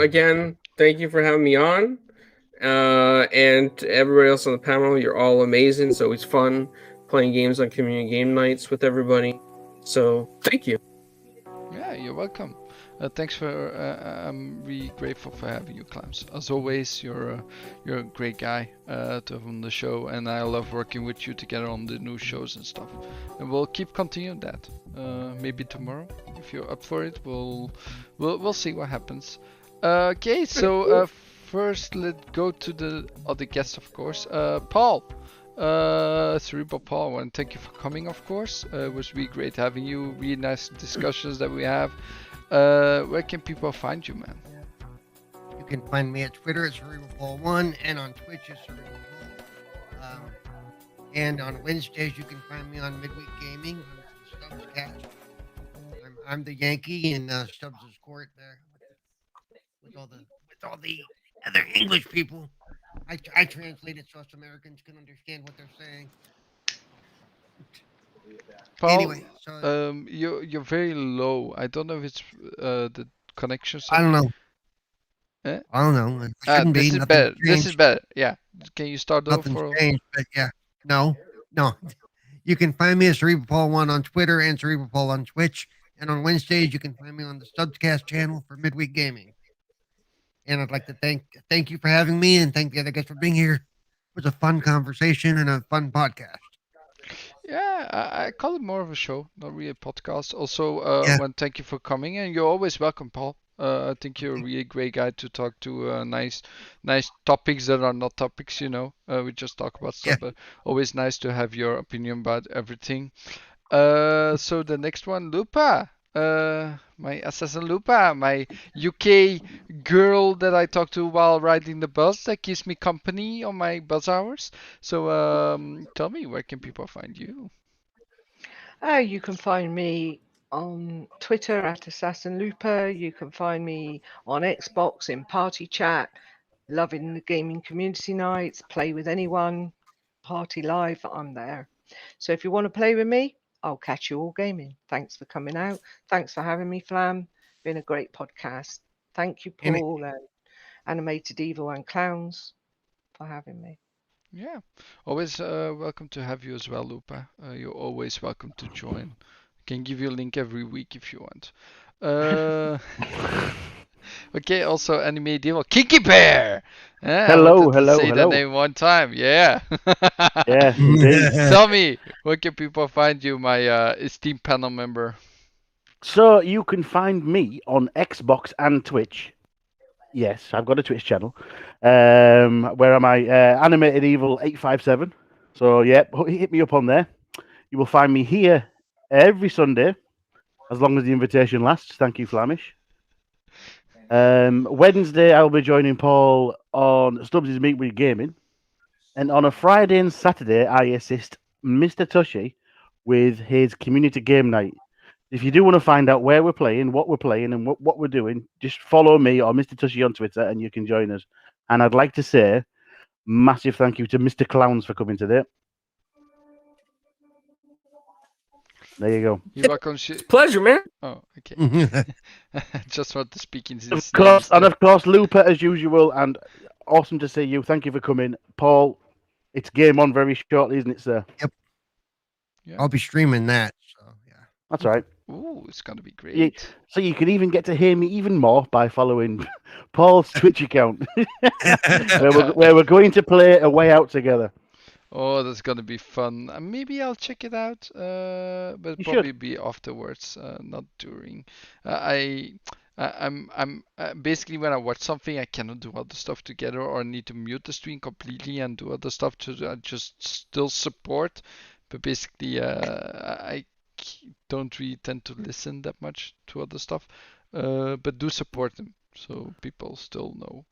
Speaker 5: Again, thank you for having me on. And to everybody else on the panel, you're all amazing. It's always fun playing games on community game nights with everybody. So thank you.
Speaker 1: Yeah, you're welcome. Thanks for. I'm really grateful for having you, Clams. As always, you're a great guy to have on the show, and I love working with you together on the new shows and stuff. And we'll keep continuing that. Maybe tomorrow, if you're up for it. We'll see what happens. Okay, so first let's go to the other guests, of course. Paul. Cerebral Paul, I want to thank you for coming, of course. It was really great having you. Really nice discussions that we have. Where can people find you, man?
Speaker 4: You can find me at Twitter at CerebralPaul1 and on Twitch at Cerebral Paul. And on Wednesdays, you can find me on Midweek Gaming on Stubbs Cast. I'm the Yankee in Stubbs' court there with all the other English people. I translate it so us Americans can understand what they're saying.
Speaker 1: Paul,
Speaker 4: Anyway, so
Speaker 1: you're very low. I don't know if it's the connection.
Speaker 4: I don't know.
Speaker 1: Eh?
Speaker 4: I don't know. It shouldn't
Speaker 1: this
Speaker 4: be.
Speaker 1: is better. This is
Speaker 4: Changed.
Speaker 1: better. Yeah. Can you start over?
Speaker 4: Nothing's changed, but yeah. No. You can find me at Cerebral Paul1 on Twitter and Cerebral Paul on Twitch. And on Wednesdays, you can find me on the Subcast channel for Midweek Gaming. And I'd like to thank you for having me and thank the other guests for being here. It was a fun conversation and a fun podcast.
Speaker 1: Yeah, I call it more of a show, not really a podcast. Also,
Speaker 4: Yeah.
Speaker 1: want to thank you for coming, and you're always welcome, Paul. I think you're a really great guy to talk to. Nice topics that are not topics, you know. We just talk about stuff, but always nice to have your opinion about everything. So the next one, Lupa. My assassin Lupa, my UK girl that I talk to while riding the bus that keeps me company on my bus hours. So tell me, where can people find you?
Speaker 3: You can find me on Twitter at Assassin Looper. You can find me on Xbox in Party Chat, loving the gaming community nights, play with anyone, party live. I'm there. So if you want to play with me, I'll catch you all gaming. Thanks for coming out. Thanks for having me, Flam. Been a great podcast. Thank you, Paul, and Animated Evil and Clowns for having me.
Speaker 1: Yeah, always welcome to have you as well, Lupa. You're always welcome to join. Can give you a link every week if you want. Okay, also Animated Evil, Kinky Bear.
Speaker 2: Hello,
Speaker 1: I wanted to say
Speaker 2: hello.
Speaker 1: that name one time. Yeah.
Speaker 2: Yes, indeed.
Speaker 1: Tell me, where can people find you, my esteemed panel member?
Speaker 2: So you can find me on Xbox and Twitch. Yes, I've got a Twitch channel. Where am I? Animated Evil 857. So yeah, hit me up on there. You will find me here every Sunday, as long as the invitation lasts. Thank you, Flamish. Wednesday, I'll be joining Paul on Stubbs' Midweek Gaming. And on a Friday and Saturday, I assist Mr. Tushy with his community game night. If you do want to find out where we're playing, what we're playing, and what we're doing, just follow me or Mr. Tushy on Twitter and you can join us. And I'd like to say massive thank you to Mr. Clowns for coming today. There you go.
Speaker 1: You're welcome.
Speaker 5: Pleasure, man.
Speaker 1: Oh, okay. Just want to speak in this.
Speaker 2: Of course, Lupa as usual, and awesome to see you. Thank you for coming, Paul. It's game on very shortly, isn't it, sir?
Speaker 4: Yep.
Speaker 1: Yeah.
Speaker 4: I'll be streaming that. So yeah.
Speaker 2: That's right.
Speaker 1: Ooh, it's gonna be great.
Speaker 2: So you can even get to hear me even more by following Paul's Twitch account, where we're going to play A Way Out together.
Speaker 1: Oh, that's gonna be fun. Maybe I'll check it out, but
Speaker 2: You
Speaker 1: probably
Speaker 2: should.
Speaker 1: be afterwards, not during. I'm basically when I watch something, I cannot do other stuff together, or I need to mute the stream completely and do other stuff to just still support. But basically, I don't really tend to listen that much to other stuff, but do support them so people still know,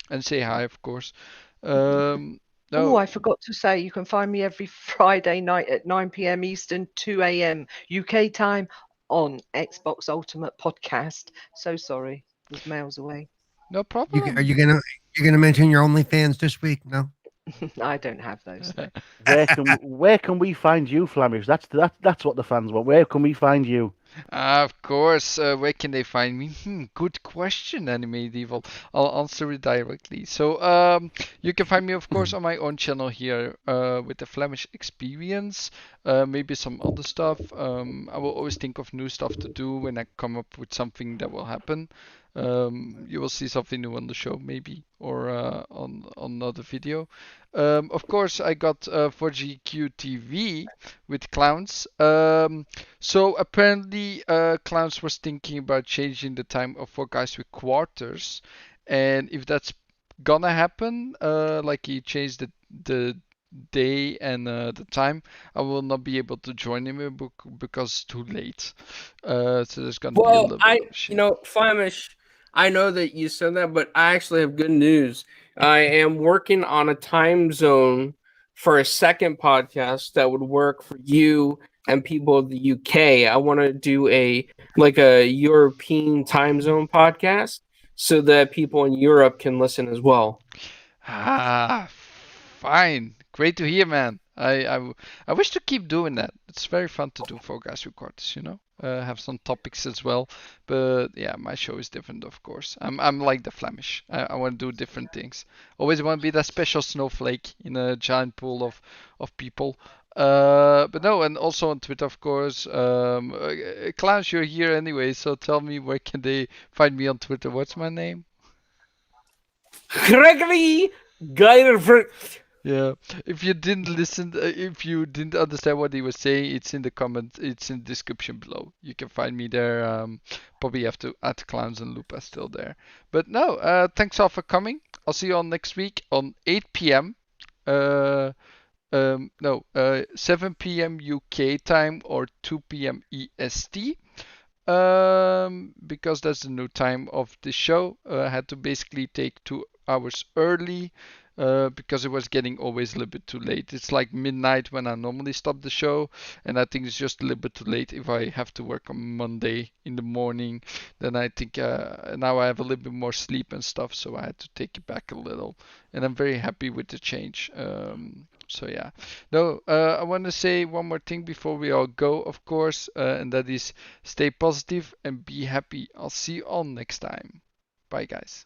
Speaker 1: and say hi, of course.
Speaker 3: Oh,
Speaker 1: No,
Speaker 3: I forgot to say, you can find me every Friday night at 9 p.m. Eastern, 2 a.m. UK time on Xbox Ultimate Podcast. So sorry, was miles away.
Speaker 1: no
Speaker 4: Are
Speaker 1: problem.
Speaker 4: you gonna mention your OnlyFans this week? No.
Speaker 3: I don't have those though.
Speaker 2: Where can we find you, Flamish? That's what the fans want. Where can we find you?
Speaker 1: Of course, where can they find me? Good question, Animated Evil. I'll answer it directly. So, you can find me, of course, on my own channel here, with the Flemish Experience, maybe some other stuff. I will always think of new stuff to do when I come up with something that will happen. You will see something new on the show, maybe, or on another video. Of course, I got 4GQ TV with Clowns. So apparently, Clowns was thinking about changing the time of For Guys with Quarters, and if that's gonna happen, like he changed the day and the time, I will not be able to join him because it's too late. So there's gonna be a
Speaker 5: Well,
Speaker 1: little bit of shit.
Speaker 5: Flamish, I know that you said that, but I actually have good news. I am working on a time zone for a second podcast that would work for you and people of the UK. I want to do a European time zone podcast so that people in Europe can listen as well.
Speaker 1: Ah, fine. Great to hear, man. I wish to keep doing that. It's very fun to do for guys recorders, you know. Have some topics as well, but yeah, my show is different, of course. I'm like the Flemish. I want to do different things. Always want to be that special snowflake in a giant pool of people. But no, and also on Twitter, of course. Klaus, you're here anyway, so tell me where can they find me on Twitter? What's my name?
Speaker 5: Gregory Geiger.
Speaker 1: Yeah, if you didn't listen, if you didn't understand what he was saying, it's in the comment, it's in the description below. You can find me there. Probably have to add Clowns and Lupa still there. But no, thanks all for coming. I'll see you all next week on 8 p.m. Uh, no, 7 p.m. UK time or 2 p.m. EST. Because that's the new time of the show. I had to basically take 2 hours early because it was getting always a little bit too late. It's like midnight when I normally stop the show, and I think it's just a little bit too late if I have to work on Monday in the morning. Then I think now I have a little bit more sleep and stuff, so I had to take it back a little, and I'm very happy with the change. So yeah, no, I want to say one more thing before we all go, of course, and that is stay positive and be happy. I'll see you all next time. Bye, guys.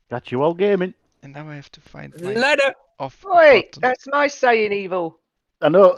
Speaker 2: Catch you all gaming.
Speaker 1: And now I have to find my
Speaker 5: Later.
Speaker 1: off
Speaker 3: Wait,
Speaker 1: button.
Speaker 3: that's nice saying evil.
Speaker 2: I know.